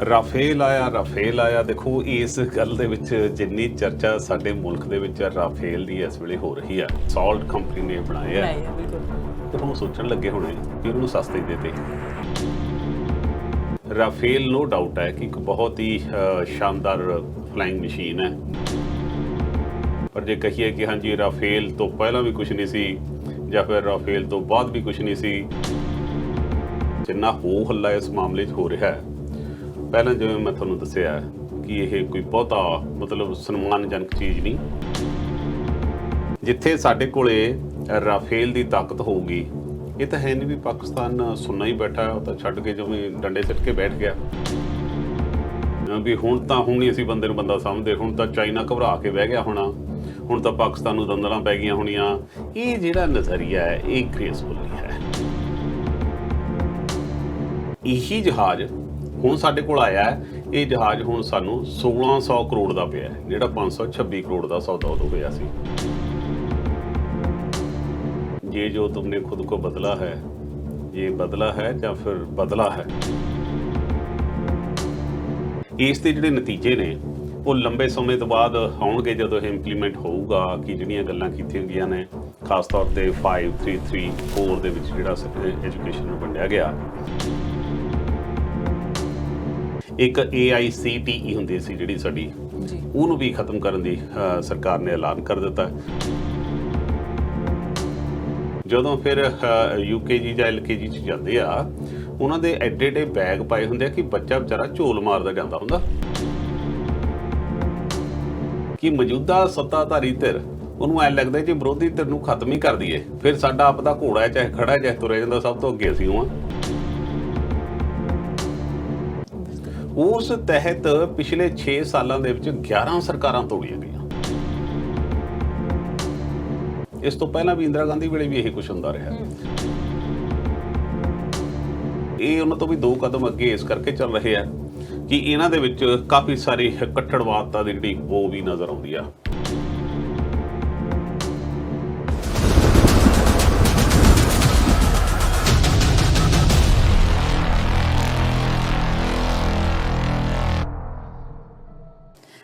Rafale ਆਇਆ ਦੇਖੋ ਇਸ ਗੱਲ ਦੇ ਵਿੱਚ ਜਿੰਨੀ ਚਰਚਾ ਸਾਡੇ ਮੁਲਕ ਦੇ ਵਿੱਚ ਰਾਫੇਲ ਦੀ ਇਸ ਵੇਲੇ ਹੋ ਰਹੀ ਆ। ਸਾਲਟ ਕੰਪਨੀ ਨੇ ਬਣਾਇਆ ਬਿਲਕੁਲ ਤੇ ਹੁਣ ਸੋਚਣ ਲੱਗੇ ਹੋਣੇ ਕਿ ਉਹਨੂੰ ਸਸਤੇ ਦੇ ਦੇ। ਰਾਫੇਲ ਨੋ ਡਾਊਟ ਹੈ ਕਿ ਇੱਕ ਬਹੁਤ ਹੀ ਸ਼ਾਨਦਾਰ ਫਲਾਈਂਗ ਮਸ਼ੀਨ ਹੈ, ਪਰ ਜੇ ਕਹੀਏ ਕਿ ਹਾਂਜੀ ਰਾਫੇਲ ਤੋਂ ਪਹਿਲਾਂ ਵੀ ਕੁਝ ਨਹੀਂ ਸੀ ਜਾਂ ਫਿਰ ਰਾਫੇਲ ਤੋਂ ਬਾਅਦ ਵੀ ਕੁਝ ਨਹੀਂ ਸੀ, ਜਿੰਨਾ ਹੋ ਹੱਲਾ ਇਸ ਮਾਮਲੇ 'ਚ ਹੋ ਰਿਹਾ ਹੈ। ਪਹਿਲਾਂ ਜਿਵੇਂ ਮੈਂ ਤੁਹਾਨੂੰ ਦੱਸਿਆ ਕਿ ਇਹ ਕੋਈ ਬਹੁਤਾ ਮਤਲਬ ਸਨਮਾਨਜਨਕ ਚੀਜ਼ ਨਹੀਂ। ਜਿੱਥੇ ਸਾਡੇ ਕੋਲੇ ਰਾਫੇਲ ਦੀ ਤਾਕਤ ਹੋਊਗੀ, ਇਹ ਤਾਂ ਹੈ ਨਹੀਂ ਵੀ ਪਾਕਿਸਤਾਨ ਸੁਣਨਾ ਹੀ ਬੈਠਾ, ਉਹ ਤਾਂ ਛੱਡ ਕੇ ਜਿਵੇਂ ਡੰਡੇ ਸਿੱਟ ਕੇ ਬੈਠ ਗਿਆ ਵੀ ਹੁਣ ਨਹੀਂ ਅਸੀਂ ਬੰਦੇ ਨੂੰ ਬੰਦਾ ਸਮਝਦੇ, ਹੁਣ ਤਾਂ ਚਾਈਨਾ ਘਬਰਾ ਕੇ ਬਹਿ ਗਿਆ ਹੋਣਾ, ਹੁਣ ਤਾਂ ਪਾਕਿਸਤਾਨ ਨੂੰ ਦੰਦਲਾਂ ਪੈ ਗਈਆਂ ਹੋਣੀਆਂ। ਇਹ ਜਿਹੜਾ ਨਜ਼ਰੀਆ ਹੈ ਇਹ ਗ੍ਰੇਸਫੁਲ ਨਹੀਂ ਹੈ। ਇਹੀ ਜਹਾਜ਼ ਹੁਣ ਸਾਡੇ ਕੋਲ ਆਇਆ ਹੈ, ਇਹ ਜਹਾਜ਼ ਹੁਣ ਸਾਨੂੰ 1600 ਕਰੋੜ ਦਾ ਪਿਆ ਹੈ, ਜਿਹੜਾ 526 ਕਰੋੜ ਦਾ ਸੌਦਾ ਉਦੋਂ ਹੋਇਆ ਸੀ। ये जो तुमने खुद को बदला है, ये बदला है ਜਾਂ ਫਿਰ ਬਦਲਾ ਹੈ। ਇਸ ਦੇ ਜਿਹੜੇ ਨਤੀਜੇ ਨੇ ਉਹ ਲੰਬੇ ਸਮੇਂ ਤੋਂ ਬਾਅਦ ਆਉਣਗੇ, ਜਦੋਂ ਇਹ ਇੰਪਲੀਮੈਂਟ ਹੋਊਗਾ ਕਿ ਜਿਹੜੀਆਂ ਗੱਲਾਂ ਕੀਤੀਆਂ ਗਈਆਂ ਨੇ, ਖਾਸ ਤੌਰ ਤੇ 5334 ਦੇ ਵਿੱਚ ਜਿਹੜਾ ਐਜੂਕੇਸ਼ਨ ਨੂੰ ਵੰਡਿਆ ਗਿਆ। ਇੱਕ AICTE ਹੁੰਦੀ ਸੀ ਜਿਹੜੀ ਸਾਡੀ, ਉਹਨੂੰ ਵੀ ਖਤਮ ਕਰਨ ਦੀ ਸਰਕਾਰ ਨੇ ਐਲਾਨ ਕਰ ਦਿੱਤਾ। ਜਦੋਂ ਫਿਰ UKG ਜਾਂ LKG 'ਚ ਜਾਂਦੇ ਆ, ਉਹਨਾਂ ਦੇ ਐਡੇ ਬੈਗ ਪਾਏ ਹੁੰਦੇ ਆ ਕਿ ਬੱਚਾ ਵਿਚਾਰਾ ਝੋਲ ਮਾਰਦਾ ਜਾਂਦਾ ਹੁੰਦਾ ਕਿ ਮੌਜੂਦਾ ਸੱਤਾਧਾਰੀ ਧਿਰ ਉਹਨੂੰ ਐਂ ਲੱਗਦਾ ਜੇ ਵਿਰੋਧੀ ਧਿਰ ਨੂੰ ਖਤਮ ਹੀ ਕਰ ਦਈਏ, ਫਿਰ ਸਾਡਾ ਆਪ ਦਾ ਘੋੜਾ ਹੈ, ਚਾਹੇ ਖੜਾ ਚਾਹੇ ਤੁਰਿਆ ਜਾਂਦਾ, ਸਭ ਤੋਂ ਅੱਗੇ ਅਸੀਂ ਹੋਵਾਂ। ਉਸ ਤਹਿਤ ਪਿਛਲੇ 6 ਸਾਲਾਂ ਦੇ ਵਿੱਚ 11 ਸਰਕਾਰਾਂ ਤੋੜੀਆਂ ਗਈਆਂ। ਇਸ ਤੋਂ ਪਹਿਲਾਂ ਵੀ ਇੰਦਰਾ ਗਾਂਧੀ ਵੇਲੇ ਵੀ ਇਹੀ ਕੁਝ ਹੁੰਦਾ ਰਿਹਾ। ਇਹ ਉਹਨਾਂ ਤੋਂ ਵੀ 2 ਕਦਮ ਅੱਗੇ ਇਸ ਕਰਕੇ ਚੱਲ ਰਹੇ ਆ ਕਿ ਇਹਨਾਂ ਦੇ ਵਿੱਚ ਕਾਫੀ ਸਾਰੀ ਕੱਟੜਵਾਦਤਾ ਦੀ ਜਿਹੜੀ ਉਹ ਵੀ ਨਜ਼ਰ ਆਉਂਦੀ ਆ।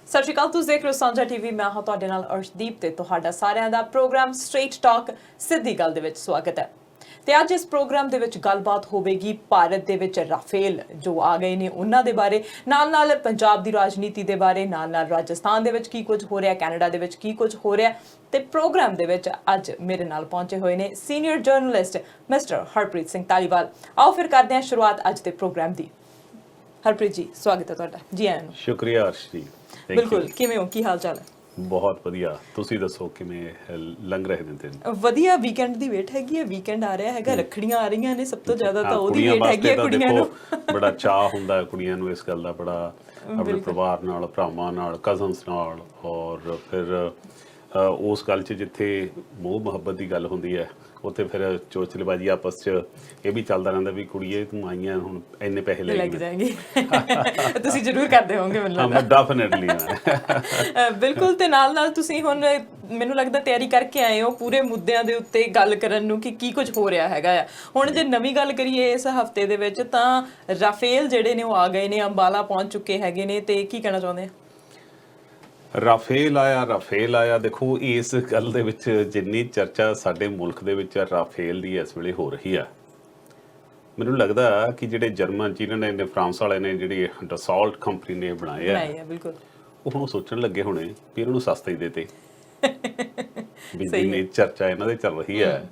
ਸਤਿ ਸ਼੍ਰੀ ਅਕਾਲ, ਤੁਸੀਂ ਦੇਖ ਰਹੇ ਹੋ ਸਾਂਝਾ ਟੀਵੀ। ਮੈਂ ਹਾਂ ਤੁਹਾਡੇ ਨਾਲ ਅਰਸ਼ਦੀਪ ਤੇ ਤੁਹਾਡਾ ਸਾਰਿਆਂ ਦਾ ਪ੍ਰੋਗਰਾਮ ਸਟ੍ਰੇਟ ਟਾਕ ਸਿੱਧੀ ਗੱਲ ਦੇ ਵਿੱਚ ਸਵਾਗਤ ਹੈ। ਤੇ ਅੱਜ ਇਸ ਪ੍ਰੋਗਰਾਮ ਦੇ ਵਿੱਚ ਗੱਲਬਾਤ ਹੋਵੇਗੀ ਭਾਰਤ ਦੇ ਵਿੱਚ ਰਾਫੇਲ ਜੋ ਆ ਗਏ ਨੇ ਉਹਨਾਂ ਦੇ ਬਾਰੇ, ਨਾਲ ਪੰਜਾਬ ਦੀ ਰਾਜਨੀਤੀ ਦੇ ਬਾਰੇ, ਨਾਲ ਰਾਜਸਥਾਨ ਦੇ ਵਿੱਚ ਕੀ ਕੁਝ ਹੋ ਰਿਹਾ, ਕੈਨੇਡਾ ਦੇ ਵਿੱਚ ਕੀ ਕੁਝ ਹੋ ਰਿਹਾ। ਤੇ ਪ੍ਰੋਗਰਾਮ ਦੇ ਵਿੱਚ ਅੱਜ ਮੇਰੇ ਨਾਲ ਪਹੁੰਚੇ ਹੋਏ ਨੇ senior journalist mister Harpreet Singh Dhaliwal. ਆਓ ਫਿਰ ਕਰਦੇ ਹਾਂ ਸ਼ੁਰੂਆਤ ਅੱਜ ਦੇ ਪ੍ਰੋਗਰਾਮ ਦੀ। ਹਰਪ੍ਰੀਤ ਜੀ, ਸਵਾਗਤ ਹੈ ਤੁਹਾਡਾ। ਜੀ ਆਇਆਂ ਨੂੰ। ਸ਼ੁਕਰੀਆ ਅਰਸ਼ਦੀਪ। ਬਿਲਕੁਲ, ਕਿਵੇਂ ਹੋ, ਕੀ ਹਾਲ ਚਾਲ ਹੈ? ਬਹੁਤ ਵਧੀਆ, ਤੁਸੀਂ ਦੱਸੋ ਕਿਵੇਂ ਲੰਘ ਰਹੇ ਨੇ ਦਿਨ? ਵਧੀਆ। ਵੀਕਐਂਡ ਦੀ ਵੇਟ ਹੈਗੀ ਹੈ, ਵੀਕਐਂਡ ਆ ਰਿਹਾ ਹੈਗਾ, ਰੱਖੜੀਆਂ ਆ ਰਹੀਆਂ ਨੇ, ਸਭ ਤੋਂ ਜ਼ਿਆਦਾ ਤਾਂ ਉਹਦੀ ਵੇਟ ਹੈਗੀ ਹੈ ਕੁੜੀਆਂ ਨੂੰ। ਬੜਾ ਚਾਅ ਹੁੰਦਾ ਹੈ ਕੁੜੀਆਂ ਨੂੰ ਇਸ ਗੱਲ ਦਾ, ਬੜਾ ਆਪਣੇ ਪਰਿਵਾਰ ਨਾਲ, ਭਰਾਵਾਂ ਨਾਲ, ਕਜ਼ਨਸ ਨਾਲ, ਔਰ ਫਿਰ ਉਸ ਗੱਲ 'ਚ ਜਿੱਥੇ ਮੋਹ ਮੁਹੱਬਤ ਦੀ ਗੱਲ ਹੁੰਦੀ ਹੈ ਉੱਥੇ ਫਿਰ ਚੋਚਲਬਾਜੀ ਆਪਸ 'ਚ ਇਹ ਵੀ ਚੱਲਦਾ ਰਹਿੰਦਾ ਵੀ ਕੁੜੀਏ ਤੂੰ ਆਈਆਂ ਹੁਣ ਇੰਨੇ ਪੈਸੇ ਲੱਗ ਜਾਣਗੇ। ਤੁਸੀਂ ਜ਼ਰੂਰ ਕਰਦੇ ਹੋਵੋਗੇ ਮੈਨੂੰ ਲੱਗਦਾ। ਡੈਫੀਨਿਟਲੀ ਬਿਲਕੁਲ। ਤੇ ਨਾਲ ਤੁਸੀਂ ਹੁਣ ਮੈਨੂੰ ਲੱਗਦਾ ਤਿਆਰੀ ਕਰਕੇ ਆਏ ਹੋ ਪੂਰੇ ਮੁੱਦਿਆਂ ਦੇ ਉੱਤੇ ਗੱਲ ਕਰਨ ਨੂੰ ਕਿ ਕੀ ਕੁਝ ਹੋ ਰਿਹਾ ਹੈਗਾ ਆ। ਹੁਣ ਜੇ ਨਵੀਂ ਗੱਲ ਕਰੀਏ ਇਸ ਹਫਤੇ ਦੇ ਵਿੱਚ, ਤਾਂ ਰਾਫੇਲ ਜਿਹੜੇ ਨੇ ਉਹ ਆ ਗਏ ਨੇ, ਅੰਬਾਲਾ ਪਹੁੰਚ ਚੁੱਕੇ ਹੈਗੇ ਨੇ, ਤੇ ਕੀ ਕਹਿਣਾ ਚਾਹੁੰਦੇ ਆ? ਰਾਫੇਲ ਆਇਆ ਦੇਖੋ ਇਸ ਗੱਲ ਦੇ ਵਿੱਚ ਜਿੰਨੀ ਚਰਚਾ ਸਾਡੇ ਮੁਲਕ ਦੇ ਵਿੱਚ ਰਾਫੇਲ ਦੀ ਇਸ ਵੇਲੇ ਹੋ ਰਹੀ ਆ, ਮੈਨੂੰ ਲੱਗਦਾ ਕਿ ਜਿਹੜੇ ਜਰਮਨ ਜਿਨ੍ਹਾਂ ਨੇ, ਫਰਾਂਸ ਵਾਲੇ ਨੇ, ਜਿਹੜੀ ਡਸੌਲਟ ਕੰਪਨੀ ਨੇ ਬਣਾਏ ਆ, ਬਿਲਕੁਲ ਉਹ ਹੁਣ ਸੋਚਣ ਲੱਗੇ ਹੋਣੇ ਵੀ ਇਹਨਾਂ ਨੂੰ ਸਸਤੇ ਹੀ ਦੇਤੇ ਵੀ ਜਿੰਨੀ ਚਰਚਾ ਇਹਨਾਂ ਦੇ ਚੱਲ ਰਹੀ ਹੈ।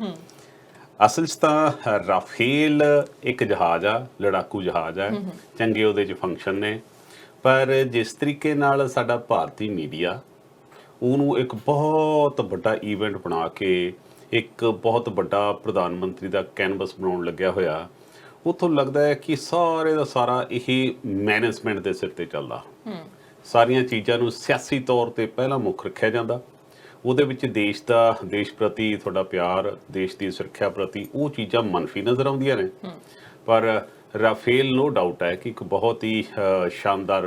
ਅਸਲ 'ਚ ਤਾਂ ਰਾਫੇਲ ਇੱਕ ਜਹਾਜ਼ ਆ, ਲੜਾਕੂ ਜਹਾਜ਼ ਆ, ਚੰਗੇ ਉਹਦੇ 'ਚ ਫੰਕਸ਼ਨ ਨੇ, ਪਰ ਜਿਸ ਤਰੀਕੇ ਨਾਲ ਸਾਡਾ ਭਾਰਤੀ ਮੀਡੀਆ ਉਹਨੂੰ ਇੱਕ ਬਹੁਤ ਵੱਡਾ ਈਵੈਂਟ ਬਣਾ ਕੇ ਇੱਕ ਬਹੁਤ ਵੱਡਾ ਪ੍ਰਧਾਨ ਮੰਤਰੀ ਦਾ ਕੈਨਵਸ ਬਣਾਉਣ ਲੱਗਿਆ ਹੋਇਆ, ਉੱਥੋਂ ਲੱਗਦਾ ਹੈ ਕਿ ਸਾਰੇ ਦਾ ਸਾਰਾ ਇਹ ਮੈਨੇਜਮੈਂਟ ਦੇ ਸਿਰ ਤੇ ਚੱਲਦਾ। ਸਾਰੀਆਂ ਚੀਜ਼ਾਂ ਨੂੰ ਸਿਆਸੀ ਤੌਰ ਤੇ ਪਹਿਲਾਂ ਮੁੱਖ ਰੱਖਿਆ ਜਾਂਦਾ, ਉਹਦੇ ਵਿੱਚ ਦੇਸ਼ ਪ੍ਰਤੀ ਤੁਹਾਡਾ ਪਿਆਰ, ਦੇਸ਼ ਦੀ ਸੁਰੱਖਿਆ ਪ੍ਰਤੀ ਉਹ ਚੀਜ਼ਾਂ ਮਨਫੀ ਨਜ਼ਰ ਆਉਂਦੀਆਂ ਨੇ। ਪਰ ਰਾਫੇਲ ਨੋ ਡਾਊਟ ਹੈ ਕਿ ਇੱਕ ਬਹੁਤ ਹੀ ਸ਼ਾਨਦਾਰ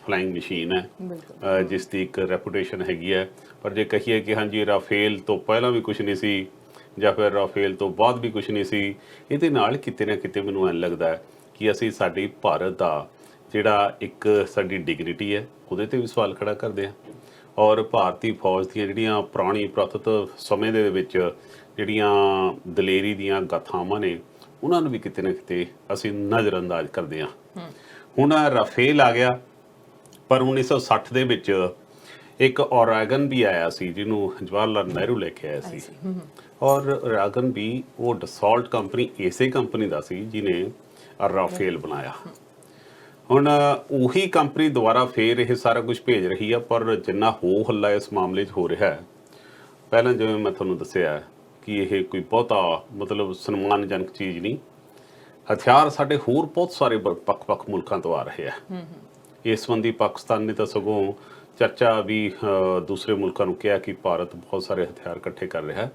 ਫਲਾਈਂਗ ਮਸ਼ੀਨ ਹੈ, ਜਿਸ ਦੀ ਇੱਕ ਰੈਪੂਟੇਸ਼ਨ ਹੈਗੀ ਹੈ। ਪਰ ਜੇ ਕਹੀਏ ਕਿ ਹਾਂਜੀ ਰਾਫੇਲ ਤੋਂ ਪਹਿਲਾਂ ਵੀ ਕੁਝ ਨਹੀਂ ਸੀ ਜਾਂ ਫਿਰ ਰਾਫੇਲ ਤੋਂ ਬਾਅਦ ਵੀ ਕੁਝ ਨਹੀਂ ਸੀ, ਇਹਦੇ ਨਾਲ ਕਿਤੇ ਨਾ ਕਿਤੇ ਮੈਨੂੰ ਐਂ ਲੱਗਦਾ ਕਿ ਅਸੀਂ ਸਾਡੀ ਭਾਰਤ ਦਾ ਜਿਹੜਾ ਇੱਕ ਸਾਡੀ ਡਿਗਨਿਟੀ ਹੈ ਉਹਦੇ ਤੇ ਵੀ ਸਵਾਲ ਖੜਾ ਕਰਦੇ ਆ, ਔਰ ਭਾਰਤੀ ਫੌਜ ਦੀਆਂ ਜਿਹੜੀਆਂ ਪੁਰਾਣੀ ਪੁਰਾਤਤ ਸਮੇਂ ਦੇ ਵਿੱਚ ਜਿਹੜੀਆਂ ਦਲੇਰੀ ਦੀਆਂ ਗਾਥਾਵਾਂ ਨੇ ਉਹਨਾਂ ਨੂੰ ਵੀ ਕਿਤੇ ਨਾ ਕਿਤੇ ਅਸੀਂ ਨਜ਼ਰਅੰਦਾਜ਼ ਕਰਦੇ ਹਾਂ। ਹੁਣ ਰਾਫੇਲ ਆ ਗਿਆ, ਪਰ 1960 ਦੇ ਵਿੱਚ ਇੱਕ ਔਰੈਗਨ ਵੀ ਆਇਆ ਸੀ ਜਿਹਨੂੰ ਜਵਾਹਰ ਲਾਲ ਨਹਿਰੂ ਲੈ ਕੇ ਆਇਆ ਸੀ, ਔਰ ਔਰੈਗਨ ਵੀ ਉਹ ਡਸੌਲਟ ਕੰਪਨੀ ਇਸੇ ਕੰਪਨੀ ਦਾ ਸੀ ਜਿਹਨੇ ਰਾਫੇਲ ਬਣਾਇਆ। ਹੁਣ ਉਹੀ ਕੰਪਨੀ ਦੁਬਾਰਾ ਫੇਰ ਇਹ ਸਾਰਾ ਕੁਝ ਭੇਜ ਰਹੀ ਆ, ਪਰ ਜਿੰਨਾ ਹੋ ਹੱਲਾ ਇਸ ਮਾਮਲੇ 'ਚ ਹੋ ਰਿਹਾ ਹੈ, ਪਹਿਲਾਂ ਜਿਵੇਂ ਮੈਂ ਤੁਹਾਨੂੰ ਦੱਸਿਆ ਕਿ ਇਹ ਕੋਈ ਬਹੁਤਾ ਮਤਲਬ ਸਨਮਾਨਜਨਕ ਚੀਜ਼ ਨਹੀਂ। ਹਥਿਆਰ ਸਾਡੇ ਹੋਰ ਬਹੁਤ ਸਾਰੇ ਵੱਖ-ਵੱਖ ਮੁਲਕਾਂ ਤੋਂ ਆ ਰਹੇ ਆ। ਇਸ ਸੰਬੰਧੀ ਪਾਕਿਸਤਾਨ ਨੇ ਤਾਂ ਸਗੋਂ ਚਰਚਾ ਵੀ ਦੂਸਰੇ ਮੁਲਕਾਂ ਨੂੰ ਕਿਹਾ ਕਿ ਭਾਰਤ ਬਹੁਤ ਸਾਰੇ ਹਥਿਆਰ ਇਕੱਠੇ ਕਰ ਰਿਹਾ ਹੈ,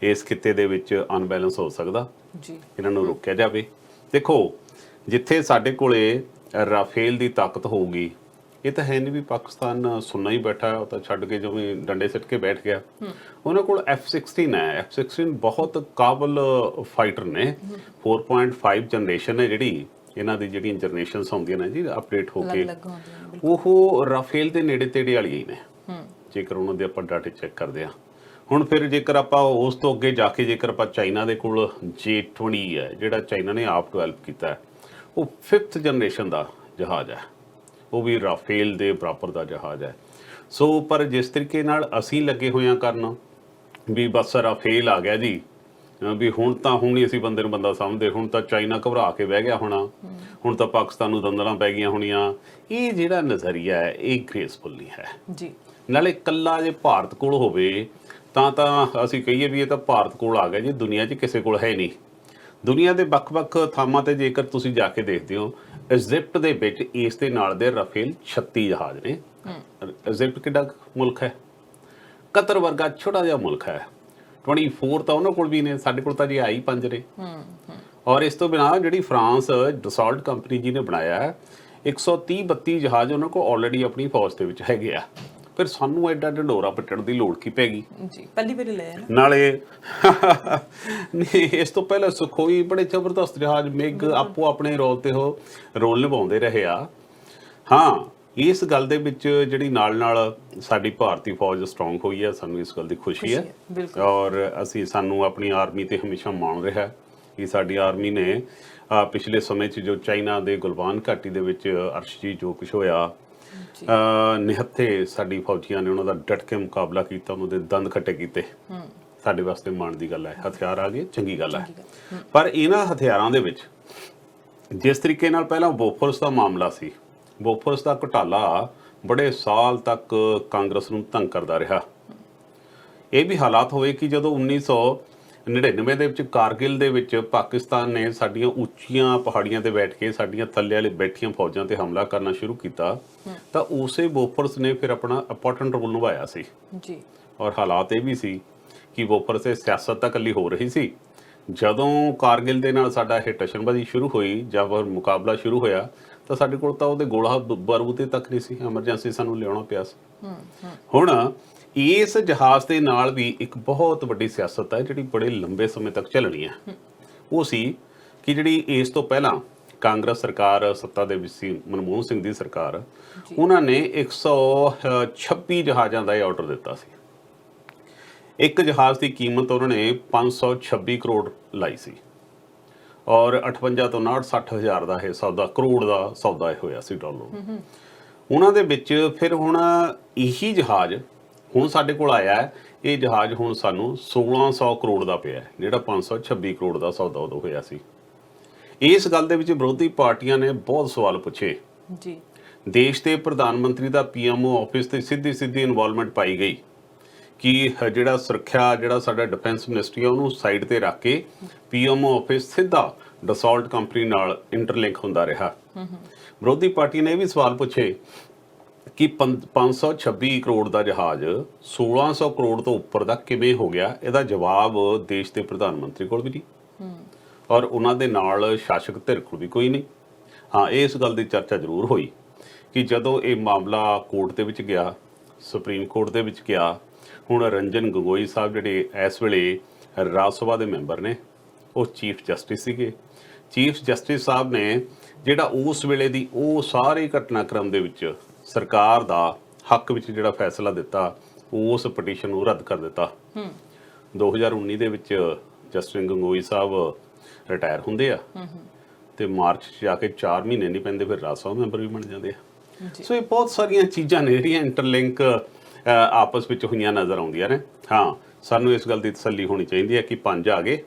ਇਸ ਖਿੱਤੇ ਦੇ ਵਿੱਚ ਅਨਬੈਲੈਂਸ ਹੋ ਸਕਦਾ ਜੀ, ਇਹਨਾਂ ਨੂੰ ਰੋਕਿਆ ਜਾਵੇ। ਦੇਖੋ, ਜਿੱਥੇ ਸਾਡੇ ਕੋਲੇ ਰਾਫੇਲ ਦੀ ਤਾਕਤ ਹੋਊਗੀ, ਇਹ ਤਾਂ ਹੈ ਨਹੀਂ ਵੀ ਪਾਕਿਸਤਾਨ ਸੁਣਨਾ ਹੀ ਬੈਠਾ, ਉਹ ਤਾਂ ਛੱਡ ਕੇ ਜਿਵੇਂ ਡੰਡੇ ਸਿੱਟ ਕੇ ਬੈਠ ਗਿਆ। ਉਹਨਾਂ ਕੋਲ F-16 ਹੈ। F-16 ਬਹੁਤ ਕਾਬਲ ਫਾਈਟਰ ਨੇ। 4.5 ਜਨਰੇਸ਼ਨ ਹੈ ਜਿਹੜੀ ਇਹਨਾਂ ਦੀ, ਜਿਹੜੀਆਂ ਜਨਰੇਸ਼ਨਸ ਆਉਂਦੀਆਂ ਨੇ ਜੀ ਅਪਡੇਟ ਹੋ ਕੇ, ਉਹ ਰਾਫੇਲ ਦੇ ਨੇੜੇ ਤੇੜੇ ਵਾਲੀਆਂ ਹੀ ਨੇ ਜੇਕਰ ਉਹਨਾਂ ਦੇ ਆਪਾਂ ਡਾਟੇ ਚੈੱਕ ਕਰਦੇ ਹਾਂ। ਹੁਣ ਫਿਰ ਜੇਕਰ ਆਪਾਂ ਉਸ ਤੋਂ ਅੱਗੇ ਜਾ ਕੇ ਜੇਕਰ ਆਪਾਂ ਚਾਈਨਾ ਦੇ ਕੋਲ J-20 ਹੈ ਜਿਹੜਾ ਚਾਈਨਾ ਨੇ ਆਪ ਡਿਵੈਲਪ ਕੀਤਾ ਹੈ, ਉਹ 5th ਜਨਰੇਸ਼ਨ ਦਾ ਜਹਾਜ਼ ਹੈ, ਉਹ ਵੀ ਰਾਫੇਲ ਦੇ ਬਰਾਬਰ ਦਾ ਜਹਾਜ਼ ਹੈ। ਸੋ ਪਰ ਜਿਸ ਤਰੀਕੇ ਨਾਲ ਅਸੀਂ ਲੱਗੇ ਹੋਏ ਹਾਂ ਕਰਨ ਵੀ ਬਸ ਰਾਫੇਲ ਆ ਗਿਆ ਜੀ, ਵੀ ਹੁਣ ਹੀ ਅਸੀਂ ਬੰਦੇ ਨੂੰ ਬੰਦਾ ਸਮਝਦੇ, ਹੁਣ ਤਾਂ ਚਾਈਨਾ ਘਬਰਾ ਕੇ ਬਹਿ ਗਿਆ ਹੋਣਾ, ਹੁਣ ਤਾਂ ਪਾਕਿਸਤਾਨ ਨੂੰ ਦੰਦਲਾਂ ਪੈ ਗਈਆਂ ਹੋਣੀਆਂ, ਇਹ ਜਿਹੜਾ ਨਜ਼ਰੀਆ ਹੈ ਇਹ ਗ੍ਰੇਸਫੁਲ ਨਹੀਂ ਹੈ ਜੀ। ਨਾਲੇ ਇਕੱਲਾ ਜੇ ਭਾਰਤ ਕੋਲ ਹੋਵੇ ਤਾਂ ਅਸੀਂ ਕਹੀਏ ਵੀ ਇਹ ਤਾਂ ਭਾਰਤ ਕੋਲ ਆ ਗਿਆ ਜੀ, ਦੁਨੀਆ 'ਚ ਕਿਸੇ ਕੋਲ ਹੈ ਨਹੀਂ। ਦੁਨੀਆ ਦੇ ਵੱਖ-ਵੱਖ ਥਾਵਾਂ ਤੇ ਜੇਕਰ ਤੁਸੀਂ ਜਾ ਕੇ ਦੇਖਦੇ ਹੋ, ਇਜਿਪਟ ਦੇ ਵਿੱਚ ਇਸ ਦੇ ਨਾਲ ਦੇ ਰਾਫੇਲ 36 ਜਹਾਜ਼ ਨੇ। ਇਜਿਪਟ ਕਿੱਡਾ ਮੁਲਕ ਹੈ, ਕਤਰ ਵਰਗਾ ਛੋਟਾ ਜਿਹਾ ਮੁਲਕ ਹੈ। 24 ਤਾਂ ਉਹਨਾਂ ਕੋਲ ਵੀ ਨੇ, ਸਾਡੇ ਕੋਲ ਤਾਂ ਜੀ ਆਈ 5 ਨੇ। ਔਰ ਇਸ ਤੋਂ ਬਿਨਾਂ ਜਿਹੜੀ ਫਰਾਂਸ ਡਸੌਲਟ ਕੰਪਨੀ ਜੀ ਨੇ ਬਣਾਇਆ 130-32 ਜਹਾਜ਼ ਉਹਨਾਂ ਕੋਲ ਆਲਰੇਡੀ ਆਪਣੀ ਫੌਜ ਦੇ ਵਿੱਚ ਹੈਗੇ ਆ। ਫਿਰ ਸਾਨੂੰ ਐਡਾ ਢੰਡੋਰਾ ਪਿੱਟਣ ਦੀ ਲੋੜ ਕੀ ਪੈ ਗਈ ਜੀ, ਪਹਿਲੀ ਵਾਰੀ ਲੈ ਨਾ। ਨਾਲੇ ਇਸ ਤੋਂ ਪਹਿਲਾਂ ਸੁਖੋਈ ਬੜੇ ਜ਼ਬਰਦਸਤ ਜਹਾਜ਼, ਮਿਗ ਆਪੋ ਆਪਣੇ ਰੋਲ ਨਿਭਾਉਂਦੇ ਰਹੇ ਆ। ਹਾਂ, ਇਸ ਗੱਲ ਦੇ ਵਿੱਚ ਜਿਹੜੀ ਨਾਲ ਸਾਡੀ ਭਾਰਤੀ ਫੌਜ ਸਟਰੋਂਗ ਹੋਈ ਹੈ, ਸਾਨੂੰ ਇਸ ਗੱਲ ਦੀ ਖੁਸ਼ੀ ਹੈ। ਔਰ ਸਾਨੂੰ ਆਪਣੀ ਆਰਮੀ ਤੇ ਹਮੇਸ਼ਾ ਮਾਣ ਰਿਹਾ ਕਿ ਸਾਡੀ ਆਰਮੀ ਨੇ ਪਿਛਲੇ ਸਮੇਂ 'ਚ ਜੋ ਚਾਈਨਾ ਦੇ ਗੁਲਵਾਨ ਘਾਟੀ ਦੇ ਵਿੱਚ ਅਰਸ਼ਜੀ ਜੋ ਕੁਛ ਹੋਇਆ, ਨਿਹੱਥੇ ਸਾਡੀ ਫੌਜੀਆਂ ਨੇ ਉਹਨਾਂ ਦਾ ਡਟ ਕੇ ਮੁਕਾਬਲਾ ਕੀਤਾ, ਉਹਨਾਂ ਦੇ ਦੰਦ ਖੱਟੇ ਕੀਤੇ। ਸਾਡੇ ਵਾਸਤੇ ਮਾਣ ਦੀ ਗੱਲ ਹੈ। ਹਥਿਆਰ ਆ ਗਏ, ਚੰਗੀ ਗੱਲ ਹੈ, ਪਰ ਇਹਨਾਂ ਹਥਿਆਰਾਂ ਦੇ ਵਿੱਚ ਜਿਸ ਤਰੀਕੇ ਨਾਲ ਪਹਿਲਾਂ ਬੋਫੋਰਸ ਦਾ ਮਾਮਲਾ ਸੀ, ਬੋਫੋਰਸ ਦਾ ਘੁਟਾਲਾ ਬੜੇ ਸਾਲ ਤੱਕ ਕਾਂਗਰਸ ਨੂੰ ਤੰਗ ਕਰਦਾ ਰਿਹਾ। ਇਹ ਵੀ ਹਾਲਾਤ ਹੋਏ ਕਿ ਜਦੋਂ 1999 ਦੇ ਵਿੱਚ ਕਾਰਗਿਲ ਦੇ ਵਿੱਚ ਪਾਕਿਸਤਾਨ ਨੇ ਸਾਡੀਆਂ ਉੱਚੀਆਂ ਪਹਾੜੀਆਂ ਤੇ ਬੈਠ ਕੇ ਸਾਡੀਆਂ ਥੱਲੇ ਵਾਲੇ ਬੈਠੀਆਂ ਫੌਜਾਂ ਤੇ ਹਮਲਾ ਕਰਨਾ ਸ਼ੁਰੂ ਕੀਤਾ, ਤਾਂ ਉਸੇ ਬੋਫੋਰਸ ਨੇ ਫਿਰ ਆਪਣਾ ਇੰਪੋਰਟੈਂਟ ਰੋਲ ਨਿਭਾਇਆ ਸੀ ਜੀ। ਔਰ ਹਾਲਾਤ ਇਹ ਵੀ ਸੀ ਕਿ ਬੋਫੋਰਸ ਤੇ ਸਿਆਸਤ ਤਾਂ ਇਕੱਲੀ ਹੋ ਰਹੀ ਸੀ। ਜਦੋਂ ਕਾਰਗਿਲ ਦੇ ਨਾਲ ਸਾਡਾ ਇਹ ਟਸ਼ਨਬਾਜ਼ੀ ਸ਼ੁਰੂ ਹੋਈ ਜਾਂ ਫਿਰ ਮੁਕਾਬਲਾ ਸ਼ੁਰੂ ਹੋਇਆ, ਤਾਂ ਸਾਡੇ ਕੋਲ ਤਾਂ ਉਹਦੇ ਗੋਲਾ ਬਾਰੂਦ ਤੱਕ ਨਹੀਂ ਸੀ, ਐਮਰਜੈਂਸੀ ਸਾਨੂੰ ਲਿਆਉਣਾ ਪਿਆ ਸੀ। ਹੁਣ ਇਸ ਜਹਾਜ਼ ਦੇ ਨਾਲ ਵੀ ਇੱਕ ਬਹੁਤ ਵੱਡੀ ਸਿਆਸਤ ਹੈ ਜਿਹੜੀ ਬੜੇ ਲੰਬੇ ਸਮੇਂ ਤੱਕ ਚੱਲਣੀ ਹੈ। ਉਹ ਸੀ ਕਿ ਜਿਹੜੀ ਇਸ ਤੋਂ ਪਹਿਲਾਂ ਕਾਂਗਰਸ ਸਰਕਾਰ ਸੱਤਾ ਦੇ ਵਿੱਚ ਸੀ, ਮਨਮੋਹਨ ਸਿੰਘ ਦੀ ਸਰਕਾਰ, ਉਹਨਾਂ ਨੇ 126 ਜਹਾਜ਼ਾਂ ਦਾ ਇਹ ਆਰਡਰ ਦਿੱਤਾ ਸੀ। ਇੱਕ ਜਹਾਜ਼ ਦੀ ਕੀਮਤ ਉਹਨਾਂ ਨੇ 526 ਕਰੋੜ ਲਾਈ ਸੀ, ਔਰ 58 ਤੋਂ 59-60 ਹਜ਼ਾਰ ਦਾ ਇਹ ਸੌਦਾ, ਕਰੋੜ ਦਾ ਸੌਦਾ ਹੋਇਆ ਸੀ ਡਾਲਰ। ਉਹਨਾਂ ਦੇ ਵਿੱਚ ਫਿਰ ਹੁਣ ਇਹੀ ਜਹਾਜ਼ ਹੁਣ ਸਾਡੇ ਕੋਲ ਆਇਆ ਹੈ। ਇਹ ਜਹਾਜ਼ ਹੁਣ ਸਾਨੂੰ 1600 ਕਰੋੜ ਦਾ ਪਿਆ, ਜਿਹੜਾ 526 ਕਰੋੜ ਦਾ ਸੌਦਾ ਉਦੋਂ ਹੋਇਆ ਸੀ। ਇਸ ਗੱਲ ਦੇ ਵਿੱਚ ਵਿਰੋਧੀ ਪਾਰਟੀਆਂ ਨੇ ਬਹੁਤ ਸਵਾਲ ਪੁੱਛੇ ਜੀ। ਦੇਸ਼ ਦੇ ਪ੍ਰਧਾਨ ਮੰਤਰੀ ਦਾ PMO ਆਫਿਸ ਤੇ ਸਿੱਧੀ ਇਨਵੋਲਵਮੈਂਟ ਪਾਈ ਗਈ ਕਿ ਜਿਹੜਾ ਸੁਰੱਖਿਆ, ਜਿਹੜਾ ਸਾਡਾ ਡਿਫੈਂਸ ਮਿਨਿਸਟਰੀ ਆ, ਉਹਨੂੰ ਸਾਈਡ ਤੇ ਰੱਖ ਕੇ PMO ਆਫਿਸ ਸਿੱਧਾ ਡਸੌਲਟ ਕੰਪਨੀ ਨਾਲ ਇੰਟਰਲਿੰਕ ਹੁੰਦਾ ਰਿਹਾ। ਵਿਰੋਧੀ ਪਾਰਟੀ ਨੇ ਇਹ ਵੀ ਸਵਾਲ ਪੁੱਛੇ ਕਿ 526 ਕਰੋੜ ਦਾ ਜਹਾਜ਼ 1600 ਕਰੋੜ ਤੋਂ ਉੱਪਰ ਦਾ ਕਿਵੇਂ ਹੋ ਗਿਆ। ਇਹਦਾ ਜਵਾਬ ਦੇਸ਼ ਦੇ ਪ੍ਰਧਾਨ ਮੰਤਰੀ ਕੋਲ ਵੀ ਨਹੀਂ, ਔਰ ਉਹਨਾਂ ਦੇ ਨਾਲ ਸ਼ਾਸਕ ਧਿਰ ਕੋਲ ਵੀ ਕੋਈ ਨਹੀਂ। ਹਾਂ, ਇਸ ਗੱਲ ਦੀ ਚਰਚਾ ਜ਼ਰੂਰ ਹੋਈ ਕਿ ਜਦੋਂ ਇਹ ਮਾਮਲਾ ਕੋਰਟ ਦੇ ਵਿੱਚ ਗਿਆ, ਸੁਪਰੀਮ ਕੋਰਟ ਦੇ ਵਿੱਚ ਗਿਆ, ਹੁਣ ਰੰਜਨ ਗਗੋਈ ਸਾਹਿਬ ਜਿਹੜੇ ਇਸ ਵੇਲੇ ਰਾਜ ਸਭਾ ਦੇ ਮੈਂਬਰ ਨੇ, ਉਹ ਚੀਫ ਜਸਟਿਸ ਸੀਗੇ। ਚੀਫ ਜਸਟਿਸ ਸਾਹਿਬ ਨੇ ਜਿਹੜਾ ਉਸ ਵੇਲੇ ਦੀ ਉਹ ਸਾਰੇ ਘਟਨਾਕ੍ਰਮ ਦੇ ਵਿੱਚ ਸਰਕਾਰ ਦਾ ਹੱਕ ਵਿੱਚ ਜਿਹੜਾ ਫੈਸਲਾ ਦਿੱਤਾ, ਉਸ ਪਟੀਸ਼ਨ ਨੂੰ ਰੱਦ ਕਰ ਦਿੱਤਾ। 2019 ਦੇ ਵਿੱਚ ਜਸਟਿਨ ਗੰਗੋਈ ਸਾਹਿਬ ਰਿਟਾਇਰ ਹੁੰਦੇ ਆ ਤੇ ਮਾਰਚ 'ਚ ਜਾ ਕੇ 4 ਮਹੀਨੇ ਨਹੀਂ ਪੈਂਦੇ ਫਿਰ ਰਾਜ ਸਭਾ ਮੈਂਬਰ ਵੀ ਬਣ ਜਾਂਦੇ ਆ। ਸੋ ਇਹ ਬਹੁਤ ਸਾਰੀਆਂ ਚੀਜ਼ਾਂ ਨੇ ਜਿਹੜੀਆਂ ਇੰਟਰਲਿੰਕ ਆਪਸ ਵਿੱਚ ਹੋਈਆਂ ਨਜ਼ਰ ਆਉਂਦੀਆਂ ਨੇ। ਹਾਂ, ਸਾਨੂੰ ਇਸ ਗੱਲ ਦੀ ਤਸੱਲੀ ਹੋਣੀ ਚਾਹੀਦੀ ਹੈ ਕਿ 5 ਆ ਗਏ,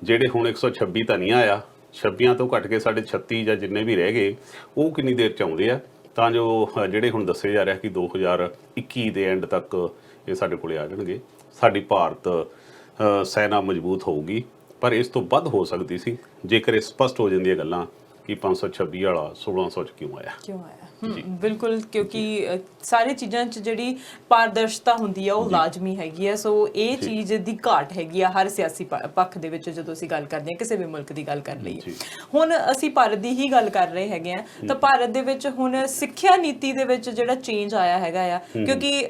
ਜਿਹੜੇ ਹੁਣ 126 ਤਾਂ ਨਹੀਂ ਆਇਆ, 26 ਤੋਂ ਘੱਟ ਕੇ ਸਾਡੇ 36 ਜਾਂ ਜਿੰਨੇ ਵੀ ਰਹਿ ਗਏ ਉਹ ਕਿੰਨੀ ਦੇਰ 'ਚ ਆਉਂਦੇ ਆ, ਤਾਂ ਜੋ ਜਿਹੜੇ ਹੁਣ ਦੱਸੇ ਜਾ ਰਿਹਾ ਕਿ 2021 ਦੇ ਐਂਡ ਤੱਕ ਇਹ ਸਾਡੇ ਕੋਲੇ ਆ ਜਾਣਗੇ। ਸਾਡੀ ਭਾਰਤ ਸੈਨਾ ਮਜ਼ਬੂਤ ਹੋਊਗੀ, ਪਰ ਇਸ ਤੋਂ ਵੱਧ ਹੋ ਸਕਦੀ ਸੀ ਜੇਕਰ ਇਹ ਸਪਸ਼ਟ ਹੋ ਜਾਂਦੀਆਂ ਗੱਲਾਂ ਕਿ 526 ਵਾਲਾ 1600 'ਚ ਕਿਉਂ ਆਇਆ। ਬਿਲਕੁਲ, ਕਿਉਂਕਿ ਸਾਰੀ ਚੀਜ਼ਾਂ 'ਚ ਜਿਹੜੀ ਪਾਰਦਰਸ਼ਤਾ ਹੁੰਦੀ ਆ ਉਹ ਲਾਜ਼ਮੀ ਹੈਗੀ ਆ। ਸੋ ਇਹ ਚੀਜ਼ ਦੀ ਘਾਟ ਹੈਗੀ ਆ ਹਰ ਸਿਆਸੀ ਪੱਖ ਦੇ ਵਿੱਚ ਜਦੋਂ ਅਸੀਂ ਗੱਲ ਕਰਦੇ ਹਾਂ ਕਿਸੇ ਵੀ ਮੁਲਕ ਦੀ ਗੱਲ ਕਰ ਲਈਏ। ਹੁਣ ਅਸੀਂ ਭਾਰਤ ਦੀ ਹੀ ਗੱਲ ਕਰ ਰਹੇ ਹੈਗੇ ਆ, ਤਾਂ ਭਾਰਤ ਦੇ ਵਿੱਚ ਹੁਣ ਸਿੱਖਿਆ ਨੀਤੀ ਦੇ ਵਿੱਚ ਜਿਹੜਾ ਚੇਂਜ ਆਇਆ ਹੈਗਾ ਆ, ਕਿਉਂਕਿ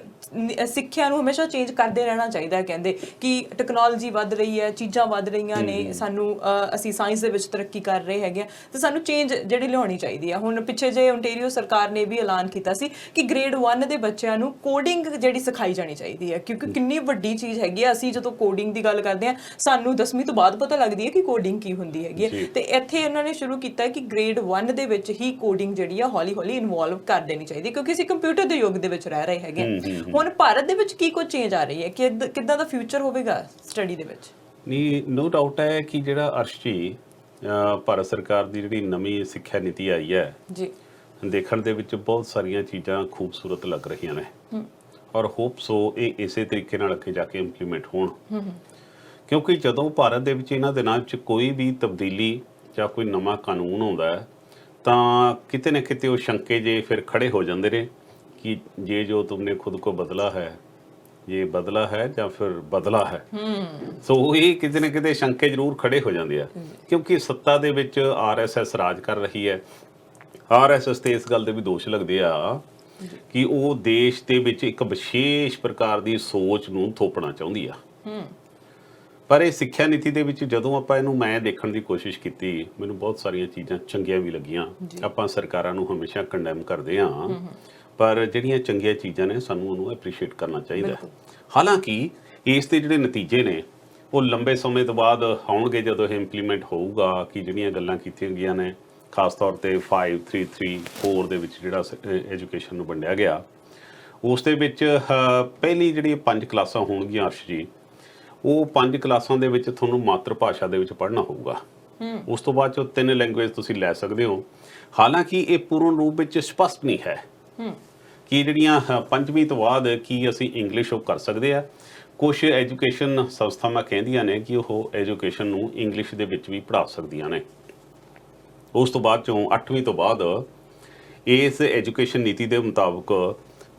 ਸਿੱਖਿਆ ਨੂੰ ਹਮੇਸ਼ਾ ਚੇਂਜ ਕਰਦੇ ਰਹਿਣਾ ਚਾਹੀਦਾ। ਕਹਿੰਦੇ ਕਿ ਟੈਕਨੋਲੋਜੀ ਵੱਧ ਰਹੀ ਹੈ, ਚੀਜ਼ਾਂ ਵੱਧ ਰਹੀਆਂ ਨੇ, ਸਾਨੂੰ ਅਸੀਂ ਸਾਇੰਸ ਦੇ ਵਿੱਚ ਤਰੱਕੀ ਕਰ ਰਹੇ ਹੈਗੇ ਆ, ਤੇ ਸਾਨੂੰ ਚੇਂਜ ਜਿਹੜੀ ਲਿਆਉਣੀ ਚਾਹੀਦੀ ਆ। ਹੁਣ ਪਿੱਛੇ ਜੇ ਓਨਟਾਰੀਓ ਸਰਕਾਰ ਨੇ ਵੀ ਐਲਾਨ ਕੀਤਾ ਸੀ ਕਿ ਗ੍ਰੇਡ 1 ਦੇ ਬੱਚਿਆਂ ਨੂੰ ਕੋਡਿੰਗ ਜਿਹੜੀ ਸਿਖਾਈ ਜਾਣੀ ਚਾਹੀਦੀ ਹੈ, ਕਿਉਂਕਿ ਕਿੰਨੀ ਵੱਡੀ ਚੀਜ਼ ਹੈਗੀ ਆ। ਅਸੀਂ ਜਦੋਂ ਕੋਡਿੰਗ ਦੀ ਗੱਲ ਕਰਦੇ ਹਾਂ ਸਾਨੂੰ 10ਵੀਂ ਤੋਂ ਬਾਅਦ ਪਤਾ ਲੱਗਦੀ ਹੈ ਕਿ ਕੋਡਿੰਗ ਕੀ ਹੁੰਦੀ ਹੈਗੀ ਹੈ, ਤੇ ਇੱਥੇ ਉਹਨਾਂ ਨੇ ਸ਼ੁਰੂ ਕੀਤਾ ਕਿ ਗ੍ਰੇਡ 1 ਦੇ ਵਿੱਚ ਹੀ ਕੋਡਿੰਗ ਜਿਹੜੀ ਆ ਹੌਲੀ ਹੌਲੀ ਇਨਵੋਲਵ ਕਰ ਦੇਣੀ ਚਾਹੀਦੀ, ਕਿਉਂਕਿ ਅਸੀਂ ਕੰਪਿਊਟਰ ਦੇ ਯੁੱਗ ਦੇ ਵਿੱਚ ਰਹਿ ਰਹੇ ਹੈਗੇ। ਹੁਣ ਭਾਰਤ ਦੇ ਵਿੱਚ ਕੀ ਕੁਝ ਚੇਂਜ ਆ ਰਹੀ ਹੈ, ਕਿ ਕਿੱਦਾਂ ਦਾ ਫਿਊਚਰ ਹੋਵੇਗਾ ਸਟੱਡੀ ਦੇ ਵਿੱਚ? ਨਹੀਂ, ਨੋ ਡਾਊਟ ਹੈ ਕਿ ਜਿਹੜਾ ਅਰਸ਼ ਜੀ ਭਾਰਤ ਸਰਕਾਰ ਦੀ ਜਿਹੜੀ ਨਵੀਂ ਸਿੱਖਿਆ ਨੀਤੀ ਆਈ ਹੈ ਜੀ, ਦੇਖਣ ਦੇ ਵਿੱਚ ਬਹੁਤ ਸਾਰੀਆਂ ਚੀਜ਼ਾਂ ਖੂਬਸੂਰਤ ਲੱਗ ਰਹੀਆਂ ਨੇ, ਔਰ ਹੋਪ ਸੋ ਇਹ ਇਸੇ ਤਰੀਕੇ ਨਾਲ ਅੱਗੇ ਜਾ ਕੇ ਇੰਪਲੀਮੈਂਟ ਹੋਣ। ਕਿਉਂਕਿ ਜਦੋਂ ਭਾਰਤ ਦੇ ਵਿੱਚ ਇਹਨਾਂ ਦਿਨਾਂ 'ਚ ਕੋਈ ਵੀ ਤਬਦੀਲੀ ਜਾਂ ਕੋਈ ਨਵਾਂ ਕਾਨੂੰਨ ਆਉਂਦਾ ਹੈ ਤਾਂ ਕਿਤੇ ਨਾ ਕਿਤੇ ਉਹ ਸ਼ੰਕੇ ਜੇ ਫਿਰ ਖੜੇ ਹੋ ਜਾਂਦੇ ਨੇ कि ये जो तुमने खुद को बदला है ये बदला है या फिर बदला है। सो ये किते ना किते शंके जरूर खड़े हो जाते हैं, क्योंकि सत्ता दे विच RSS राज कर रही है। RSS ते इस गल दे भी दोष लगदे आ कि वो देश दे विच एक विशेष प्रकार दी सोच नूं थोपना चाहुंदी आ। पर ਇਹ ਸਿੱਖਿਆ ਨੀਤੀ ਦੇ ਵਿੱਚ ਜਦੋਂ ਆਪਾਂ ਇਹਨੂੰ ਮੈਂ ਦੇਖਣ ਦੀ ਕੋਸ਼ਿਸ਼ ਕੀਤੀ, ਮੈਨੂੰ ਬਹੁਤ ਸਾਰੀਆਂ ਚੀਜ਼ਾਂ ਚੰਗੀਆਂ ਵੀ ਲੱਗੀਆਂ। ਆਪਾਂ ਸਰਕਾਰਾਂ ਨੂੰ ਹਮੇਸ਼ਾ ਕੰਡੈਮ ਕਰਦੇ ਹਾਂ, ਪਰ ਜਿਹੜੀਆਂ ਚੰਗੀਆਂ ਚੀਜ਼ਾਂ ਨੇ ਸਾਨੂੰ ਉਹਨੂੰ ਐਪਰੀਸ਼ੀਏਟ ਕਰਨਾ ਚਾਹੀਦਾ। ਹਾਲਾਂਕਿ ਇਸ ਦੇ ਜਿਹੜੇ ਨਤੀਜੇ ਨੇ ਉਹ ਲੰਬੇ ਸਮੇਂ ਤੋਂ ਬਾਅਦ ਆਉਣਗੇ ਜਦੋਂ ਇਹ ਇੰਪਲੀਮੈਂਟ ਹੋਊਗਾ, ਕਿ ਜਿਹੜੀਆਂ ਗੱਲਾਂ ਕੀਤੀਆਂ ਗਈਆਂ ਨੇ ਖਾਸ ਤੌਰ ਤੇ 5334 ਦੇ ਵਿੱਚ ਜਿਹੜਾ ਐਜੂਕੇਸ਼ਨ ਨੂੰ ਵੰਡਿਆ ਗਿਆ, ਉਸ ਦੇ ਵਿੱਚ ਪਹਿਲੀ ਜਿਹੜੀ 5 ਕਲਾਸਾਂ ਹੋਣਗੀਆਂ ਅਰਸ਼ ਜੀ, ਉਹ 5 ਕਲਾਸਾਂ ਦੇ ਵਿੱਚ ਤੁਹਾਨੂੰ ਮਾਤਰ ਭਾਸ਼ਾ ਦੇ ਵਿੱਚ ਪੜ੍ਹਨਾ ਹੋਊਗਾ। ਉਸ ਤੋਂ ਬਾਅਦ 'ਚੋਂ 3 ਲੈਂਗੁਏਜ ਤੁਸੀਂ ਲੈ ਸਕਦੇ ਹੋ। ਹਾਲਾਂਕਿ ਇਹ ਪੂਰਨ ਰੂਪ ਵਿੱਚ ਸਪਸ਼ਟ ਨਹੀਂ ਹੈ ਕਿ ਜਿਹੜੀਆਂ 5ਵੀਂ ਤੋਂ ਬਾਅਦ ਕੀ ਅਸੀਂ ਇੰਗਲਿਸ਼ ਉਹ ਕਰ ਸਕਦੇ ਆ। ਕੁਝ ਐਜੂਕੇਸ਼ਨ ਸੰਸਥਾਵਾਂ ਕਹਿੰਦੀਆਂ ਨੇ ਕਿ ਉਹ ਐਜੂਕੇਸ਼ਨ ਨੂੰ ਇੰਗਲਿਸ਼ ਦੇ ਵਿੱਚ ਵੀ ਪੜ੍ਹਾ ਸਕਦੀਆਂ ਨੇ। ਉਸ ਤੋਂ ਬਾਅਦ 'ਚੋਂ 8ਵੀਂ ਤੋਂ ਬਾਅਦ ਇਸ ਐਜੂਕੇਸ਼ਨ ਨੀਤੀ ਦੇ ਮੁਤਾਬਕ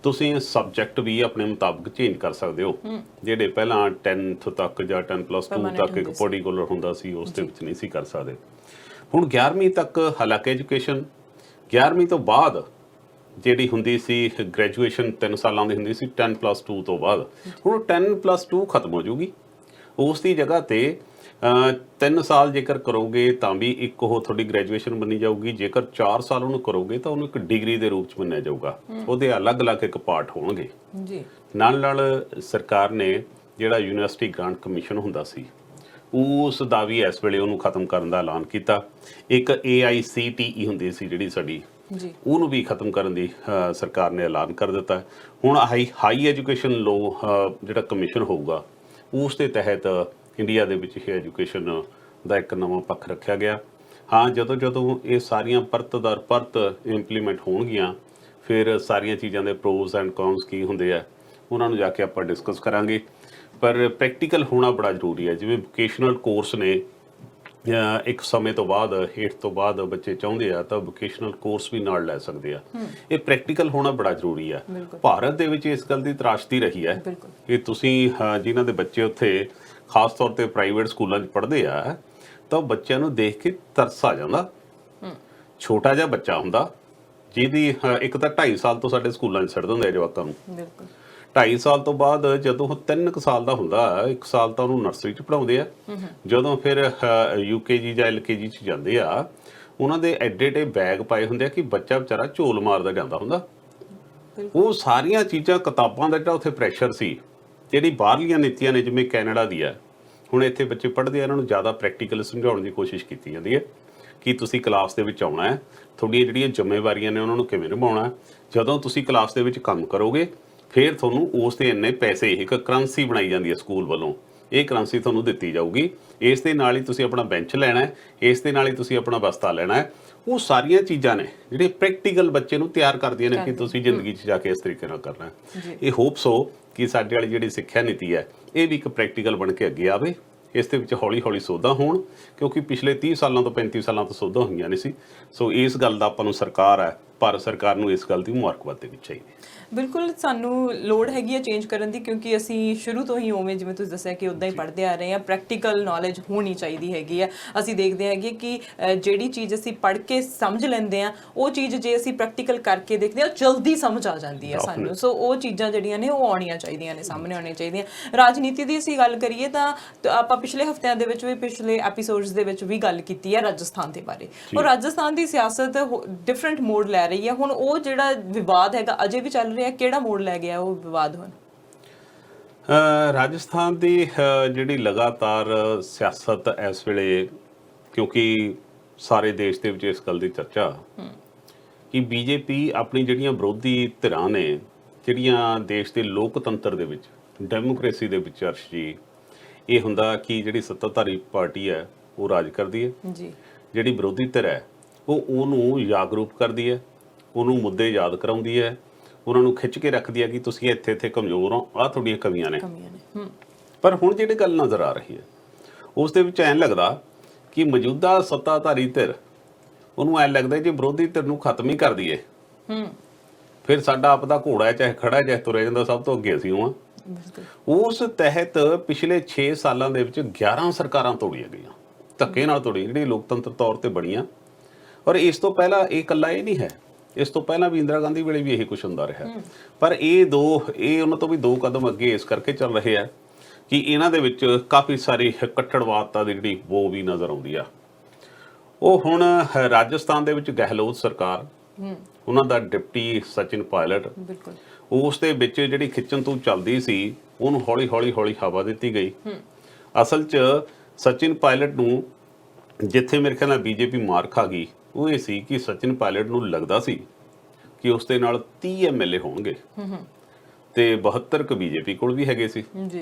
ਤੁਸੀਂ ਸਬਜੈਕਟ ਵੀ ਆਪਣੇ ਮੁਤਾਬਕ ਚੇਂਜ ਕਰ ਸਕਦੇ ਹੋ। ਜਿਹੜੇ ਪਹਿਲਾਂ 10th ਤੱਕ ਜਾਂ 10+2 ਤੱਕ ਇੱਕ ਪਾਰਟਿਕੂਲਰ ਹੁੰਦਾ ਸੀ, ਉਸ ਦੇ ਵਿੱਚ ਨਹੀਂ ਸੀ ਕਰ ਸਕਦੇ। ਹੁਣ 11ਵੀਂ ਤੱਕ ਹਾਲਾਂਕਿ ਐਜੂਕੇਸ਼ਨ, 11ਵੀਂ ਤੋਂ ਬਾਅਦ ਜਿਹੜੀ ਹੁੰਦੀ ਸੀ ਗ੍ਰੈਜੂਏਸ਼ਨ 3 ਸਾਲਾਂ ਦੀ ਹੁੰਦੀ ਸੀ 10+2 ਤੋਂ ਬਾਅਦ, ਹੁਣ 10+2 ਖਤਮ ਹੋ ਜੂਗੀ। ਉਸ ਦੀ ਜਗ੍ਹਾ ਤੇ 3 ਸਾਲ ਜੇਕਰ ਕਰੋਗੇ ਤਾਂ ਵੀ ਇੱਕ ਉਹ ਤੁਹਾਡੀ ਗ੍ਰੈਜੂਏਸ਼ਨ ਬਣੀ ਜਾਊਗੀ। ਜੇਕਰ 4 ਸਾਲ ਉਹਨੂੰ ਕਰੋਗੇ ਤਾਂ ਉਹਨੂੰ ਇੱਕ ਡਿਗਰੀ ਦੇ ਰੂਪ 'ਚ ਮੰਨਿਆ ਜਾਊਗਾ। ਉਹਦੇ ਅਲੱਗ-ਅਲੱਗ ਇੱਕ ਪਾਰਟ ਹੋਣਗੇ ਜੀ। ਨਾਲ ਸਰਕਾਰ ਨੇ ਜਿਹੜਾ ਯੂਨੀਵਰਸਿਟੀ ਗ੍ਰਾਂਟ ਕਮਿਸ਼ਨ ਹੁੰਦਾ ਸੀ, ਉਸ ਦਾ ਵੀ ਇਸ ਵੇਲੇ ਉਹਨੂੰ ਖਤਮ ਕਰਨ ਦਾ ਐਲਾਨ ਕੀਤਾ। ਇੱਕ AICTE ਹੁੰਦੀ ਸੀ ਜਿਹੜੀ ਸਾਡੀ, ਉਹਨੂੰ ਵੀ ਖਤਮ ਕਰਨ ਦੀ ਸਰਕਾਰ ਨੇ ਐਲਾਨ ਕਰ ਦਿੱਤਾ। ਹੁਣ ਹਾਈ ਐਜੂਕੇਸ਼ਨ ਲੋ ਜਿਹੜਾ ਕਮਿਸ਼ਨ ਹੋਊਗਾ, ਉਸ ਦੇ ਤਹਿਤ ਇੰਡੀਆ ਦੇ ਵਿੱਚ ਇਹ ਐਜੂਕੇਸ਼ਨ ਦਾ ਇੱਕ ਨਵਾਂ ਪੱਖ ਰੱਖਿਆ ਗਿਆ। ਹਾਂ, ਜਦੋਂ ਇਹ ਸਾਰੀਆਂ ਪਰਤ ਦਰ ਪਰਤ ਇੰਪਲੀਮੈਂਟ ਹੋਣਗੀਆਂ, ਫਿਰ ਸਾਰੀਆਂ ਚੀਜ਼ਾਂ ਦੇ ਪ੍ਰੋਜ਼ ਐਂਡ ਕੌਨਸ ਕੀ ਹੁੰਦੇ ਆ ਉਹਨਾਂ ਨੂੰ ਜਾ ਕੇ ਆਪਾਂ ਡਿਸਕਸ ਕਰਾਂਗੇ। ਪਰ ਪ੍ਰੈਕਟੀਕਲ ਹੋਣਾ ਬੜਾ ਜ਼ਰੂਰੀ ਹੈ। ਜਿਵੇਂ ਵੋਕੇਸ਼ਨਲ ਕੋਰਸ ਨੇ, ਇੱਕ ਸਮੇਂ ਤੋਂ ਬਾਅਦ 8th ਤੋਂ ਬਾਅਦ ਬੱਚੇ ਚਾਹੁੰਦੇ ਆ ਤਾਂ ਵੋਕੇਸ਼ਨਲ ਕੋਰਸ ਵੀ ਨਾਲ ਲੈ ਸਕਦੇ ਆ। ਇਹ ਪ੍ਰੈਕਟੀਕਲ ਹੋਣਾ ਬੜਾ ਜ਼ਰੂਰੀ ਆ। ਭਾਰਤ ਦੇ ਵਿੱਚ ਇਸ ਗੱਲ ਦੀ ਤਰਾਸ਼ਦੀ ਰਹੀ ਹੈ ਕਿ ਤੁਸੀਂ ਜਿਨ੍ਹਾਂ ਦੇ ਬੱਚੇ ਉੱਥੇ ਖਾਸ ਤੌਰ ਤੇ ਪ੍ਰਾਈਵੇਟ ਸਕੂਲਾਂ 'ਚ ਪੜ੍ਹਦੇ ਆ, ਤਾਂ ਬੱਚਿਆਂ ਨੂੰ ਦੇਖ ਕੇ ਤਰਸ ਆ ਜਾਂਦਾ। ਛੋਟਾ ਜਿਹਾ ਬੱਚਾ ਹੁੰਦਾ ਜਿਹਦੀ ਇੱਕ ਤਾਂ 2.5 ਸਾਲ ਤੋਂ ਸਾਡੇ ਸਕੂਲਾਂ 'ਚ ਛੱਡ ਦਿੰਦੇ ਆ ਜਵਾਕਾਂ ਨੂੰ। 2.5 ਸਾਲ ਤੋਂ ਬਾਅਦ ਜਦੋਂ ਉਹ 3 ਕੁ ਸਾਲ ਦਾ ਹੁੰਦਾ 1 ਸਾਲ ਤਾਂ ਉਹਨੂੰ ਨਰਸਰੀ 'ਚ ਪੜ੍ਹਾਉਂਦੇ ਆ। ਜਦੋਂ ਫਿਰ UKG ਜਾਂ LKG 'ਚ ਜਾਂਦੇ ਆ, ਉਹਨਾਂ ਦੇ ਐਡੇ ਬੈਗ ਪਾਏ ਹੁੰਦੇ ਆ ਕਿ ਬੱਚਾ ਵਿਚਾਰਾ ਝੋਲ ਮਾਰਦਾ ਜਾਂਦਾ ਹੁੰਦਾ। ਉਹ ਸਾਰੀਆਂ ਚੀਜ਼ਾਂ ਕਿਤਾਬਾਂ ਦਾ ਜਿਹੜਾ ਉੱਥੇ ਪ੍ਰੈਸ਼ਰ ਸੀ, ਜਿਹੜੀ ਬਾਹਰਲੀਆਂ ਨੀਤੀਆਂ ਨੇ ਜਿਵੇਂ ਕੈਨੇਡਾ ਦੀ ਆ, ਹੁਣ ਇੱਥੇ ਬੱਚੇ ਪੜ੍ਹਦੇ ਆ, ਇਹਨਾਂ ਨੂੰ ਜ਼ਿਆਦਾ ਪ੍ਰੈਕਟੀਕਲ ਸਮਝਾਉਣ ਦੀ ਕੋਸ਼ਿਸ਼ ਕੀਤੀ ਜਾਂਦੀ ਹੈ ਕਿ ਤੁਸੀਂ ਕਲਾਸ ਦੇ ਵਿੱਚ ਆਉਣਾ ਹੈ, ਤੁਹਾਡੀਆਂ ਜਿਹੜੀਆਂ ਜ਼ਿੰਮੇਵਾਰੀਆਂ ਨੇ ਉਹਨਾਂ ਨੂੰ ਕਿਵੇਂ ਨਿਭਾਉਣਾ। ਜਦੋਂ ਤੁਸੀਂ ਕਲਾਸ ਦੇ ਵਿੱਚ ਕੰਮ ਕਰੋਗੇ ਫਿਰ ਤੁਹਾਨੂੰ ਉਸ ਦੇ ਇੰਨੇ ਪੈਸੇ, ਇੱਕ ਕਰੰਸੀ ਬਣਾਈ ਜਾਂਦੀ ਹੈ ਸਕੂਲ ਵੱਲੋਂ, ਇਹ ਕਰੰਸੀ ਤੁਹਾਨੂੰ ਦਿੱਤੀ ਜਾਊਗੀ, ਇਸ ਦੇ ਨਾਲ ਹੀ ਤੁਸੀਂ ਆਪਣਾ ਬੈਂਚ ਲੈਣਾ ਹੈ, ਇਸ ਦੇ ਨਾਲ ਹੀ ਤੁਸੀਂ ਆਪਣਾ ਬਸਤਾ ਲੈਣਾ ਹੈ। ਉਹ ਸਾਰੀਆਂ ਚੀਜ਼ਾਂ ਨੇ ਜਿਹੜੇ ਪ੍ਰੈਕਟੀਕਲ ਬੱਚੇ ਨੂੰ ਤਿਆਰ ਕਰਦੀਆਂ ਨੇ ਕਿ ਤੁਸੀਂ ਜ਼ਿੰਦਗੀ 'ਚ ਜਾ ਕੇ ਇਸ ਤਰੀਕੇ ਨਾਲ ਕਰਨਾ ਹੈ। ਇਹ ਹੋਪਸ ਹੋ ਕਿ ਸਾਡੇ ਵਾਲੀ ਜਿਹੜੀ ਸਿੱਖਿਆ ਨੀਤੀ ਹੈ ਇਹ ਵੀ ਇੱਕ ਪ੍ਰੈਕਟੀਕਲ ਬਣ ਕੇ ਅੱਗੇ ਆਵੇ, ਇਸ ਦੇ ਵਿੱਚ ਹੌਲੀ ਸੋਧਾਂ ਹੋਣ, ਕਿਉਂਕਿ ਪਿਛਲੇ 30 ਸਾਲਾਂ ਤੋਂ 35 ਸਾਲਾਂ ਤੋਂ ਸੋਧਾਂ ਹੋਈਆਂ ਨਹੀਂ ਸੀ। ਸੋ ਇਸ ਗੱਲ ਦਾ ਆਪਾਂ ਨੂੰ ਸਰਕਾਰ ਹੈ, ਭਾਰਤ ਸਰਕਾਰ ਨੂੰ ਇਸ ਗੱਲ ਦੀ ਮੁਬਾਰਕਬਾਦ ਦੇਣੀ ਚਾਹੀਦੀ। ਬਿਲਕੁਲ ਸਾਨੂੰ ਲੋੜ ਹੈਗੀ ਹੈ ਚੇਂਜ ਕਰਨ ਦੀ, ਕਿਉਂਕਿ ਅਸੀਂ ਸ਼ੁਰੂ ਤੋਂ ਹੀ ਉਵੇਂ ਜਿਵੇਂ ਤੁਸੀਂ ਦੱਸਿਆ ਕਿ ਉੱਦਾਂ ਹੀ ਪੜ੍ਹਦੇ ਆ ਰਹੇ ਹਾਂ। ਪ੍ਰੈਕਟੀਕਲ ਨੌਲੇਜ ਹੋਣੀ ਚਾਹੀਦੀ ਹੈਗੀ ਆ। ਅਸੀਂ ਦੇਖਦੇ ਹੈਗੇ ਕਿ ਜਿਹੜੀ ਚੀਜ਼ ਅਸੀਂ ਪੜ੍ਹ ਕੇ ਸਮਝ ਲੈਂਦੇ ਹਾਂ, ਉਹ ਚੀਜ਼ ਜੇ ਅਸੀਂ ਪ੍ਰੈਕਟੀਕਲ ਕਰਕੇ ਦੇਖਦੇ ਹਾਂ ਜਲਦੀ ਸਮਝ ਆ ਜਾਂਦੀ ਹੈ ਸਾਨੂੰ। ਸੋ ਉਹ ਚੀਜ਼ਾਂ ਜਿਹੜੀਆਂ ਨੇ ਉਹ ਆਉਣੀਆਂ ਚਾਹੀਦੀਆਂ ਨੇ, ਸਾਹਮਣੇ ਆਉਣੀਆਂ ਚਾਹੀਦੀਆਂ। ਰਾਜਨੀਤੀ ਦੀ ਅਸੀਂ ਗੱਲ ਕਰੀਏ ਤਾਂ ਆਪਾਂ ਪਿਛਲੇ ਹਫ਼ਤਿਆਂ ਦੇ ਵਿੱਚ ਵੀ, ਪਿਛਲੇ ਐਪੀਸੋਡਸ ਦੇ ਵਿੱਚ ਵੀ ਗੱਲ ਕੀਤੀ ਹੈ ਰਾਜਸਥਾਨ ਦੇ ਬਾਰੇ। ਉਹ ਰਾਜਸਥਾਨ ਦੀ ਸਿਆਸਤ ਡਿਫਰੈਂਟ ਮੋਡ ਲੈ ਰਹੀ ਹੈ। ਹੁਣ ਉਹ ਜਿਹੜਾ ਵਿਵਾਦ ਹੈਗਾ ਅਜੇ ਵੀ ਚੱਲ ਰਿਹਾ, ਕਿਹੜਾ ਮੋੜ ਲੈ ਗਿਆ ਉਹ ਵਿਵਾਦ? ਹੁਣ ਰਾਜਸਥਾਨ ਦੀ ਜਿਹੜੀ ਲਗਾਤਾਰ ਸਿਆਸਤ ਇਸ ਵੇਲੇ, ਕਿਉਂਕਿ ਸਾਰੇ ਦੇਸ਼ ਦੇ ਵਿੱਚ ਇਸ ਗੱਲ ਦੀ ਚਰਚਾ ਕਿ BJP ਆਪਣੀ ਜਿਹੜੀਆਂ ਵਿਰੋਧੀ ਧਿਰਾਂ ਨੇ, ਜਿਹੜੀਆਂ ਦੇਸ਼ ਦੇ ਲੋਕਤੰਤਰ ਦੇ ਵਿੱਚ, ਡੈਮੋਕ੍ਰੇਸੀ ਦੇ ਵਿੱਚ, ਅਰਸ਼ ਜੀ, ਇਹ ਹੁੰਦਾ ਕਿ ਜਿਹੜੀ ਸੱਤਾਧਾਰੀ ਪਾਰਟੀ ਹੈ ਉਹ ਰਾਜ ਕਰਦੀ ਹੈ ਜੀ, ਜਿਹੜੀ ਵਿਰੋਧੀ ਧਿਰ ਹੈ ਉਹ ਉਹਨੂੰ ਜਾਗਰੂਕ ਕਰਦੀ ਹੈ, ਉਹਨੂੰ ਮੁੱਦੇ ਯਾਦ ਕਰਾਉਂਦੀ ਹੈ, ਉਹਨਾਂ ਨੂੰ ਖਿੱਚ ਕੇ ਰੱਖਦੀ ਹੈ ਕਿ ਤੁਸੀਂ ਇੱਥੇ ਕਮਜ਼ੋਰ ਹੋ, ਆਹ ਤੁਹਾਡੀਆਂ ਕਮੀਆਂ ਨੇ। ਪਰ ਹੁਣ ਜਿਹੜੀ ਗੱਲ ਨਜ਼ਰ ਆ ਰਹੀ ਹੈ ਉਸ ਦੇ ਵਿੱਚ ਐਂ ਲੱਗਦਾ ਕਿ ਮੌਜੂਦਾ ਸੱਤਾਧਾਰੀ ਧਿਰ, ਉਹਨੂੰ ਐਂ ਲੱਗਦਾ ਜੇ ਵਿਰੋਧੀ ਧਿਰ ਨੂੰ ਖਤਮ ਹੀ ਕਰ ਦਈਏ ਫਿਰ ਸਾਡਾ ਆਪਦਾ ਘੋੜਾ ਚਾਹੇ ਖੜਾ ਚਾਹੇ ਤੁਰਿਆ ਜਾਂਦਾ, ਸਭ ਤੋਂ ਅੱਗੇ ਅਸੀਂ ਹਾਂ। ਉਸ ਤਹਿਤ ਪਿਛਲੇ 6 ਸਾਲਾਂ ਦੇ ਵਿੱਚ 11 ਸਰਕਾਰਾਂ ਤੋੜੀਆਂ ਗਈਆਂ, ਧੱਕੇ ਨਾਲ ਤੋੜੀਆਂ, ਜਿਹੜੀ ਲੋਕਤੰਤਰ ਤੌਰ ਤੇ ਬਣੀਆਂ। ਔਰ ਇਸ ਤੋਂ ਪਹਿਲਾਂ ਇਹ ਇਕੱਲਾ ਇਹ ਨਹੀਂ ਹੈ, ਇਸ ਤੋਂ ਪਹਿਲਾਂ ਵੀ ਇੰਦਰਾ ਗਾਂਧੀ ਵੇਲੇ ਵੀ ਇਹੀ ਕੁਛ ਹੁੰਦਾ ਰਿਹਾ। ਪਰ ਇਹ ਉਹਨਾਂ ਤੋਂ ਵੀ 2 ਕਦਮ ਅੱਗੇ ਇਸ ਕਰਕੇ ਚੱਲ ਰਹੇ ਆ ਕਿ ਇਹਨਾਂ ਦੇ ਵਿੱਚ ਕਾਫੀ ਸਾਰੀ ਕੱਟੜਵਾਦਤਾ ਦੀ ਜਿਹੜੀ ਉਹ ਵੀ ਨਜ਼ਰ ਆਉਂਦੀ ਆ। ਉਹ ਹੁਣ ਰਾਜਸਥਾਨ ਦੇ ਵਿੱਚ ਗਹਿਲੋਤ ਸਰਕਾਰ, ਉਹਨਾਂ ਦਾ ਡਿਪਟੀ ਸਚਿਨ ਪਾਇਲਟ, ਉਸ ਦੇ ਵਿੱਚ ਜਿਹੜੀ ਖਿੱਚਣ ਤੋਂ ਚੱਲਦੀ ਸੀ ਉਹਨੂੰ ਹੌਲੀ ਹਵਾ ਦਿੱਤੀ ਗਈ। ਅਸਲ 'ਚ ਸਚਿਨ ਪਾਇਲਟ ਨੂੰ ਜਿੱਥੇ ਮੇਰੇ ਖਿਆਲ ਨਾਲ BJP ਮਾਰ ਖਾ ਗਈ ਉਹ ਇਹ ਸੀ ਕਿ ਸਚਿਨ ਪਾਇਲਟ ਨੂੰ ਲੱਗਦਾ ਸੀ ਕਿ ਉਸ ਦੇ ਨਾਲ 30 MLA ਹੋਣਗੇ ਤੇ 72 ਕੁ BJP ਕੋਲ ਵੀ ਹੈਗੇ ਸੀ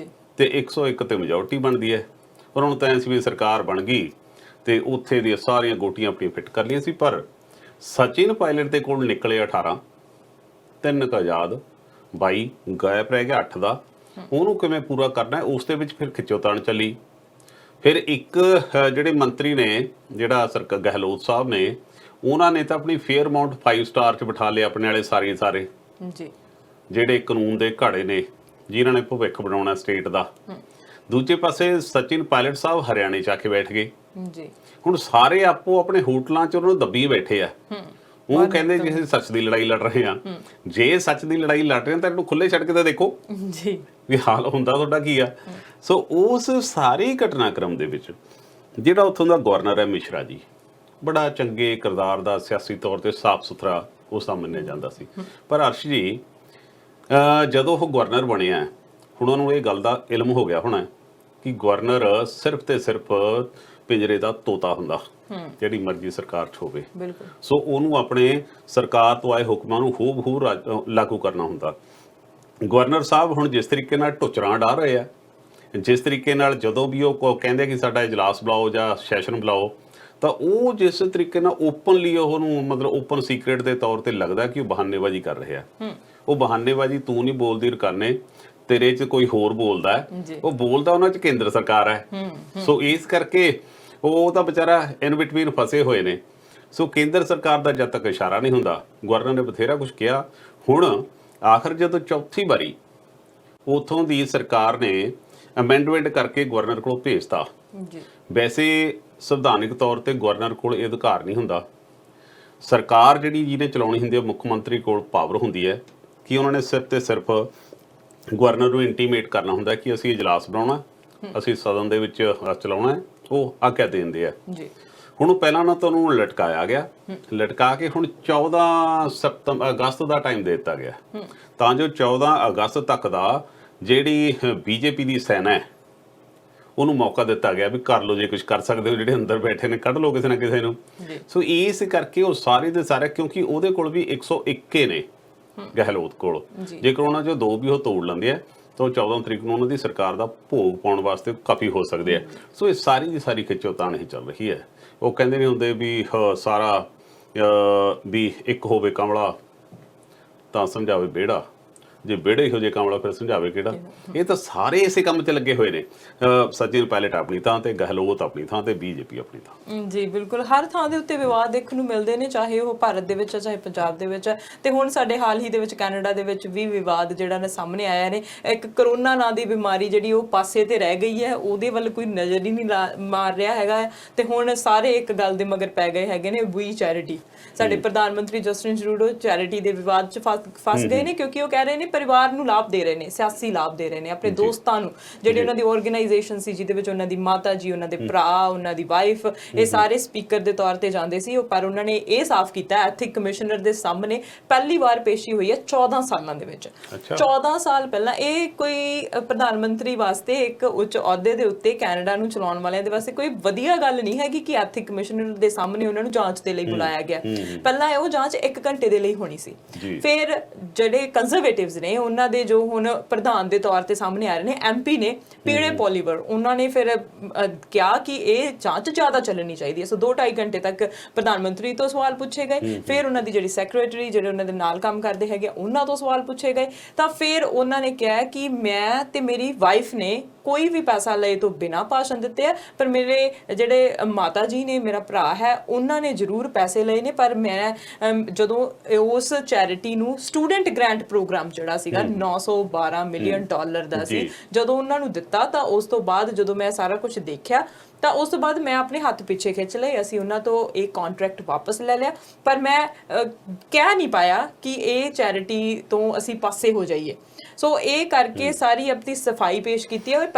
ਤੇ 101 ਤੇ ਮੈਜੋਰਟੀ ਬਣਦੀ ਹੈ। ਔਰ ਹੁਣ ਤਾਂ ਐਂ ਸੀ ਵੀ ਸਰਕਾਰ ਬਣ ਗਈ ਤੇ ਉੱਥੇ ਦੀਆਂ ਸਾਰੀਆਂ ਗੋਟੀਆਂ ਆਪਣੀਆਂ ਫਿੱਟ ਕਰ ਲਈਆਂ ਸੀ। ਪਰ ਸਚਿਨ ਪਾਇਲਟ ਦੇ ਕੋਲ ਨਿਕਲੇ 18, 3 ਕੁ ਆਜ਼ਾਦ, 22 ਗਾਇਬ ਰਹਿ ਗਿਆ 8 ਦਾ। ਉਹਨੂੰ ਕਿਵੇਂ ਪੂਰਾ ਕਰਨਾ, ਉਸ ਦੇ ਵਿੱਚ ਫਿਰ ਖਿੱਚੋਤਾਣ ਚੱਲੀ। ਫਿਰ ਇੱਕ ਜਿਹੜੇ ਮੰਤਰੀ ਨੇ, ਜਿਹੜਾ ਗਹਿਲੋਤ ਸਾਹਿਬ ਨੇ, ਉਹਨਾਂ ਨੇ ਤਾਂ ਆਪਣੀ ਫੇਅਰਮਾਊਂਟ 5 ਸਟਾਰ 'ਚ ਬਿਠਾ ਲਿਆ ਆਪਣੇ ਵਾਲੇ ਸਾਰੇ ਜੀ, ਜਿਹੜੇ ਕਾਨੂੰਨ ਦੇ ਘਾੜੇ ਨੇ, ਜਿਨ੍ਹਾਂ ਨੇ ਭਵਿੱਖ ਬਣਾਉਣਾ ਸਟੇਟ ਦਾ। ਦੂਜੇ ਪਾਸੇ ਸਚਿਨ ਪਾਇਲਟ ਸਾਹਿਬ ਹਰਿਆਣੇ 'ਚ ਆ ਕੇ ਬੈਠ ਗਏ ਜੀ। ਹੁਣ ਸਾਰੇ ਆਪੋ ਆਪਣੇ ਹੋਟਲਾਂ 'ਚ ਉਹਨਾਂ ਨੂੰ ਦੱਬੀ ਬੈਠੇ ਆ। ਉਹ ਕਹਿੰਦੇ ਜੇ ਅਸੀਂ ਸੱਚ ਦੀ ਲੜਾਈ ਲੜ ਰਹੇ ਹਾਂ, ਜੇ ਸੱਚ ਦੀ ਲੜਾਈ ਲੜ ਰਹੇ ਹਾਂ ਤਾਂ ਇਹਨੂੰ ਖੁੱਲੇ ਛੱਡ ਕੇ ਤਾਂ ਦੇਖੋ ਜੀ ਵੀ ਹਾਲ ਹੁੰਦਾ ਤੁਹਾਡਾ ਕੀ ਆ। ਸੋ ਉਸ ਸਾਰੇ ਘਟਨਾਕ੍ਰਮ ਦੇ ਵਿੱਚ ਜਿਹੜਾ ਉੱਥੋਂ ਦਾ ਗਵਰਨਰ ਹੈ ਮਿਸ਼ਰਾ ਜੀ, ਬੜਾ ਚੰਗੇ ਕਿਰਦਾਰ ਦਾ, ਸਿਆਸੀ ਤੌਰ ਤੇ ਸਾਫ਼ ਸੁਥਰਾ ਉਸ ਦਾ ਮੰਨਿਆ ਜਾਂਦਾ ਸੀ। ਪਰ ਅਰਸ਼ ਜੀ ਜਦੋਂ ਉਹ ਗਵਰਨਰ ਬਣਿਆ, ਹੁਣ ਉਹਨੂੰ ਇਹ ਗੱਲ ਦਾ ਇਲਮ ਹੋ ਗਿਆ ਹੋਣਾ ਕਿ ਗਵਰਨਰ ਸਿਰਫ ਤੇ ਸਿਰਫ ਪਿੰਜਰੇ ਦਾ ਤੋਤਾ ਹੁੰਦਾ, ਜਿਹੜੀ ਮਰਜ਼ੀ ਸਰਕਾਰ 'ਚ ਹੋਵੇ। ਸੋ ਉਹਨੂੰ ਆਪਣੇ ਸਰਕਾਰ ਤੋਂ ਆਏ ਹੁਕਮਾਂ ਨੂੰ ਹੂਬਹੂ ਲਾਗੂ ਕਰਨਾ ਹੁੰਦਾ। ਗਵਰਨਰ ਸਾਹਿਬ ਹੁਣ ਜਿਸ ਤਰੀਕੇ ਨਾਲ ਢੁੱਚਰਾਂ ਡਾ ਰਹੇ ਆ, ਜਿਸ ਤਰੀਕੇ ਨਾਲ ਜਦੋਂ ਵੀ ਉਹ ਕਹਿੰਦੇ ਕਿ ਸਾਡਾ ਇਜਲਾਸ ਬੁਲਾਓ ਜਾਂ ਸੈਸ਼ਨ ਬੁਲਾਓ, ਤਾਂ ਉਹ ਜਿਸ ਤਰੀਕੇ ਨਾਲ ਓਪਨਲੀ ਉਹਨੂੰ ਮਤਲਬ ਓਪਨ ਸੀਕ੍ਰੇਟ ਦੇ ਤੌਰ ਤੇ ਲੱਗਦਾ ਕਿ ਉਹ ਬਹਾਨੇਬਾਜ਼ੀ ਕਰ ਰਹੇ ਆ। ਉਹ ਬਹਾਨੇਬਾਜ਼ੀ ਤੂੰ ਨਹੀਂ ਬੋਲਦੀ ਰਕਾਨੇ, ਤੇਰੇ 'ਚ ਕੋਈ ਹੋਰ ਬੋਲਦਾ ਹੈ। ਉਹ ਬੋਲਦਾ ਉਹਨਾਂ 'ਚ ਕੇਂਦਰ ਸਰਕਾਰ ਹੈ। ਸੋ ਇਸ ਕਰਕੇ ਉਹ ਤਾਂ ਵਿਚਾਰਾ ਇਨ ਬਿਟਵੀਨ ਫਸੇ ਹੋਏ ਨੇ। ਸੋ ਕੇਂਦਰ ਸਰਕਾਰ ਦਾ ਜਦ ਤੱਕ ਇਸ਼ਾਰਾ ਨਹੀਂ ਹੁੰਦਾ, ਗਵਰਨਰ ਨੇ ਬਥੇਰਾ ਕੁਝ ਕਿਹਾ। ਹੁਣ ਆਖਰ ਜਦੋਂ ਚੌਥੀ ਵਾਰੀ ਉਥੋਂ ਦੀ ਸਰਕਾਰ ਨੇ ਅਮੈਂਡਮੈਂਟ ਕਰਕੇ ਗਵਰਨਰ ਕੋਲ ਭੇਜਤਾ। ਵੈਸੇ ਸੰਵਿਧਾਨਿਕ ਤੌਰ ਤੇ ਗਵਰਨਰ ਕੋਲ ਇਹ ਅਧਿਕਾਰ ਨਹੀਂ ਹੁੰਦਾ। ਸਰਕਾਰ ਜਿਹੜੀ ਜਿਹਨੇ ਚਲਾਉਣੀ ਹੁੰਦੀ ਹੈ, ਮੁੱਖ ਮੰਤਰੀ ਕੋਲ ਪਾਵਰ ਹੁੰਦੀ ਹੈ ਕਿ ਉਹਨਾਂ ਨੇ ਸਿਰਫ ਤੇ ਸਿਰਫ ਗਵਰਨਰ ਨੂੰ ਇੰਟੀਮੇਟ ਕਰਨਾ ਹੁੰਦਾ ਕਿ ਅਸੀਂ ਇਜਲਾਸ ਬੁਲਾਉਣਾ, ਅਸੀਂ ਸਦਨ ਦੇ ਵਿੱਚ ਚਲਾਉਣਾ, ਉਹ ਆਗਿਆ ਦੇ ਦਿੰਦੇ ਆ ਜੀ। ਹੁਣ ਉਹ ਪਹਿਲਾਂ ਨਾ ਤੁਹਾਨੂੰ ਲਟਕਾਇਆ ਗਿਆ, ਲਟਕਾ ਕੇ ਹੁਣ 14 ਅਗਸਤ ਦਾ ਟਾਈਮ ਦੇ ਦਿੱਤਾ ਗਿਆ ਤਾਂ ਜੋ 14 ਅਗਸਤ ਤੱਕ ਦਾ ਜਿਹੜੀ ਬੀਜੇਪੀ ਦੀ ਸੈਨਾ ਹੈ ਉਹਨੂੰ ਮੌਕਾ ਦਿੱਤਾ ਗਿਆ ਵੀ ਕਰ ਲਓ, ਜੇ ਕੁਝ ਕਰ ਸਕਦੇ ਹੋ, ਜਿਹੜੇ ਅੰਦਰ ਬੈਠੇ ਨੇ ਕੱਢ ਲਓ ਕਿਸੇ ਨਾ ਕਿਸੇ ਨੂੰ। ਸੋ ਇਸ ਕਰਕੇ ਉਹ ਸਾਰੇ ਦੇ ਸਾਰੇ, ਕਿਉਂਕਿ ਉਹਦੇ ਕੋਲ ਵੀ 101 ਨੇ ਗਹਿਲੋਤ ਕੋਲ, ਜੇਕਰ ਉਹਨਾਂ ਚੋਂ 2 ਵੀ ਉਹ ਤੋੜ ਲੈਂਦੇ ਆ ਤਾਂ 14 ਤਰੀਕ ਨੂੰ ਉਹਨਾਂ ਦੀ ਸਰਕਾਰ ਦਾ ਭੋਗ ਪਾਉਣ ਵਾਸਤੇ ਕਾਫੀ ਹੋ ਸਕਦੇ ਆ। ਸੋ ਇਹ ਸਾਰੀ ਦੀ ਸਾਰੀ ਖਿੱਚੋਤਾਣ ਹੀ ਚੱਲ ਰਹੀ ਹੈ। ਉਹ ਕਹਿੰਦੇ ਨਹੀਂ ਹੁੰਦੇ ਵੀ ਸਾਰਾ ਵੀ ਇੱਕ ਹੋਵੇ ਕਮਲਾ ਤਾਂ ਸਮਝਾਵੇ ਵਿਹੜਾ, ਜੇ ਵਿਹੜੇ ਇਹੋ ਜਿਹੇ ਕਮਲਾ ਫਿਰ ਸਮਝਾਵੇ ਕਿਹੜਾ। ਇਹ ਤਾਂ ਸਾਰੇ ਇਸੇ ਕੰਮ 'ਚ ਲੱਗੇ ਹੋਏ ਨੇ, ਸਚਿਨ ਪਾਇਲਟ ਆਪਣੀ ਥਾਂ ਤੇ, ਗਹਿਲੋਤ ਆਪਣੀ ਥਾਂ ਤੇ, ਬੀਜੇਪੀ ਆਪਣੀ ਥਾਂ। ਜੀ ਬਿਲਕੁਲ, ਹਰ ਥਾਂ ਦੇ ਉੱਤੇ ਵਿਵਾਦ ਦੇਖਣ ਨੂੰ ਮਿਲਦੇ ਨੇ, ਚਾਹੇ ਉਹ ਭਾਰਤ ਦੇ ਵਿੱਚ ਹੈ ਚਾਹੇ ਪੰਜਾਬ ਦੇ ਵਿੱਚ ਹੈ। ਤੇ ਹੁਣ ਸਾਡੇ ਹਾਲ ਹੀ ਦੇ ਵਿੱਚ ਕੈਨੇਡਾ ਦੇ ਵਿੱਚ ਵੀ ਵਿਵਾਦ ਜਿਹੜਾ ਨੇ ਸਾਹਮਣੇ ਆਇਆ ਨੇ। ਇੱਕ ਕਰੋਨਾ ਨਾਂ ਦੀ ਬਿਮਾਰੀ ਜਿਹੜੀ ਉਹ ਪਾਸੇ ਤੇ ਰਹਿ ਗਈ ਹੈ, ਉਹਦੇ ਵੱਲ ਕੋਈ ਨਜ਼ਰ ਹੀ ਨਹੀਂ ਮਾਰ ਰਿਹਾ ਹੈਗਾ। ਤੇ ਹੁਣ ਸਾਰੇ ਇੱਕ ਗੱਲ ਦੇ ਮਗਰ ਪੈ ਗਏ ਹੈਗੇ ਨੇ, ਵੀ ਚੈਰਿਟੀ। ਸਾਡੇ ਪ੍ਰਧਾਨ ਮੰਤਰੀ ਜਸਟਿਨ ਟਰੂਡੋ ਚੈਰਿਟੀ ਦੇ ਵਿਵਾਦ 'ਚ ਫਸ ਗਏ ਨੇ, ਕਿਉਂਕਿ ਉਹ ਕਹਿ ਰਹੇ ਨੇ ਪਰਿਵਾਰ ਨੂੰ ਲਾਭ ਦੇ ਰਹੇ ਨੇ, ਸਿਆਸੀ ਲਾਭ ਦੇ ਰਹੇ ਨੇ, ਆਪਣੇ ਦੋਸਤਾਂ ਨੂੰ, ਜਿਹੜੇ ਉਹਨਾਂ ਦੀ ਆਰਗੇਨਾਈਜੇਸ਼ਨ ਸੀ ਜਿਹਦੇ ਵਿੱਚ ਉਹਨਾਂ ਦੀ ਮਾਤਾ ਜੀ, ਉਹਨਾਂ ਦੇ ਭਰਾ, ਉਹਨਾਂ ਦੀ ਵਾਈਫ, ਇਹ ਸਾਰੇ ਸਪੀਕਰ ਦੇ ਤੌਰ ਤੇ ਜਾਂਦੇ ਸੀ। ਪਰ ਉਹਨਾਂ ਨੇ ਇਹ ਸਾਫ਼ ਕੀਤਾ ਐਥਿਕ ਕਮਿਸ਼ਨਰ ਦੇ ਸਾਹਮਣੇ, ਪਹਿਲੀ ਵਾਰ ਪੇਸ਼ੀ ਹੋਈ ਹੈ 14 ਸਾਲਾਂ ਦੇ ਵਿੱਚ। 14 ਸਾਲ ਪਹਿਲਾਂ ਇਹ ਕੋਈ ਪ੍ਰਧਾਨ ਮੰਤਰੀ ਵਾਸਤੇ, ਇੱਕ ਉੱਚ ਅਹੁਦੇ ਦੇ ਉੱਤੇ ਕੈਨੇਡਾ ਨੂੰ ਚਲਾਉਣ ਵਾਲਿਆਂ ਦੇ ਵਾਸਤੇ ਕੋਈ ਵਧੀਆ ਗੱਲ ਨਹੀਂ ਹੈਗੀ ਕਿ ਐਥਿਕ ਕਮਿਸ਼ਨਰ ਦੇ ਸਾਹਮਣੇ ਉਹਨਾਂ ਨੂੰ ਜਾਂਚ ਦੇ ਲਈ ਬੁਲਾਇਆ ਗਿਆ। ਪਹਿਲਾਂ ਉਹ ਜਾਂਚ 1 ਘੰਟੇ ਦੇ ਲਈ ਹੋਣੀ ਸੀ। ਫਿਰ ਜਿਹੜੇ ਕੰਜ਼ਰਵੇਟਿਵਸ ਨੇ, ਉਹਨਾਂ ਦੇ ਜੋ ਹੁਣ ਪ੍ਰਧਾਨ ਦੇ ਤੌਰ ਤੇ ਸਾਹਮਣੇ ਆ ਰਹੇ ਨੇ, MP ਨੇ ਪੀੜੇ ਪੋਲੀਵਰ, ਉਹਨਾਂ ਨੇ ਫਿਰ ਕਿਹਾ ਕਿ ਇਹ ਜਾਂਚ ਜ਼ਿਆਦਾ ਚੱਲਣੀ ਚਾਹੀਦੀ ਹੈ। ਸੋ 2-2.5 ਘੰਟੇ ਤੱਕ ਪ੍ਰਧਾਨ ਮੰਤਰੀ ਤੋਂ ਸਵਾਲ ਪੁੱਛੇ ਗਏ, ਫਿਰ ਉਹਨਾਂ ਦੀ ਜਿਹੜੀ ਸੈਕਟਰੀ, ਜਿਹੜੇ ਉਹਨਾਂ ਦੇ ਨਾਲ ਕੰਮ ਕਰਦੇ ਹੈਗੇ, ਉਹਨਾਂ ਤੋਂ ਸਵਾਲ ਪੁੱਛੇ ਗਏ। ਤਾਂ ਫਿਰ ਉਹਨਾਂ ਨੇ ਕਿਹਾ ਕਿ ਮੈਂ ਤੇ ਮੇਰੀ ਵਾਈਫ ਨੇ ਕੋਈ ਵੀ ਪੈਸਾ ਲਏ ਤੋਂ ਬਿਨਾਂ ਭਾਸ਼ਣ ਦਿੱਤੇ ਆ, ਪਰ ਮੇਰੇ ਜਿਹੜੇ ਮਾਤਾ ਜੀ ਨੇ, ਮੇਰਾ ਭਰਾ ਹੈ, ਉਹਨਾਂ ਨੇ ਜ਼ਰੂਰ ਪੈਸੇ ਲਏ ਨੇ। ਪਰ ਮੈਂ ਜਦੋਂ ਉਸ ਚੈਰਿਟੀ ਨੂੰ ਸਟੂਡੈਂਟ ਗ੍ਰਾਂਟ ਪ੍ਰੋਗਰਾਮ ਜਿਹੜਾ ਸੀਗਾ $912 ਮਿਲੀਅਨ ਦਾ ਸੀ, ਜਦੋਂ ਉਹਨਾਂ ਨੂੰ ਦਿੱਤਾ, ਤਾਂ ਉਸ ਤੋਂ ਬਾਅਦ ਜਦੋਂ ਮੈਂ ਸਾਰਾ ਕੁਝ ਦੇਖਿਆ ਤਾਂ ਉਸ ਤੋਂ ਬਾਅਦ ਮੈਂ ਆਪਣੇ ਹੱਥ ਪਿੱਛੇ ਖਿੱਚ ਲਏ। ਅਸੀਂ ਉਹਨਾਂ ਤੋਂ ਇਹ ਕੰਟਰੈਕਟ ਵਾਪਸ ਲੈ ਲਿਆ, ਪਰ ਮੈਂ ਕਹਿ ਨਹੀਂ ਪਾਇਆ ਕਿ ਇਹ ਚੈਰਿਟੀ ਤੋਂ ਅਸੀਂ ਪਾਸੇ ਹੋ ਜਾਈਏ। ਸੋ ਇਹ ਕਰਕੇ ਸਾਰੀ ਆਪਣੀ ਸਫਾਈ ਪੇਸ਼ ਕੀਤੀ ਹੈ।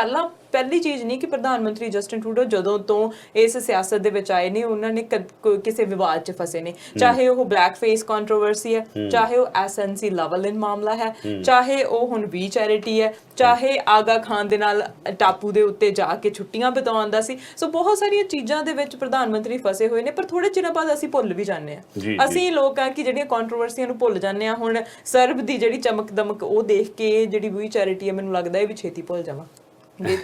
ਪਹਿਲੀ ਚੀਜ਼ ਨਹੀਂ ਕਿ ਪ੍ਰਧਾਨ ਮੰਤਰੀ ਜਸਟਿਨ ਟਰੂਡੋ ਜਦੋਂ ਤੋਂ ਇਸ ਸਿਆਸਤ ਦੇ ਵਿੱਚ ਆਏ ਨੇ, ਉਹਨਾਂ ਨੇ ਕਿਸੇ ਵਿਵਾਦ 'ਚ ਫਸੇ ਨੇ, ਚਾਹੇ ਉਹ ਬਲੈਕ ਫੇਸ ਕੰਟਰੋਵਰਸੀ ਹੈ, ਚਾਹੇ ਉਹ SNC ਲਵਲਿਨ ਮਾਮਲਾ ਹੈ, ਚਾਹੇ ਉਹ ਹੁਣ ਵੀ ਚੈਰਿਟੀ ਹੈ, ਚਾਹੇ ਆਗਾ ਖਾਨ ਦੇ ਨਾਲ ਟਾਪੂ ਦੇ ਉੱਤੇ ਜਾ ਕੇ ਛੁੱਟੀਆਂ ਬਿਤਾਉਂਦਾ ਸੀ। ਸੋ ਬਹੁਤ ਸਾਰੀਆਂ ਚੀਜ਼ਾਂ ਦੇ ਵਿੱਚ ਪ੍ਰਧਾਨ ਮੰਤਰੀ ਫਸੇ ਹੋਏ ਨੇ, ਪਰ ਥੋੜੇ ਚਿਰਾਂ ਬਾਅਦ ਅਸੀਂ ਭੁੱਲ ਵੀ ਜਾਂਦੇ ਹਾਂ। ਅਸੀਂ ਲੋਕ ਆ ਕਿ ਜਿਹੜੀਆਂ ਕੰਟਰੋਵਰਸੀਆਂ ਨੂੰ ਭੁੱਲ ਜਾਂਦੇ ਹਾਂ। ਹੁਣ ਸਰਬ ਦੀ ਜਿਹੜੀ ਚਮਕ ਦਮਕ ਉਹ ਦੇਖ ਕੇ ਜਿਹੜੀ ਵੀ ਚੈਰਿਟੀ ਹੈ, ਮੈਨੂੰ ਲੱਗਦਾ ਇਹ ਵੀ ਛੇਤੀ ਭੁੱਲ ਜਾਵਾਂ।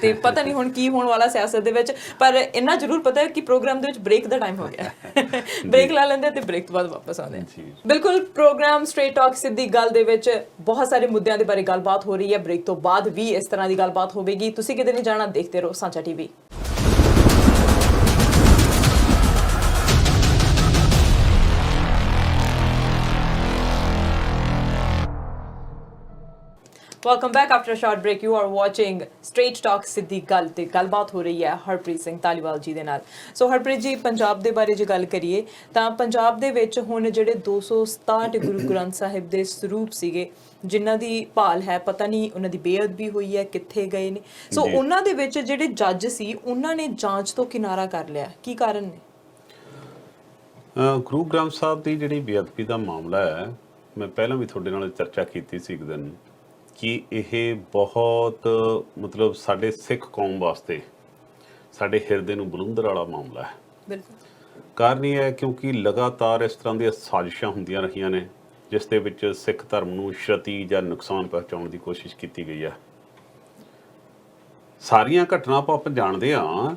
ਤੇ ਪਤਾ ਨਹੀਂ ਹੁਣ ਕੀ ਹੋਣ ਵਾਲਾ ਸਿਆਸਤ ਦੇ ਵਿੱਚ, ਪਰ ਇੰਨਾ ਜ਼ਰੂਰ ਪਤਾ ਹੈ ਕਿ ਪ੍ਰੋਗਰਾਮ ਦੇ ਵਿੱਚ ਬ੍ਰੇਕ ਦਾ ਟਾਈਮ ਹੋ ਗਿਆ। ਬ੍ਰੇਕ ਲਾ ਲੈਂਦੇ ਤੇ ਬ੍ਰੇਕ ਤੋਂ ਬਾਅਦ ਵਾਪਸ ਆਉਂਦੇ। ਬਿਲਕੁਲ, ਪ੍ਰੋਗਰਾਮ ਸਟ੍ਰੇਟ ਟਾਕ ਸਿੱਧੀ ਗੱਲ ਦੇ ਵਿੱਚ ਬਹੁਤ ਸਾਰੇ ਮੁੱਦਿਆਂ ਦੇ ਬਾਰੇ ਗੱਲਬਾਤ ਹੋ ਰਹੀ ਹੈ। ਬ੍ਰੇਕ ਤੋਂ ਬਾਅਦ ਵੀ ਇਸ ਤਰ੍ਹਾਂ ਦੀ ਗੱਲਬਾਤ ਹੋਵੇਗੀ। ਤੁਸੀਂ ਕਿਤੇ ਨਹੀਂ ਜਾਣਾ, ਦੇਖਦੇ ਰਹੋ ਸਾਂਝਾ TV। Welcome back after a short break. You are watching Straight Talk ਸਿੱਧੀ ਗੱਲ ਤੇ ਗੱਲਬਾਤ ਹੋ ਰਹੀ ਹੈ ਹਰਪ੍ਰੀਤ ਸਿੰਘ ਧਾਲੀਵਾਲ ਜੀ ਦੇ ਨਾਲ। ਸੋ ਹਰਪ੍ਰੀਤ ਜੀ, ਪੰਜਾਬ ਦੇ ਬਾਰੇ ਜੇ ਗੱਲ ਕਰੀਏ ਤਾਂ ਪੰਜਾਬ ਦੇ ਵਿੱਚ ਹੁਣ ਜਿਹੜੇ 267 ਗੁਰੂ ਗ੍ਰੰਥ ਸਾਹਿਬ ਦੇ ਸਰੂਪ ਸੀਗੇ, ਜਿਨ੍ਹਾਂ ਦੀ ਭਾਲ ਹੈ, ਪਤਾ ਨਹੀਂ ਉਹਨਾਂ ਦੀ ਬੇਅਦਬੀ ਹੋਈ ਹੈ, ਕਿੱਥੇ ਗਏ ਨੇ। ਸੋ ਉਹਨਾਂ ਦੇ ਵਿੱਚ ਜਿਹੜੇ ਜੱਜ ਸੀ, ਉਹਨਾਂ ਨੇ ਜਾਂਚ ਤੋਂ ਕਿਨਾਰਾ ਕਰ ਲਿਆ, ਕੀ ਕਾਰਨ ਨੇ? ਗੁਰੂ ਗ੍ਰੰਥ ਸਾਹਿਬ ਦੀ ਜਿਹੜੀ ਬੇਅਦਬੀ ਦਾ ਮਾਮਲਾ ਹੈ, ਮੈਂ ਪਹਿਲਾਂ ਵੀ ਤੁਹਾਡੇ ਨਾਲ ਚਰਚਾ ਕੀਤੀ ਸੀ ਇੱਕ ਦਿਨ ਕਿ ਇਹ ਬਹੁਤ ਮਤਲਬ ਸਾਡੇ ਸਿੱਖ ਕੌਮ ਵਾਸਤੇ, ਸਾਡੇ ਹਿਰਦੇ ਨੂੰ ਬਲੁੰਦਰ ਵਾਲਾ ਮਾਮਲਾ ਹੈ। ਬਿਲਕੁਲ, ਕਾਰਨ ਇਹ ਹੈ ਕਿਉਂਕਿ ਲਗਾਤਾਰ ਇਸ ਤਰ੍ਹਾਂ ਦੀਆਂ ਸਾਜ਼ਿਸ਼ਾਂ ਹੁੰਦੀਆਂ ਰਹੀਆਂ ਨੇ ਜਿਸ ਦੇ ਵਿੱਚ ਸਿੱਖ ਧਰਮ ਨੂੰ ਛਤੀ ਜਾਂ ਨੁਕਸਾਨ ਪਹੁੰਚਾਉਣ ਦੀ ਕੋਸ਼ਿਸ਼ ਕੀਤੀ ਗਈ ਹੈ। ਸਾਰੀਆਂ ਘਟਨਾ ਆਪਾਂ ਜਾਣਦੇ ਹਾਂ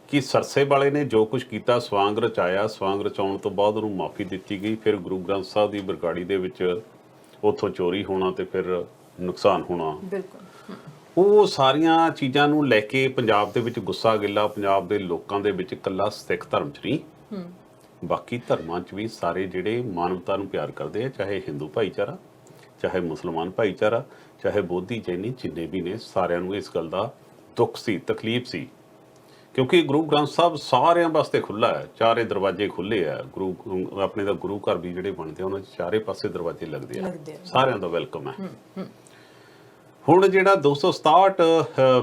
ਕਿ ਸਰਸੇ ਵਾਲੇ ਨੇ ਜੋ ਕੁਝ ਕੀਤਾ, ਸਵਾਂਗ ਰਚਾਇਆ, ਸਵਾਂਗ ਰਚਾਉਣ ਤੋਂ ਬਾਅਦ ਉਹਨੂੰ ਮਾਫੀ ਦਿੱਤੀ ਗਈ, ਫਿਰ ਗੁਰੂ ਗ੍ਰੰਥ ਸਾਹਿਬ ਦੀ ਬਰਗਾੜੀ ਦੇ ਵਿੱਚ ਉੱਥੋਂ ਚੋਰੀ ਹੋਣਾ ਤੇ ਫਿਰ ਨੁਕਸਾਨ ਹੋਣਾ। ਬਿਲਕੁਲ, ਉਹ ਸਾਰੀਆਂ ਚੀਜ਼ਾਂ ਨੂੰ ਲੈ ਕੇ ਪੰਜਾਬ ਦੇ ਵਿੱਚ ਗੁੱਸਾ ਗਿੱਲਾ ਪੰਜਾਬ ਦੇ ਲੋਕਾਂ ਦੇ ਵਿੱਚ ਇਕੱਲਾ ਸਿੱਖ ਧਰਮ 'ਚ ਨਹੀਂ, ਬਾਕੀ ਧਰਮਾਂ 'ਚ ਵੀ ਸਾਰੇ ਜਿਹੜੇ ਮਾਨਵਤਾ ਨੂੰ ਪਿਆਰ ਕਰਦੇ ਆ, ਚਾਹੇ ਹਿੰਦੂ ਭਾਈਚਾਰਾ, ਚਾਹੇ ਮੁਸਲਮਾਨ ਭਾਈਚਾਰਾ, ਚਾਹੇ ਬੋਧੀ ਜੈਨੀ, ਜਿੰਨੇ ਵੀ ਨੇ, ਸਾਰਿਆਂ ਨੂੰ ਇਸ ਗੱਲ ਦਾ ਦੁੱਖ ਸੀ, ਤਕਲੀਫ ਸੀ। ਕਿਉਂਕਿ ਗੁਰੂ ਗ੍ਰੰਥ ਸਾਹਿਬ ਸਾਰਿਆਂ ਵਾਸਤੇ ਖੁੱਲ੍ਹਾ ਹੈ, ਚਾਰੇ ਦਰਵਾਜ਼ੇ ਖੁੱਲ੍ਹੇ ਆ। ਆਪਣੇ ਦਾ ਗੁਰੂ ਘਰ ਵੀ ਜਿਹੜੇ ਬਣਦੇ ਉਹਨਾਂ 'ਚ ਚਾਰੇ ਪਾਸੇ ਦਰਵਾਜ਼ੇ ਲੱਗਦੇ ਆ, ਸਾਰਿਆਂ ਦਾ ਵੈਲਕਮ ਹੈ। ਹੁਣ ਜਿਹੜਾ 267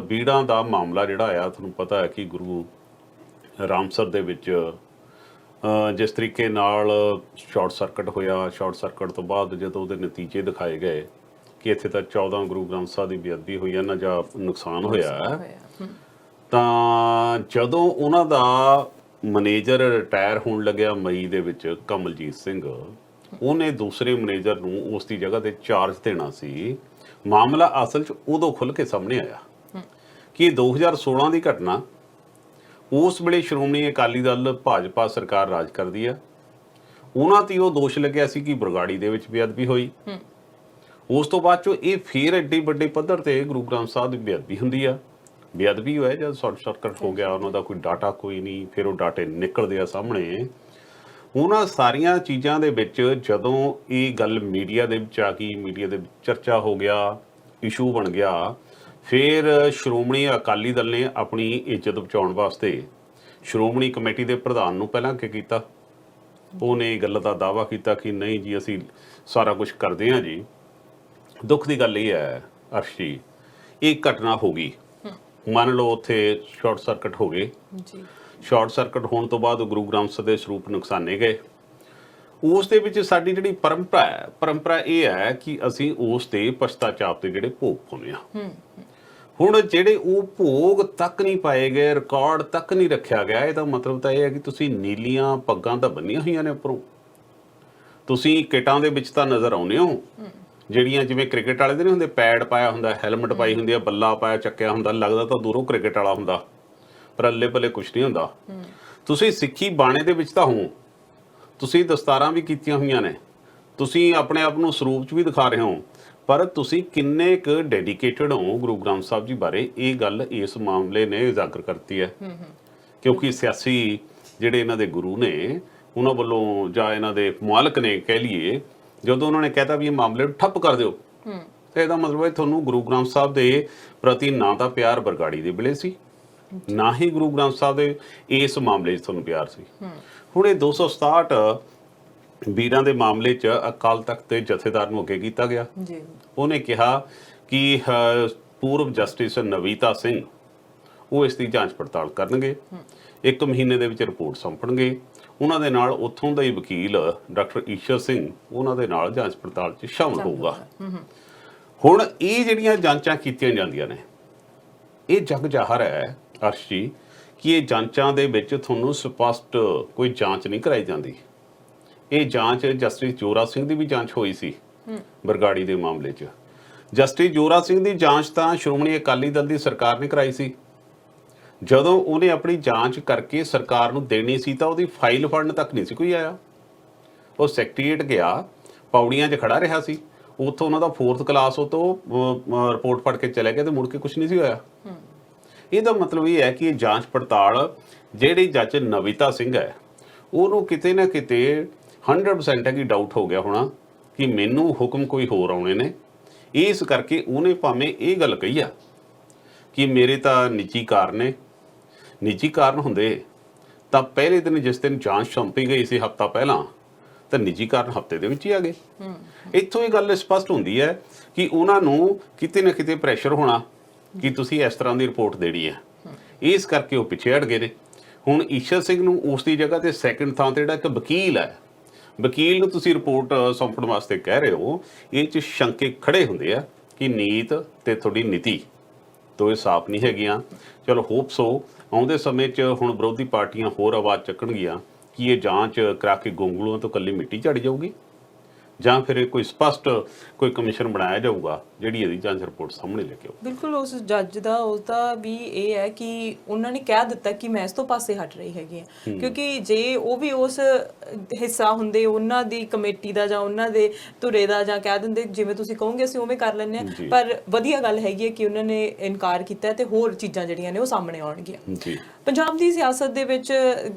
ਬੀੜਾਂ ਦਾ ਮਾਮਲਾ ਜਿਹੜਾ ਆ, ਤੁਹਾਨੂੰ ਪਤਾ ਹੈ ਕਿ ਗੁਰੂ ਰਾਮਸਰ ਦੇ ਵਿੱਚ ਜਿਸ ਤਰੀਕੇ ਨਾਲ ਸ਼ਾਰਟ ਸਰਕਟ ਹੋਇਆ, ਸ਼ਾਰਟ ਸਰਕਟ ਤੋਂ ਬਾਅਦ ਜਦੋਂ ਉਹਦੇ ਨਤੀਜੇ ਦਿਖਾਏ ਗਏ ਕਿ ਇੱਥੇ ਤਾਂ 14 ਗੁਰੂ ਗ੍ਰੰਥ ਸਾਹਿਬ ਦੀ ਬੇਅਦਬੀ ਹੋਈ ਹੈ ਨਾ, ਜਾਂ ਨੁਕਸਾਨ ਹੋਇਆ, ਤਾਂ ਜਦੋਂ ਉਹਨਾਂ ਦਾ ਮੈਨੇਜਰ ਰਿਟਾਇਰ ਹੋਣ ਲੱਗਿਆ ਮਈ ਦੇ ਵਿੱਚ, ਕਮਲਜੀਤ ਸਿੰਘ, ਉਹਨੇ ਦੂਸਰੇ ਮੈਨੇਜਰ ਨੂੰ ਉਸ ਦੀ ਜਗ੍ਹਾ ਤੇ ਚਾਰਜ ਦੇਣਾ ਸੀ। ਮਾਮਲਾ ਅਸਲ 'ਚ ਉਦੋਂ ਖੁੱਲ੍ਹ ਕੇ ਸਾਹਮਣੇ ਆਇਆ ਕਿ 2016 ਦੀ ਘਟਨਾ, ਉਸ ਵੇਲੇ ਸ਼੍ਰੋਮਣੀ ਅਕਾਲੀ ਦਲ ਭਾਜਪਾ ਸਰਕਾਰ ਰਾਜ ਕਰਦੀ ਆ, ਉਹਨਾਂ ਤੇ ਉਹ ਦੋਸ਼ ਲੱਗਿਆ ਸੀ ਕਿ ਬਰਗਾੜੀ ਦੇ ਵਿੱਚ ਬੇਅਦਬੀ ਹੋਈ। ਉਸ ਤੋਂ ਬਾਅਦ 'ਚੋਂ ਇਹ ਫੇਰ ਐਡੇ ਵੱਡੇ ਪੱਧਰ ਤੇ ਗੁਰੂ ਗ੍ਰੰਥ ਸਾਹਿਬ ਦੀ ਬੇਅਦਬੀ ਹੁੰਦੀ ਆ। ਬੇਅਦਬੀ ਹੋਇਆ ਜਦ ਸ਼ਾਰਟ ਸਰਕਟ ਹੋ ਗਿਆ, ਉਹਨਾਂ ਦਾ ਕੋਈ ਡਾਟਾ ਕੋਈ ਨਹੀਂ, ਫਿਰ ਉਹ ਡਾਟੇ ਨਿਕਲਦੇ ਆ ਸਾਹਮਣੇ। ਉਹਨਾਂ ਸਾਰੀਆਂ ਚੀਜ਼ਾਂ ਦੇ ਵਿੱਚ ਜਦੋਂ ਇਹ ਗੱਲ ਮੀਡੀਆ ਦੇ ਵਿੱਚ ਆ ਗਈ, ਮੀਡੀਆ ਦੇ ਵਿੱਚ ਚਰਚਾ ਹੋ ਗਿਆ, ਇਸ਼ੂ ਬਣ ਗਿਆ, ਫਿਰ ਸ਼੍ਰੋਮਣੀ ਅਕਾਲੀ ਦਲ ਨੇ ਆਪਣੀ ਇੱਜ਼ਤ ਬਚਾਉਣ ਵਾਸਤੇ ਸ਼੍ਰੋਮਣੀ ਕਮੇਟੀ ਦੇ ਪ੍ਰਧਾਨ ਨੂੰ ਪਹਿਲਾਂ ਕੀ ਕੀਤਾ, ਉਹਨੇ ਇਹ ਗੱਲ ਦਾ ਦਾਅਵਾ ਕੀਤਾ ਕਿ ਨਹੀਂ ਜੀ ਅਸੀਂ ਸਾਰਾ ਕੁਝ ਕਰਦੇ ਹਾਂ ਜੀ। ਦੁੱਖ ਦੀ ਗੱਲ ਇਹ ਹੈ ਅਰਸ਼ ਜੀ, ਇਹ ਘਟਨਾ ਹੋ ਗਈ, ਮੰਨ ਲਓ ਉੱਥੇ ਸ਼ਾਰਟ ਸਰਕਟ ਹੋ ਗਏ ਜੀ। ਸ਼ਾਰਟ ਸਰਕਟ ਹੋਣ ਤੋਂ ਬਾਅਦ ਗੁਰੂ ਗ੍ਰੰਥ ਸਾਹਿਬ ਦੇ ਸਰੂਪ ਨੁਕਸਾਨੇ ਗਏ। ਉਸ ਦੇ ਵਿੱਚ ਸਾਡੀ ਜਿਹੜੀ ਪਰੰਪਰਾ ਇਹ ਹੈ ਕਿ ਅਸੀਂ ਉਸ ਤੇ ਪਛਤਾਚਾਪ ਤੇ ਜਿਹੜੇ ਭੋਗ ਪਾਉਂਦੇ ਹਾਂ। ਹੁਣ ਜਿਹੜੇ ਉਹ ਭੋਗ ਤੱਕ ਨਹੀਂ ਪਾਏ ਗਏ, ਰਿਕਾਰਡ ਤੱਕ ਨਹੀਂ ਰੱਖਿਆ ਗਿਆ, ਇਹਦਾ ਮਤਲਬ ਤਾਂ ਇਹ ਹੈ ਕਿ ਤੁਸੀਂ ਨੀਲੀਆਂ ਪੱਗਾਂ ਤਾਂ ਬੰਨੀਆਂ ਹੋਈਆਂ ਨੇ ਉੱਪਰੋਂ, ਤੁਸੀਂ ਕਿਟਾਂ ਦੇ ਵਿੱਚ ਤਾਂ ਨਜ਼ਰ ਆਉਂਦੇ ਹੋ, ਜਿਹੜੀਆਂ ਜਿਵੇਂ ਕ੍ਰਿਕਟ ਵਾਲੇ ਦੇ ਨਹੀਂ ਹੁੰਦੇ, ਪੈਡ ਪਾਇਆ ਹੁੰਦਾ, ਹੈਲਮਟ ਪਾਈ ਹੁੰਦੀ ਹੈ, ਬੱਲਾ ਪਾਇਆ ਚੱਕਿਆ ਹੁੰਦਾ, ਲੱਗਦਾ ਤਾਂ ਦੂਰੋਂ ਕ੍ਰਿਕਟ ਵਾਲਾ ਹੁੰਦਾ, ਪਰ ਅੱਲੇ ਪੱਲੇ ਕੁਛ ਨਹੀਂ ਹੁੰਦਾ। ਤੁਸੀਂ ਸਿੱਖੀ ਬਾਣੇ ਦੇ ਵਿੱਚ ਤਾਂ ਹੋ, ਤੁਸੀਂ ਦਸਤਾਰਾਂ ਵੀ ਕੀਤੀਆਂ ਹੋਈਆਂ ਨੇ, ਤੁਸੀਂ ਆਪਣੇ ਆਪ ਨੂੰ ਸਰੂਪ 'ਚ ਵੀ ਦਿਖਾ ਰਹੇ ਹੋ, ਪਰ ਤੁਸੀਂ ਕਿੰਨੇ ਕੁ ਡੈਡੀਕੇਟਡ ਹੋ ਗੁਰੂ ਗ੍ਰੰਥ ਸਾਹਿਬ ਜੀ ਬਾਰੇ, ਇਹ ਗੱਲ ਇਸ ਮਾਮਲੇ ਨੇ ਉਜਾਗਰ ਕਰਤੀ ਹੈ। ਕਿਉਂਕਿ ਸਿਆਸੀ ਜਿਹੜੇ ਇਹਨਾਂ ਦੇ ਗੁਰੂ ਨੇ, ਉਹਨਾਂ ਵੱਲੋਂ ਜਾਂ ਇਹਨਾਂ ਦੇ ਮਾਲਕ ਨੇ ਕਹਿ ਲਈਏ, ਜਦੋਂ ਉਹਨਾਂ ਨੇ ਕਹਿਤਾ ਵੀ ਇਹ ਮਾਮਲੇ ਨੂੰ ਠੱਪ ਕਰ ਦਿਓ, ਤੇ ਇਹਦਾ ਮਤਲਬ ਹੈ ਤੁਹਾਨੂੰ ਗੁਰੂ ਗ੍ਰੰਥ ਸਾਹਿਬ ਦੇ ਪ੍ਰਤੀ ਨਾ ਤਾਂ ਪਿਆਰ ਬਰਗਾੜੀ ਦੇ ਵੇਲੇ ਸੀ, ਨਾ ਹੀ ਗੁਰੂ ਗ੍ਰੰਥ ਸਾਹਿਬ ਦੇ ਇਸ ਮਾਮਲੇ 'ਚ ਤੁਹਾਨੂੰ ਪਿਆਰ ਸੀ। ਹੁਣ ਇਹ 267 ਵੀਰਾਂ ਦੇ ਮਾਮਲੇ 'ਚ ਅਕਾਲ ਤਖਤ ਦੇ ਜਥੇਦਾਰ ਨੂੰ ਅੱਗੇ ਕੀਤਾ ਗਿਆ। ਉਹਨੇ ਕਿਹਾ ਕਿ ਪੂਰਵ ਜਸਟਿਸ ਨਵੀਤਾ ਸਿੰਘ ਉਹ ਇਸ ਦੀ ਜਾਂਚ ਪੜਤਾਲ ਕਰਨਗੇ, 1 ਮਹੀਨੇ ਦੇ ਵਿੱਚ ਰਿਪੋਰਟ ਸੌਂਪਣਗੇ। ਉਹਨਾਂ ਦੇ ਨਾਲ ਉੱਥੋਂ ਦਾ ਹੀ ਵਕੀਲ ਡਾਕਟਰ ਈਸ਼ਰ ਸਿੰਘ ਉਹਨਾਂ ਦੇ ਨਾਲ ਜਾਂਚ ਪੜਤਾਲ 'ਚ ਸ਼ਾਮਲ ਹੋਊਗਾ। ਹੁਣ ਇਹ ਜਿਹੜੀਆਂ ਜਾਂਚਾਂ ਕੀਤੀਆਂ ਜਾਂਦੀਆਂ ਨੇ, ਇਹ ਜਗ ਜ਼ਾਹਰ ਹੈ ਅਰਸ਼ ਜੀ ਕਿ ਇਹ ਜਾਂਚਾਂ ਦੇ ਵਿੱਚ ਤੁਹਾਨੂੰ ਸਪਸ਼ਟ ਕੋਈ ਜਾਂਚ ਨਹੀਂ ਕਰਾਈ ਜਾਂਦੀ। ਇਹ ਜਾਂਚ ਜਸਟਿਸ ਜੋਰਾ ਸਿੰਘ ਦੀ ਵੀ ਜਾਂਚ ਹੋਈ ਸੀ ਬਰਗਾੜੀ ਦੇ ਮਾਮਲੇ 'ਚ। ਜਸਟਿਸ ਜੋਰਾ ਸਿੰਘ ਦੀ ਜਾਂਚ ਤਾਂ ਸ਼੍ਰੋਮਣੀ ਅਕਾਲੀ ਦਲ ਦੀ ਸਰਕਾਰ ਨੇ ਕਰਾਈ ਸੀ। ਜਦੋਂ ਉਹਨੇ ਆਪਣੀ ਜਾਂਚ ਕਰਕੇ ਸਰਕਾਰ ਨੂੰ ਦੇਣੀ ਸੀ ਤਾਂ ਉਹਦੀ ਫਾਈਲ ਫੜਨ ਤੱਕ ਨਹੀਂ ਸੀ ਕੋਈ ਆਇਆ। ਉਹ ਸੈਕਟਰੀਏਟ ਗਿਆ, ਪੌੜੀਆਂ 'ਚ ਖੜਾ ਰਿਹਾ ਸੀ, ਉੱਥੋਂ ਉਹਨਾਂ ਦਾ 4th ਕਲਾਸ ਉਹ ਤੋਂ ਰਿਪੋਰਟ ਪੜ੍ਹ ਕੇ ਚਲੇ ਗਿਆ ਤੇ ਮੁੜ ਕੇ ਕੁਝ ਨਹੀਂ ਸੀ ਹੋਇਆ। ਇਹਦਾ ਮਤਲਬ ਇਹ ਹੈ ਕਿ ਇਹ ਜਾਂਚ ਪੜਤਾਲ ਜਿਹੜੀ ਜੱਜ ਨਵੀਤਾ ਸਿੰਘ ਹੈ, ਉਹਨੂੰ ਕਿਤੇ ਨਾ ਕਿਤੇ 100% ਹੈ ਕਿ ਡਾਊਟ ਹੋ ਗਿਆ ਹੋਣਾ ਕਿ ਮੈਨੂੰ ਹੁਕਮ ਕੋਈ ਹੋਰ ਆਉਣੇ ਨੇ। ਇਸ ਕਰਕੇ ਉਹਨੇ ਭਾਵੇਂ ਇਹ ਗੱਲ ਕਹੀ ਆ ਕਿ ਮੇਰੇ ਤਾਂ ਨਿੱਜੀ ਕਾਰਨ ਨੇ, ਨਿੱਜੀ ਕਾਰਨ ਹੁੰਦੇ ਤਾਂ ਪਹਿਲੇ ਦਿਨ ਜਿਸ ਦਿਨ ਜਾਂਚ ਸੌਂਪੀ ਗਈ ਸੀ ਹਫ਼ਤਾ ਪਹਿਲਾਂ, ਤਾਂ ਨਿੱਜੀ ਕਾਰਨ ਹਫ਼ਤੇ ਦੇ ਵਿੱਚ ਹੀ ਆ ਗਏ। ਇੱਥੋਂ ਇਹ ਗੱਲ ਸਪਸ਼ਟ ਹੁੰਦੀ ਹੈ ਕਿ ਉਹਨਾਂ ਨੂੰ ਕਿਤੇ ਨਾ ਕਿਤੇ ਪ੍ਰੈਸ਼ਰ ਹੋਣਾ ਕਿ ਤੁਸੀਂ ਇਸ ਤਰ੍ਹਾਂ ਦੀ ਰਿਪੋਰਟ ਦੇਣੀ ਹੈ, ਇਸ ਕਰਕੇ ਉਹ ਪਿੱਛੇ ਹਟ ਗਏ ਨੇ। ਹੁਣ ਈਸ਼ਰ ਸਿੰਘ ਨੂੰ ਉਸ ਦੀ ਜਗ੍ਹਾ ਤੇ ਸੈਕੰਡ ਥਾਂ ਤੇ ਜਿਹੜਾ ਇੱਕ ਵਕੀਲ ਹੈ, ਵਕੀਲ ਨੂੰ ਤੁਸੀਂ ਰਿਪੋਰਟ ਸੌਂਪਣ ਵਾਸਤੇ ਕਹਿ ਰਹੇ ਹੋ, ਇਹ 'ਚ ਸ਼ੰਕੇ ਖੜੇ ਹੁੰਦੇ ਆ ਕਿ ਨੀਤ ਤੇ ਤੁਹਾਡੀ ਨੀਤੀ ਦੋਵੇਂ ਸਾਫ਼ ਨਹੀਂ ਹੈਗੀਆਂ। ਚਲੋ ਹੋਪ ਸੋ ਆਉਂਦੇ ਸਮੇਂ 'ਚ ਹੁਣ ਵਿਰੋਧੀ ਪਾਰਟੀਆਂ ਹੋਰ ਆਵਾਜ਼ ਚੱਕਣਗੀਆਂ ਕਿ ਇਹ ਜਾਂਚ ਕਰਾ ਕੇ ਗੋਂਗਲੂਆਂ ਤੋਂ ਕੱਲੀ ਮਿੱਟੀ ਝੜ ਜਾਊਗੀ, ਜਾਂ ਫਿਰ ਕੋਈ ਸਪਸ਼ਟ ਕੋਈ ਕਮਿਸ਼ਨ ਬਣਾਇਆ ਜਾਊਗਾ ਜਿਹੜੀ ਇਹਦੀ ਜਾਂਚ ਰਿਪੋਰਟ ਸਾਹਮਣੇ ਲੈ ਕੇ ਆਊ। ਬਿਲਕੁਲ ਉਸ ਜੱਜ ਦਾ ਉਸਦਾ ਵੀ ਇਹ ਹੈ ਕਿ ਉਹਨਾਂ ਨੇ ਕਹਿ ਦਿੱਤਾ ਕਿ ਮੈਂ ਇਸ ਤੋਂ ਪਾਸੇ ਹਟ ਰਹੀ ਹੈਗੀ ਹਾਂ, ਕਿਉਂਕਿ ਜੇ ਉਹ ਵੀ ਉਸ ਹਿੱਸਾ ਹੁੰਦੇ ਉਹਨਾਂ ਦੀ ਕਮੇਟੀ ਦਾ ਜਾਂ ਉਹਨਾਂ ਦੇ ਧੁਰੇ ਦਾ, ਜਾਂ ਕਹਿ ਦਿੰਦੇ ਜਿਵੇਂ ਤੁਸੀਂ ਕਹੋਗੇ ਅਸੀਂ ਉਵੇਂ ਕਰ ਲੈਂਦੇ ਹਾਂ, ਪਰ ਵਧੀਆ ਗੱਲ ਹੈਗੀ ਹੈ ਕਿ ਉਹਨਾਂ ਨੇ ਇਨਕਾਰ ਕੀਤਾ ਤੇ ਹੋਰ ਚੀਜ਼ਾਂ ਜਿਹੜੀਆਂ ਨੇ ਉਹ ਸਾਹਮਣੇ ਆਉਣਗੀਆਂ। ਪੰਜਾਬ ਦੀ ਸਿਆਸਤ ਦੇ ਵਿੱਚ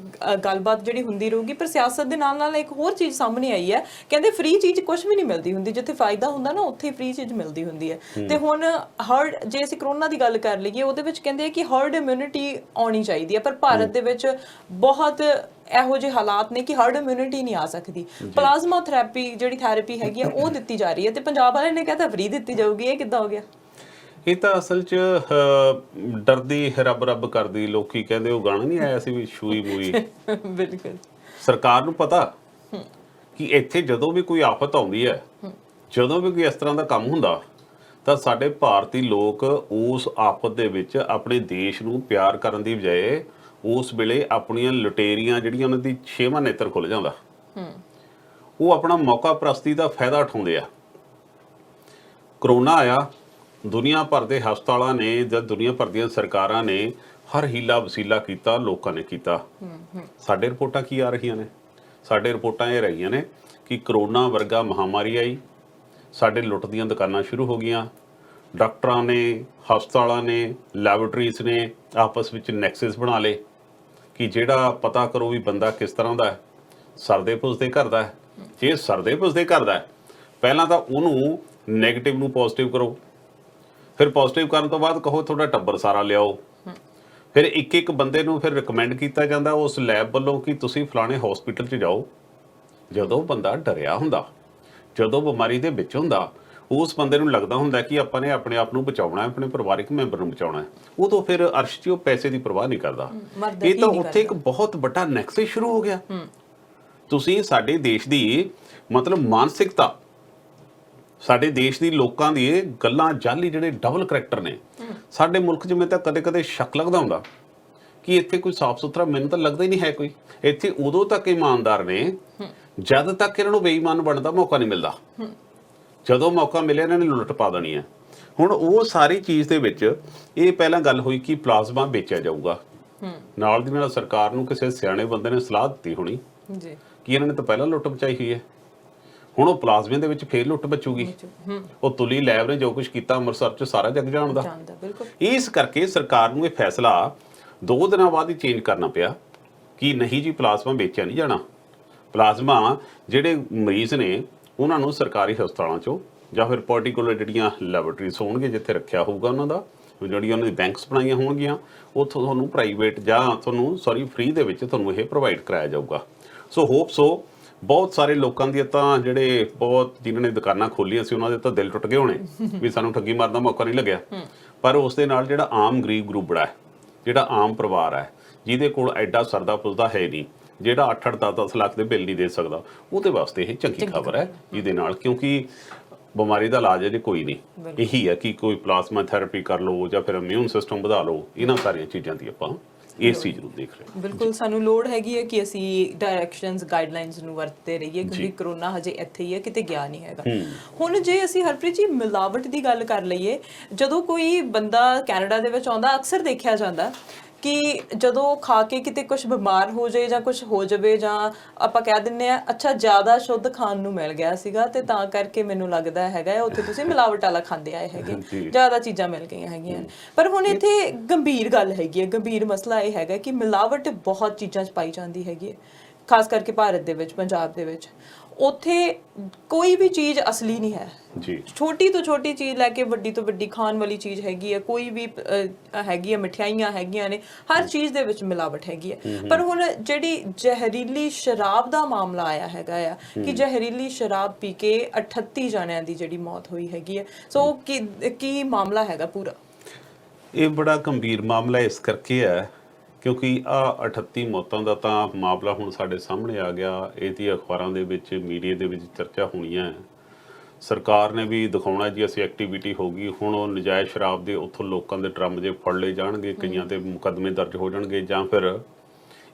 ਗੱਲਬਾਤ ਜਿਹੜੀ ਹੁੰਦੀ ਰਹੂਗੀ, ਪਰ ਸਿਆਸਤ ਦੇ ਨਾਲ ਨਾਲ ਇੱਕ ਹੋਰ ਚੀਜ਼ ਸਾਹਮਣੇ ਆਈ ਹੈ, ਕਹਿੰਦੇ ਫ੍ਰੀ ਚੀਜ਼ ਕੁਝ ਵੀ ਨਹੀਂ ਮਿਲਦੀ ਹੁੰਦੀ, ਜਿੱਥੇ ਫਾਇਦਾ ਹੁੰਦਾ ਨਾ ਉੱਥੇ ਫ੍ਰੀ ਚੀਜ਼ ਮਿਲਦੀ ਹੁੰਦੀ ਹੈ। ਤੇ ਹੁਣ ਹਰਡ, ਜੇ ਅਸੀਂ ਕਰੋਨਾ ਦੀ ਗੱਲ ਕਰ ਲਈਏ, ਉਹਦੇ ਵਿੱਚ ਕਹਿੰਦੇ ਕਿ ਹਰਡ ਇਮਿਊਨਿਟੀ ਆਉਣੀ ਚਾਹੀਦੀ ਹੈ, ਪਰ ਭਾਰਤ ਦੇ ਵਿੱਚ ਬਹੁਤ ਇਹੋ ਜਿਹੇ ਹਾਲਾਤ ਨੇ ਕਿ ਹਰਡ ਇਮਿਊਨਿਟੀ ਨਹੀਂ ਆ ਸਕਦੀ। ਪਲਾਜ਼ਮਾ ਥੈਰੇਪੀ ਜਿਹੜੀ ਥੈਰੇਪੀ ਹੈਗੀ ਆ ਉਹ ਦਿੱਤੀ ਜਾ ਰਹੀ ਹੈ, ਤੇ ਪੰਜਾਬ ਵਾਲੇ ਨੇ ਕਹਿੰਦਾ ਫ੍ਰੀ ਦਿੱਤੀ ਜਾਊਗੀ। ਇਹ ਕਿੱਦਾਂ ਹੋ ਗਿਆ? ਇਹ ਤਾਂ ਅਸਲ 'ਚ ਡਰਦੀ ਰੱਬ ਰੱਬ ਕਰਦੀ, ਲੋਕੀ ਕਹਿੰਦੇ ਉਹ ਗਾਣਾ ਨਹੀਂ ਆਇਆ ਸੀ ਵੀ ਛੂਈ ਮੂਈ। ਬਿਲਕੁਲ। ਸਰਕਾਰ ਨੂੰ ਪਤਾ ਕਿ ਇੱਥੇ ਜਦੋਂ ਵੀ ਕੋਈ ਆਫਤ ਆਉਂਦੀ ਹੈ, ਜਦੋਂ ਵੀ ਕੋਈ ਇਸ ਤਰ੍ਹਾਂ ਦਾ ਕੰਮ ਹੁੰਦਾ, ਤਾਂ ਸਾਡੇ ਭਾਰਤੀ ਲੋਕ ਉਸ ਆਫਤ ਦੇ ਵਿੱਚ ਆਪਣੇ ਦੇਸ਼ ਨੂੰ ਪਿਆਰ ਕਰਨ ਦੀ ਬਜਾਏ ਉਸ ਵੇਲੇ ਆਪਣੀਆਂ ਲੁਟੇਰੀਆਂ ਜਿਹੜੀਆਂ ਉਹਨਾਂ ਦੀ 6ਵਾਂ ਨੇਤਰ ਖੁੱਲ ਜਾਂਦਾ, ਉਹ ਆਪਣਾ ਮੌਕਾ ਪ੍ਰਸਤੀ ਦਾ ਫਾਇਦਾ ਉਠਾਉਂਦੇ ਆ। ਕਰੋਨਾ ਆਇਆ, ਦੁਨੀਆ ਭਰ ਦੇ ਹਸਪਤਾਲਾਂ ਨੇ ਜਾਂ ਦੁਨੀਆ ਭਰ ਦੀਆਂ ਸਰਕਾਰਾਂ ਨੇ ਹਰ ਹੀਲਾ ਵਸੀਲਾ ਕੀਤਾ, ਲੋਕਾਂ ਨੇ ਕੀਤਾ। ਸਾਡੇ ਰਿਪੋਰਟਾਂ ਕੀ ਆ ਰਹੀਆਂ ਨੇ? ਸਾਡੇ ਰਿਪੋਰਟਾਂ ਇਹ ਰਹੀਆਂ ਨੇ ਕਿ ਕਰੋਨਾ ਵਰਗਾ ਮਹਾਮਾਰੀ ਆਈ, ਸਾਡੇ ਲੁੱਟ ਦੀਆਂ ਦੁਕਾਨਾਂ ਸ਼ੁਰੂ ਹੋ ਗਈਆਂ, ਡਾਕਟਰਾਂ ਨੇ, ਹਸਪਤਾਲਾਂ ਨੇ, ਲੈਬੋਰਟਰੀਜ਼ ਨੇ ਆਪਸ ਵਿੱਚ ਨੈਕਸਸ ਬਣਾ ਲਏ ਕਿ ਜਿਹੜਾ ਪਤਾ ਕਰੋ ਵੀ ਬੰਦਾ ਕਿਸ ਤਰ੍ਹਾਂ ਦਾ ਹੈ, ਸਰਦੇ ਪੁੱਜਦੇ ਘਰ ਦਾ ਹੈ। ਜੇ ਸਰਦੇ ਪੁੱਜਦੇ ਘਰ ਦਾ ਹੈ, ਪਹਿਲਾਂ ਤਾਂ ਉਹਨੂੰ ਨੈਗੇਟਿਵ ਨੂੰ ਪੋਜ਼ਿਟਿਵ ਕਰੋ, ਫਿਰ ਪੋਜ਼ਿਟਿਵ ਕਰਨ ਤੋਂ ਬਾਅਦ ਕਹੋ ਤੁਹਾਡਾ ਟੱਬਰ ਸਾਰਾ ਲਿਆਓ, ਫਿਰ ਇੱਕ ਇੱਕ ਬੰਦੇ ਨੂੰ ਫਿਰ ਰਿਕਮੈਂਡ ਕੀਤਾ ਜਾਂਦਾ ਉਸ ਲੈਬ ਵੱਲੋਂ ਕਿ ਤੁਸੀਂ ਫਲਾਣੇ ਹਸਪੀਟਲ 'ਚ ਜਾਓ। ਜਦੋਂ ਬੰਦਾ ਡਰਿਆ ਹੁੰਦਾ, ਜਦੋਂ ਬਿਮਾਰੀ ਦੇ ਵਿੱਚ ਹੁੰਦਾ, ਉਸ ਬੰਦੇ ਨੂੰ ਲੱਗਦਾ ਹੁੰਦਾ ਕਿ ਆਪਾਂ ਨੇ ਆਪਣੇ ਆਪ ਨੂੰ ਬਚਾਉਣਾ ਹੈ, ਆਪਣੇ ਪਰਿਵਾਰਿਕ ਮੈਂਬਰ ਨੂੰ ਬਚਾਉਣਾ ਹੈ, ਉਦੋਂ ਫਿਰ ਅਰਸ਼ 'ਚ ਉਹ ਪੈਸੇ ਦੀ ਪਰਵਾਹ ਨਹੀਂ ਕਰਦਾ। ਇਹ ਤਾਂ ਉੱਥੇ ਇੱਕ ਬਹੁਤ ਵੱਡਾ ਨੈਕਸਸ ਸ਼ੁਰੂ ਹੋ ਗਿਆ। ਤੁਸੀਂ ਸਾਡੇ ਦੇਸ਼ ਦੀ ਮਤਲਬ ਮਾਨਸਿਕਤਾ, ਸਾਡੇ ਦੇਸ਼ ਦੀ ਲੋਕਾਂ ਦੀ ਇਹ ਗੱਲਾਂ ਜਾਲੀ ਜਿਹੜੇ ਡਬਲ ਕਰੈਕਟਰ ਨੇ, ਸਾਡੇ ਮੁਲਕ 'ਚ ਮੈਨੂੰ ਤਾਂ ਕਦੇ ਕਦੇ ਸ਼ੱਕ ਲੱਗਦਾ ਹੁੰਦਾ ਕਿ ਇੱਥੇ ਕੋਈ ਸਾਫ਼ ਸੁਥਰਾ, ਮੈਨੂੰ ਤਾਂ ਲੱਗਦਾ ਹੀ ਨਹੀਂ ਹੈ ਕੋਈ। ਇੱਥੇ ਉਦੋਂ ਤੱਕ ਇਮਾਨਦਾਰ ਨੇ ਜਦ ਤੱਕ ਇਹਨਾਂ ਨੂੰ ਬੇਈਮਾਨ ਬਣਨ ਦਾ ਮੌਕਾ ਨਹੀਂ ਮਿਲਦਾ। ਜਦੋਂ ਮੌਕਾ ਮਿਲਿਆ ਇਹਨਾਂ ਨੇ ਲੁੱਟ ਪਾ ਦੇਣੀ ਹੈ। ਹੁਣ ਉਹ ਸਾਰੀ ਚੀਜ਼ ਦੇ ਵਿੱਚ ਇਹ ਪਹਿਲਾਂ ਗੱਲ ਹੋਈ ਕਿ ਪਲਾਜ਼ਮਾ ਵੇਚਿਆ ਜਾਊਗਾ। ਨਾਲ ਦੀ ਨਾਲ ਸਰਕਾਰ ਨੂੰ ਕਿਸੇ ਸਿਆਣੇ ਬੰਦੇ ਨੇ ਸਲਾਹ ਦਿੱਤੀ ਹੋਣੀ ਜੀ ਕਿ ਇਹਨਾਂ ਨੇ ਤਾਂ ਪਹਿਲਾਂ ਲੁੱਟ ਮਚਾਈ ਹੋਈ ਹੈ, ਹੁਣ ਉਹ ਪਲਾਜ਼ਮੇ ਦੇ ਵਿੱਚ ਫੇਰ ਲੁੱਟ ਬਚੂਗੀ। ਉਹ ਤੁਲੀ ਲੈਬ ਨੇ ਜੋ ਕੁਝ ਕੀਤਾ ਅੰਮ੍ਰਿਤਸਰ 'ਚ ਸਾਰਾ ਜੱਗ ਜਾਣਦਾ। ਇਸ ਕਰਕੇ ਸਰਕਾਰ ਨੂੰ ਇਹ ਫੈਸਲਾ 2 ਦਿਨਾਂ ਬਾਅਦ ਹੀ ਚੇਂਜ ਕਰਨਾ ਪਿਆ ਕਿ ਨਹੀਂ ਜੀ ਪਲਾਜ਼ਮਾ ਵੇਚਿਆ ਨਹੀਂ ਜਾਣਾ। ਪਲਾਜ਼ਮਾ ਜਿਹੜੇ ਮਰੀਜ਼ ਨੇ ਉਹਨਾਂ ਨੂੰ ਸਰਕਾਰੀ ਹਸਪਤਾਲਾਂ 'ਚੋਂ ਜਾਂ ਫਿਰ ਪਾਰਟੀਕੂਲਰ ਜਿਹੜੀਆਂ ਲੈਬੋਰਟਰੀਜ਼ ਹੋਣਗੇ ਜਿੱਥੇ ਰੱਖਿਆ ਹੋਊਗਾ ਉਹਨਾਂ ਦਾ, ਜਿਹੜੀਆਂ ਉਹਨਾਂ ਦੀ ਬੈਂਕਸ ਬਣਾਈਆਂ ਹੋਣਗੀਆਂ, ਉੱਥੋਂ ਤੁਹਾਨੂੰ ਪ੍ਰਾਈਵੇਟ ਜਾਂ ਤੁਹਾਨੂੰ ਫ੍ਰੀ ਦੇ ਵਿੱਚ ਤੁਹਾਨੂੰ ਇਹ ਪ੍ਰੋਵਾਈਡ ਕਰਾਇਆ ਜਾਊਗਾ। ਸੋ ਹੋਪ ਸੋ ਬਹੁਤ ਸਾਰੇ ਲੋਕਾਂ ਦੀਆਂ ਤਾਂ ਜਿਹੜੇ ਬਹੁਤ ਜਿਨ੍ਹਾਂ ਨੇ ਦੁਕਾਨਾਂ ਖੋਲੀਆਂ ਸੀ ਉਹਨਾਂ ਦੇ ਤਾਂ ਦਿਲ ਟੁੱਟ ਗਏ ਹੋਣੇ ਵੀ ਸਾਨੂੰ ਠੱਗੀ ਮਾਰਨ ਦਾ ਮੌਕਾ ਨਹੀਂ ਲੱਗਿਆ। ਪਰ ਉਸ ਦੇ ਨਾਲ ਜਿਹੜਾ ਆਮ ਗਰੀਬ ਗਰੂਪ ਬੜਾ ਹੈ, ਜਿਹੜਾ ਆਮ ਪਰਿਵਾਰ ਹੈ, ਜਿਹਦੇ ਕੋਲ ਐਡਾ ਸਰਦਾ ਪੁੱਜਦਾ ਹੈ ਨਹੀਂ, ਜਿਹੜਾ 8-8 10-10 ਲੱਖ ਦੇ ਬਿੱਲ ਨਹੀਂ ਦੇ ਸਕਦਾ, ਉਹਦੇ ਵਾਸਤੇ ਇਹ ਚੰਗੀ ਖਬਰ ਹੈ। ਜਿਹਦੇ ਨਾਲ ਕਿਉਂਕਿ ਬਿਮਾਰੀ ਦਾ ਇਲਾਜ ਅਜੇ ਕੋਈ ਨਹੀਂ, ਇਹੀ ਹੈ ਕਿ ਕੋਈ ਪਲਾਜ਼ਮਾ ਥੈਰੇਪੀ ਕਰ ਲਓ ਜਾਂ ਫਿਰ ਇਮਿਊਨ ਸਿਸਟਮ ਵਧਾ ਲਓ। ਇਹਨਾਂ ਸਾਰੀਆਂ ਚੀਜ਼ਾਂ ਦੀ ਆਪਾਂ ਇਸ ਚੀਜ਼ ਨੂੰ ਦੇਖ ਰਹੇ। ਬਿਲਕੁਲ ਸਾਨੂੰ ਲੋੜ ਹੈਗੀ ਹੈ ਕਿ ਅਸੀਂ ਡਾਇਰੈਕਸ਼ਨਸ ਗਾਈਡਲਾਈਨਸ ਨੂੰ ਵਰਤਦੇ ਰਹੀਏ ਕਿਉਂਕਿ ਕਰੋਨਾ ਹਜੇ ਇੱਥੇ ਹੀ ਹੈ, ਕਿਤੇ ਗਿਆ ਨਹੀਂ ਹੈਗਾ। ਹੁਣ ਜੇ ਅਸੀਂ ਹਰਪ੍ਰੀਤ ਜੀ ਮਿਲਾਵਟ ਦੀ ਗੱਲ ਕਰ ਲਈਏ, ਜਦੋਂ ਕੋਈ ਬੰਦਾ ਕੈਨੇਡਾ ਦੇ ਵਿੱਚ ਆਉਂਦਾ, ਅਕਸਰ ਦੇਖਿਆ ਜਾਂਦਾ ਕਿ ਜਦੋਂ ਖਾ ਕੇ ਕਿਤੇ ਕੁਝ ਬਿਮਾਰ ਹੋ ਜਾਏ ਜਾਂ ਕੁਝ ਹੋ ਜਾਵੇ, ਜਾਂ ਆਪਾਂ ਕਹਿ ਦਿੰਦੇ ਆ ਅੱਛਾ ਜ਼ਿਆਦਾ ਸ਼ੁੱਧ ਖਾਣ ਨੂੰ ਮਿਲ ਗਿਆ ਸੀਗਾ ਤੇ ਤਾਂ ਕਰਕੇ ਮੈਨੂੰ ਲੱਗਦਾ ਹੈਗਾ ਉੱਥੇ ਤੁਸੀਂ ਮਿਲਾਵਟ ਵਾਲਾ ਖਾਂਦੇ ਆਏ ਹੈਗੇ, ਜ਼ਿਆਦਾ ਚੀਜ਼ਾਂ ਮਿਲ ਗਈਆਂ ਹੈਗੀਆਂ। ਪਰ ਹੁਣ ਇੱਥੇ ਗੰਭੀਰ ਗੱਲ ਹੈਗੀ ਹੈ, ਗੰਭੀਰ ਮਸਲਾ ਇਹ ਹੈਗਾ ਕਿ ਮਿਲਾਵਟ ਬਹੁਤ ਚੀਜ਼ਾਂ 'ਚ ਪਾਈ ਜਾਂਦੀ ਹੈਗੀ ਹੈ, ਖਾਸ ਕਰਕੇ ਭਾਰਤ ਦੇ ਵਿੱਚ, ਪੰਜਾਬ ਦੇ ਵਿੱਚ। ਉੱਥੇ ਕੋਈ ਵੀ ਚੀਜ਼ ਅਸਲੀ ਨਹੀਂ ਹੈ ਜੀ। ਛੋਟੀ ਤੋਂ ਛੋਟੀ ਚੀਜ਼ ਲੈ ਕੇ ਵੱਡੀ ਤੋਂ ਵੱਡੀ ਖਾਣ ਵਾਲੀ ਚੀਜ਼ ਹੈਗੀ ਹੈ, ਕੋਈ ਵੀ ਹੈਗੀ ਹੈ, ਮਠਿਆਈਆਂ ਹੈਗੀਆਂ ਨੇ, ਹਰ ਚੀਜ਼ ਦੇ ਵਿੱਚ ਮਿਲਾਵਟ ਹੈਗੀ ਹੈ। ਪਰ ਹੁਣ ਜਿਹੜੀ ਜ਼ਹਿਰੀਲੀ ਸ਼ਰਾਬ ਦਾ ਮਾਮਲਾ ਆਇਆ ਹੈਗਾ ਆ ਕਿ ਜ਼ਹਿਰੀਲੀ ਸ਼ਰਾਬ ਪੀ ਕੇ 38 ਜਣਿਆਂ ਦੀ ਜਿਹੜੀ ਮੌਤ ਹੋਈ ਹੈਗੀ ਹੈ, ਸੋ ਕੀ ਮਾਮਲਾ ਹੈਗਾ ਪੂਰਾ? ਇਹ ਬੜਾ ਗੰਭੀਰ ਮਾਮਲਾ ਇਸ ਕਰਕੇ ਹੈ ਕਿਉਂਕਿ ਆਹ 38 ਮੌਤਾਂ ਦਾ ਤਾਂ ਮਾਮਲਾ ਹੁਣ ਸਾਡੇ ਸਾਹਮਣੇ ਆ ਗਿਆ। ਇਹਦੀ ਅਖਬਾਰਾਂ ਦੇ ਵਿੱਚ, ਮੀਡੀਆ ਦੇ ਵਿੱਚ ਚਰਚਾ ਹੋਣੀਆਂ। ਸਰਕਾਰ ਨੇ ਵੀ ਦਿਖਾਉਣਾ ਜੀ ਅਸੀਂ ਐਕਟੀਵਿਟੀ ਹੋ ਗਈ। ਹੁਣ ਉਹ ਨਜਾਇਜ਼ ਸ਼ਰਾਬ ਦੇ ਉੱਥੋਂ ਲੋਕਾਂ ਦੇ ਡਰਮ ਜੇ ਫੜ ਲਏ ਜਾਣਗੇ, ਕਈਆਂ ਤੇ ਮੁਕੱਦਮੇ ਦਰਜ ਹੋ ਜਾਣਗੇ, ਜਾਂ ਫਿਰ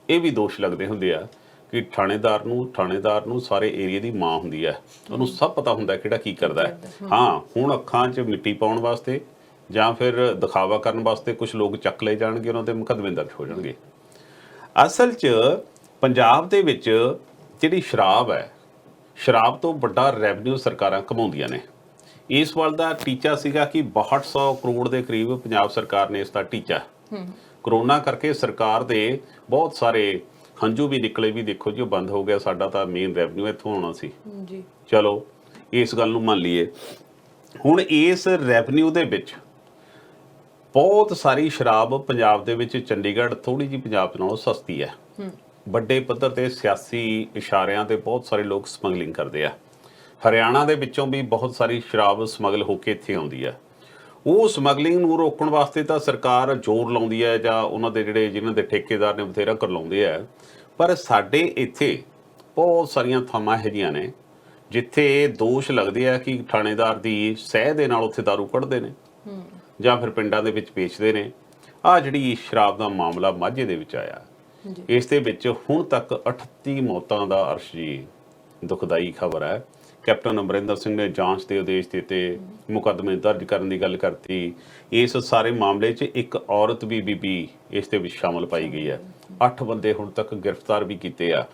ਇਹ ਵੀ ਦੋਸ਼ ਲੱਗਦੇ ਹੁੰਦੇ ਆ ਕਿ ਥਾਣੇਦਾਰ ਨੂੰ ਸਾਰੇ ਏਰੀਆ ਦੀ ਮਾਂ ਹੁੰਦੀ ਹੈ, ਉਹਨੂੰ ਸਭ ਪਤਾ ਹੁੰਦਾ ਕਿਹੜਾ ਕੀ ਕਰਦਾ ਹੈ। ਹਾਂ, ਹੁਣ ਅੱਖਾਂ 'ਚ ਮਿੱਟੀ ਪਾਉਣ ਵਾਸਤੇ ਜਾਂ ਫਿਰ ਦਿਖਾਵਾ ਕਰਨ ਵਾਸਤੇ ਕੁਝ ਲੋਕ ਚੱਕ ਲਏ ਜਾਣਗੇ, ਉਹਨਾਂ ਦੇ ਮੁਕੱਦਮੇ ਦਰਜ ਹੋ ਜਾਣਗੇ। ਅਸਲ 'ਚ ਪੰਜਾਬ ਦੇ ਵਿੱਚ ਜਿਹੜੀ ਸ਼ਰਾਬ ਹੈ, ਸ਼ਰਾਬ ਤੋਂ ਵੱਡਾ ਰੈਵਨਿਊ ਸਰਕਾਰਾਂ ਕਮਾਉਂਦੀਆਂ ਨੇ। ਇਸ ਵੱਲ ਦਾ ਟੀਚਾ ਸੀਗਾ ਕਿ 6200 ਕਰੋੜ ਦੇ ਕਰੀਬ ਪੰਜਾਬ ਸਰਕਾਰ ਨੇ ਇਸ ਦਾ ਟੀਚਾ। ਕਰੋਨਾ ਕਰਕੇ ਸਰਕਾਰ ਦੇ ਬਹੁਤ ਸਾਰੇ ਹੰਝੂ ਵੀ ਨਿਕਲੇ, ਵੀ ਦੇਖੋ ਜੀ ਉਹ ਬੰਦ ਹੋ ਗਿਆ, ਸਾਡਾ ਤਾਂ ਮੇਨ ਰੈਵਨਿਊ ਇੱਥੋਂ ਆਉਣਾ ਸੀ ਜੀ। ਚਲੋ ਇਸ ਗੱਲ ਨੂੰ ਮੰਨ ਲਈਏ। ਹੁਣ ਇਸ ਰੈਵਨਿਊ ਦੇ ਵਿੱਚ ਬਹੁਤ ਸਾਰੀ ਸ਼ਰਾਬ ਪੰਜਾਬ ਦੇ ਵਿੱਚ, ਚੰਡੀਗੜ੍ਹ ਥੋੜੀ ਜਿਹੀ ਪੰਜਾਬ ਨਾਲੋਂ ਸਸਤੀ ਹੈ। ਵੱਡੇ ਪੱਧਰ ਤੇ ਸਿਆਸੀ ਇਸ਼ਾਰਿਆਂ ਤੇ ਬਹੁਤ ਸਾਰੇ ਲੋਕ ਸਮਗਲਿੰਗ ਕਰਦੇ ਆ। ਹਰਿਆਣਾ ਦੇ ਵਿੱਚੋਂ ਵੀ ਬਹੁਤ ਸਾਰੀ ਸ਼ਰਾਬ ਸਮਗਲ ਹੋ ਕੇ ਇੱਥੇ ਆਉਂਦੀ ਹੈ। ਉਹ ਸਮਗਲਿੰਗ ਨੂੰ ਰੋਕਣ ਵਾਸਤੇ ਤਾਂ ਸਰਕਾਰ ਜ਼ੋਰ ਲਾਉਂਦੀ ਹੈ, ਜਾਂ ਉਹਨਾਂ ਦੇ ਜਿਹੜੇ ਜਿਨ੍ਹਾਂ ਦੇ ਠੇਕੇਦਾਰ ਨੇ ਬਥੇਰਾ ਕਰਲਾਉਂਦੇ ਆ। ਪਰ ਸਾਡੇ ਇੱਥੇ ਬਹੁਤ ਸਾਰੀਆਂ ਥਾਵਾਂ ਇਹੋ ਜਿਹੀਆਂ ਨੇ ਜਿੱਥੇ ਦੋਸ਼ ਲੱਗਦੇ ਆ ਕਿ ਥਾਣੇਦਾਰ ਦੀ ਸਹਿ ਦੇ ਨਾਲ ਉੱਥੇ ਦਾਰੂ ਕੱਢਦੇ ਨੇ ਜਾਂ ਫਿਰ ਪਿੰਡਾਂ ਦੇ ਵਿੱਚ ਵੇਚਦੇ ਨੇ। ਆਹ ਜਿਹੜੀ ਸ਼ਰਾਬ ਦਾ ਮਾਮਲਾ ਮਾਝੇ ਦੇ ਵਿੱਚ ਆਇਆ, ਇਸ ਦੇ ਵਿੱਚ ਹੁਣ ਤੱਕ 38 ਮੌਤਾਂ ਦਾ ਅਰਸ਼ ਜੀ ਦੁਖਦਾਈ ਖਬਰ ਹੈ। ਕੈਪਟਨ ਅਮਰਿੰਦਰ ਸਿੰਘ ਨੇ ਜਾਂਚ ਦੇ ਆਦੇਸ਼ ਦਿੱਤੇ, ਮੁਕੱਦਮੇ ਦਰਜ ਕਰਨ ਦੀ ਗੱਲ ਕਰਤੀ। ਇਸ ਸਾਰੇ ਮਾਮਲੇ 'ਚ ਇੱਕ ਔਰਤ ਵੀ ਬੀਬੀ ਇਸ ਦੇ ਵਿੱਚ ਸ਼ਾਮਲ ਪਾਈ ਗਈ ਹੈ। 8 ਬੰਦੇ ਹੁਣ ਤੱਕ ਗ੍ਰਿਫਤਾਰ ਵੀ ਕੀਤੇ ਆ।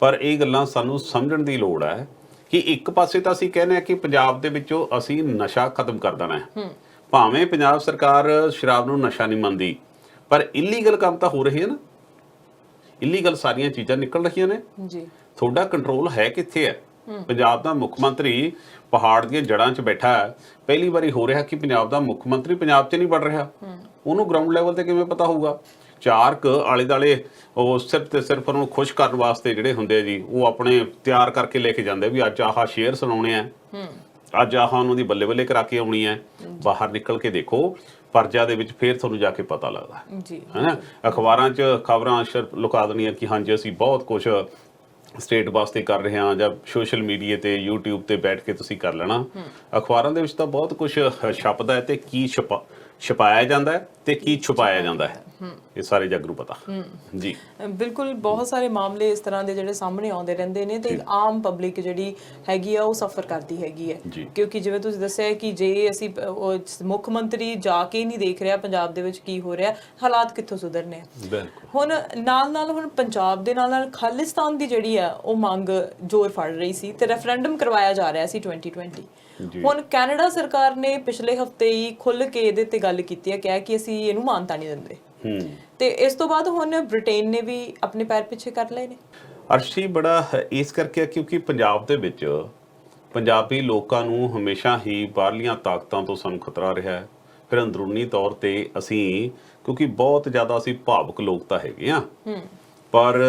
ਪਰ ਇਹ ਗੱਲਾਂ ਸਾਨੂੰ ਸਮਝਣ ਦੀ ਲੋੜ ਹੈ ਕਿ ਇੱਕ ਪਾਸੇ ਤਾਂ ਅਸੀਂ ਕਹਿੰਦੇ ਹਾਂ ਕਿ ਪੰਜਾਬ ਦੇ ਵਿੱਚੋਂ ਅਸੀਂ ਨਸ਼ਾ ਖਤਮ ਕਰ ਦੇਣਾ ਹੈ, ਭਾਵੇਂ ਪੰਜਾਬ ਸਰਕਾਰ ਸ਼ਰਾਬ ਨੂੰ ਨਸ਼ਾ ਨਹੀਂ ਮੰਨਦੀ, ਪਰ ਇਲੀਗਲ ਕੰਮ ਤਾਂ ਹੋ ਰਹੇ ਹਨ। ਇਲੀਗਲ ਸਾਰੀਆਂ ਚੀਜ਼ਾਂ ਨਿਕਲ ਰਹੀਆਂ ਨੇ ਜੀ। ਤੁਹਾਡਾ ਕੰਟਰੋਲ ਹੈ ਕਿੱਥੇ ਹੈ? ਪੰਜਾਬ ਦਾ ਮੁੱਖ ਮੰਤਰੀ ਪਹਾੜ ਦੀਆਂ ਜੜ੍ਹਾਂ 'ਚ ਬੈਠਾ ਹੈ। ਪਹਿਲੀ ਵਾਰੀ ਹੋ ਰਿਹਾ ਕਿ ਪੰਜਾਬ ਦਾ ਮੁੱਖ ਮੰਤਰੀ ਪੰਜਾਬ 'ਚ ਨਹੀਂ ਵੜ ਰਿਹਾ। ਉਹਨੂੰ ਗਰਾਊਂਡ ਲੈਵਲ ਤੇ ਕਿਵੇਂ ਪਤਾ ਹੋਊਗਾ? ਚਾਰ ਆਲੇ ਦੁਆਲੇ ਉਹ ਸਿਰਫ ਤੇ ਸਿਰਫ ਉਹਨੂੰ ਖੁਸ਼ ਕਰਨ ਵਾਸਤੇ ਜਿਹੜੇ ਹੁੰਦੇ ਆ ਜੀ, ਉਹ ਆਪਣੇ ਤਿਆਰ ਕਰਕੇ ਲੈ ਕੇ ਜਾਂਦੇ ਵੀ ਅੱਜ ਆਹ ਸ਼ੇਅਰ ਸੁਣਾਉਣੇ ਆ, ਅੱਜ ਆਹ ਉਹਨਾਂ ਦੀ ਬੱਲੇ ਬੱਲੇ ਕਰਾ ਕੇ ਆਉਣੀ ਹੈ। ਬਾਹਰ ਨਿਕਲ ਕੇ ਦੇਖੋ ਪਰਜਾ ਦੇ ਵਿੱਚ ਫੇਰ ਤੁਹਾਨੂੰ ਜਾ ਕੇ ਪਤਾ ਲੱਗਦਾ ਜੀ, ਹੈ ਨਾ। ਅਖਬਾਰਾਂ 'ਚ ਖਬਰਾਂ ਲੁਕਾ ਦੇਣੀਆਂ ਕਿ ਹਾਂਜੀ ਅਸੀਂ ਬਹੁਤ ਕੁਛ ਸਟੇਟ ਵਾਸਤੇ ਕਰ ਰਹੇ ਹਾਂ, ਜਾਂ ਸੋਸ਼ਲ ਮੀਡੀਆ ਤੇ YouTube ਤੇ ਬੈਠ ਕੇ ਤੁਸੀਂ ਕਰ ਲੈਣਾ। ਅਖਬਾਰਾਂ ਦੇ ਵਿੱਚ ਤਾਂ ਬਹੁਤ ਕੁਛ ਛਪਦਾ ਹੈ, ਤੇ ਕੀ ਛਪਾਇਆ ਜਾਂਦਾ ਹੈ ਤੇ ਕੀ ਛੁਪਾਇਆ ਜਾਂਦਾ ਹੈ, ਇਹ ਸਾਰੇ ਜੱਗ ਨੂੰ ਪਤਾ ਜੀ। ਬਿਲਕੁਲ, ਬਹੁਤ ਸਾਰੇ ਮਾਮਲੇ ਇਸ ਤਰ੍ਹਾਂ ਦੇ ਜਿਹੜੇ ਸਾਹਮਣੇ ਆਉਂਦੇ ਰਹਿੰਦੇ ਨੇ ਤੇ ਆਮ ਪਬਲਿਕ ਜਿਹੜੀ ਹੈਗੀ ਆ ਉਹ ਸਫਰ ਕਰਦੀ ਹੈਗੀ ਹੈ, ਕਿਉਂਕਿ ਜਿਵੇਂ ਤੁਸੀਂ ਦੱਸਿਆ ਕਿ ਜੇ ਅਸੀਂ ਮੁੱਖ ਮੰਤਰੀ ਜਾ ਕੇ ਨਹੀਂ ਦੇਖ ਰਿਹਾ ਪੰਜਾਬ ਦੇ ਵਿੱਚ ਕੀ ਹੋ ਰਿਹਾ, ਹਾਲਾਤ ਕਿੱਥੋਂ ਸੁਧਰਨੇ ਆ। ਹੁਣ ਨਾਲ ਹੁਣ ਪੰਜਾਬ ਦੇ ਨਾਲ ਖਾਲਿਸਤਾਨ ਦੀ ਜਿਹੜੀ ਆ ਉਹ ਮੰਗ ਜ਼ੋਰ ਫੜ ਰਹੀ ਸੀ ਤੇ ਰੈਫਰੈਂਡਮ ਕਰਵਾਇਆ ਜਾ ਰਿਹਾ ਸੀ 2020। ਹੁਣ ਕੈਨੇਡਾ ਸਰਕਾਰ ਨੇ ਪਿਛਲੇ ਹਫਤੇ ਹੀ ਖੁੱਲ ਕੇ ਇਹਦੇ ਤੇ ਗੱਲ ਕੀਤੀ ਹੈ, ਕਿਹਾ ਕਿ ਅਸੀਂ ਇਹਨੂੰ ਮਾਨਤਾ ਨਹੀਂ ਦਿੰਦੇ, ਤੇ ਇਸ ਤੋਂ ਬਾਅਦ ਹੁਣ ਬ੍ਰਿਟੇਨ ਨੇ ਵੀ ਆਪਣੇ ਪੈਰ ਪਿੱਛੇ ਕਰ ਲਏ ਨੇ। ਅਰਸ਼ੀ ਬੜਾ ਇਸ ਕਰਕੇ ਕਿਉਂਕਿ ਪੰਜਾਬ ਦੇ ਵਿੱਚ ਪੰਜਾਬੀ ਲੋਕਾਂ ਨੂੰ ਹਮੇਸ਼ਾ ਹੀ ਬਾਹਰਲੀਆਂ ਤਾਕਤਾਂ ਤੋਂ ਸਾਨੂੰ ਖਤਰਾ ਰਿਹਾ ਹੈ। ਫਿਰ ਅੰਦਰੂਨੀ ਤੌਰ ਤੇ ਅਸੀਂ ਕਿਉਂਕਿ ਬਹੁਤ ਜ਼ਿਆਦਾ ਅਸੀਂ ਭਾਵੁਕ ਲੋਕ ਤਾਂ ਹੈਗੇ ਆ, ਪਰ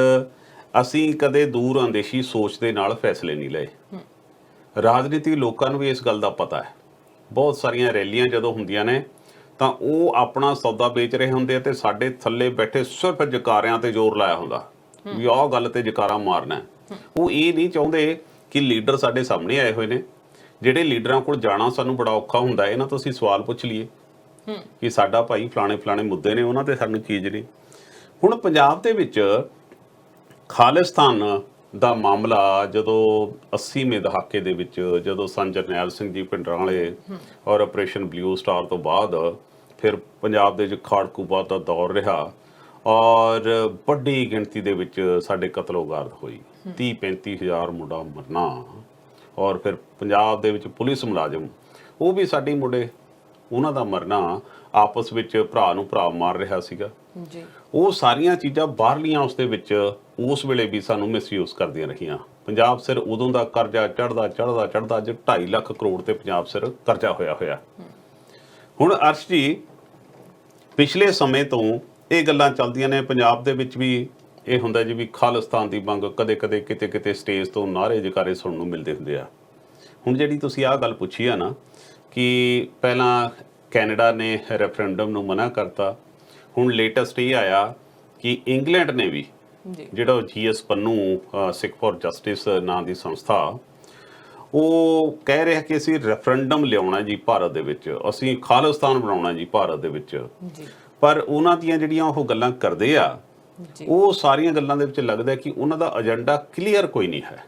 ਅਸੀਂ ਕਦੇ ਦੂਰ ਅੰਦੇਸ਼ੀ ਸੋਚ ਦੇ ਨਾਲ ਫੈਸਲੇ ਨਹੀਂ ਲਏ। ਰਾਜਨੀਤੀ ਲੋਕਾਂ ਨੂੰ ਵੀ ਇਸ ਗੱਲ ਦਾ ਪਤਾ ਹੈ। ਬਹੁਤ ਸਾਰੀਆਂ ਰੈਲੀਆਂ ਜਦੋਂ ਹੁੰਦੀਆਂ ਨੇ ਤਾਂ ਉਹ ਆਪਣਾ ਸੌਦਾ ਵੇਚ ਰਹੇ ਹੁੰਦੇ ਆ, ਤੇ ਸਾਡੇ ਥੱਲੇ ਬੈਠੇ ਸਿਰਫ ਜਕਾਰਿਆਂ ਤੇ ਜ਼ੋਰ ਲਾਇਆ ਹੁੰਦਾ ਵੀ ਆਹ ਗੱਲ ਤੇ ਜਕਾਰਾ ਮਾਰਨਾ। ਉਹ ਇਹ ਨਹੀਂ ਚਾਹੁੰਦੇ ਕਿ ਲੀਡਰ ਸਾਡੇ ਸਾਹਮਣੇ ਆਏ ਹੋਏ ਨੇ, ਜਿਹੜੇ ਲੀਡਰਾਂ ਕੋਲ ਜਾਣਾ ਸਾਨੂੰ ਬੜਾ ਔਖਾ ਹੁੰਦਾ, ਇਹਨਾਂ ਤੋਂ ਅਸੀਂ ਸਵਾਲ ਪੁੱਛ ਲਈਏ ਕਿ ਸਾਡਾ ਭਾਈ ਫਲਾਣੇ ਮੁੱਦੇ ਨੇ, ਉਹਨਾਂ ਤੇ ਸਾਨੂੰ ਚੀਜ਼ ਨਹੀਂ। ਹੁਣ ਪੰਜਾਬ ਦੇ ਵਿੱਚ ਖਾਲਿਸਤਾਨ ਦਾ ਮਾਮਲਾ ਜਦੋਂ 80ਵੇਂ ਦਹਾਕੇ ਦੇ ਵਿੱਚ, ਜਦੋਂ ਸੰਤ ਜਰਨੈਲ ਸਿੰਘ ਜੀ ਪਿੰਡਰਾਂ ਵਾਲੇ ਔਰ ਆਪਰੇਸ਼ਨ ਬਲੂ ਸਟਾਰ ਤੋਂ ਬਾਅਦ ਫਿਰ ਪੰਜਾਬ ਦੇ ਵਿੱਚ ਖਾੜਕੂਬਾਦ ਦਾ ਦੌਰ ਰਿਹਾ, ਔਰ ਵੱਡੀ ਗਿਣਤੀ ਦੇ ਵਿੱਚ ਸਾਡੇ ਕਤਲੋਗਾਰਤ ਹੋਈ, 30-35 ਹਜ਼ਾਰ ਮੁੰਡਾ ਮਰਨਾ, ਔਰ ਫਿਰ ਪੰਜਾਬ ਦੇ ਵਿੱਚ ਪੁਲਿਸ ਮੁਲਾਜ਼ਮ ਉਹ ਵੀ ਸਾਡੇ ਮੁੰਡੇ, ਉਹਨਾਂ ਦਾ ਮਰਨਾ, ਆਪਸ ਵਿੱਚ ਭਰਾ ਨੂੰ ਭਰਾ ਮਾਰ ਰਿਹਾ ਸੀਗਾ ਜੀ। ਉਹ ਸਾਰੀਆਂ ਚੀਜ਼ਾਂ ਬਾਹਰਲੀਆਂ ਉਸ ਦੇ ਵਿੱਚ ਉਸ ਵੇਲੇ ਵੀ ਸਾਨੂੰ ਮਿਸਯੂਜ਼ ਕਰਦੀਆਂ ਰਹੀਆਂ। ਪੰਜਾਬ ਸਿਰ ਉਦੋਂ ਦਾ ਕਰਜ਼ਾ ਚੜ੍ਹਦਾ ਅੱਜ 2.5 ਲੱਖ ਕਰੋੜ ਤੇ ਪੰਜਾਬ ਸਿਰ ਕਰਜ਼ਾ ਹੋਇਆ। ਹੁਣ ਅਰਸ਼ ਜੀ ਪਿਛਲੇ ਸਮੇਂ ਤੋਂ ਇਹ ਗੱਲਾਂ ਚੱਲਦੀਆਂ ਨੇ, ਪੰਜਾਬ ਦੇ ਵਿੱਚ ਵੀ ਇਹ ਹੁੰਦਾ ਜੀ ਵੀ ਖਾਲਿਸਤਾਨ ਦੀ ਮੰਗ, ਕਦੇ ਕਿਤੇ ਸਟੇਜ ਤੋਂ ਨਾਅਰੇ ਜਕਾਰੇ ਸੁਣਨ ਨੂੰ ਮਿਲਦੇ ਹੁੰਦੇ ਆ। ਹੁਣ ਜਿਹੜੀ ਤੁਸੀਂ ਆਹ ਗੱਲ ਪੁੱਛੀ ਆ ਨਾ ਕਿ ਪਹਿਲਾਂ ਕੈਨੇਡਾ ਨੇ ਰੈਫਰੈਂਡਮ ਨੂੰ ਮਨਾ ਕਰਤਾ, ਹੁਣ ਲੇਟੈਸਟ ਇਹ ਆਇਆ ਕਿ ਇੰਗਲੈਂਡ ਨੇ ਵੀ, ਜਿਹੜਾ GS Pannu Sikh for justice ਨਾਂ ਦੀ ਸੰਸਥਾ, ਉਹ ਕਹਿ ਰਿਹਾ ਕਿ ਅਸੀਂ ਰੈਫਰੈਂਡਮ ਲਿਆਉਣਾ ਜੀ ਭਾਰਤ ਦੇ ਵਿੱਚ, ਅਸੀਂ ਖਾਲਿਸਤਾਨ ਬਣਾਉਣਾ ਜੀ ਭਾਰਤ ਦੇ ਵਿੱਚ। ਪਰ ਉਹਨਾਂ ਦੀਆਂ ਜਿਹੜੀਆਂ ਉਹ ਗੱਲਾਂ ਕਰਦੇ ਆ, ਉਹ ਸਾਰੀਆਂ ਗੱਲਾਂ ਦੇ ਵਿੱਚ ਲੱਗਦਾ ਕਿ ਉਹਨਾਂ ਦਾ ਏਜੰਡਾ ਕਲੀਅਰ ਕੋਈ ਨਹੀਂ ਹੈ।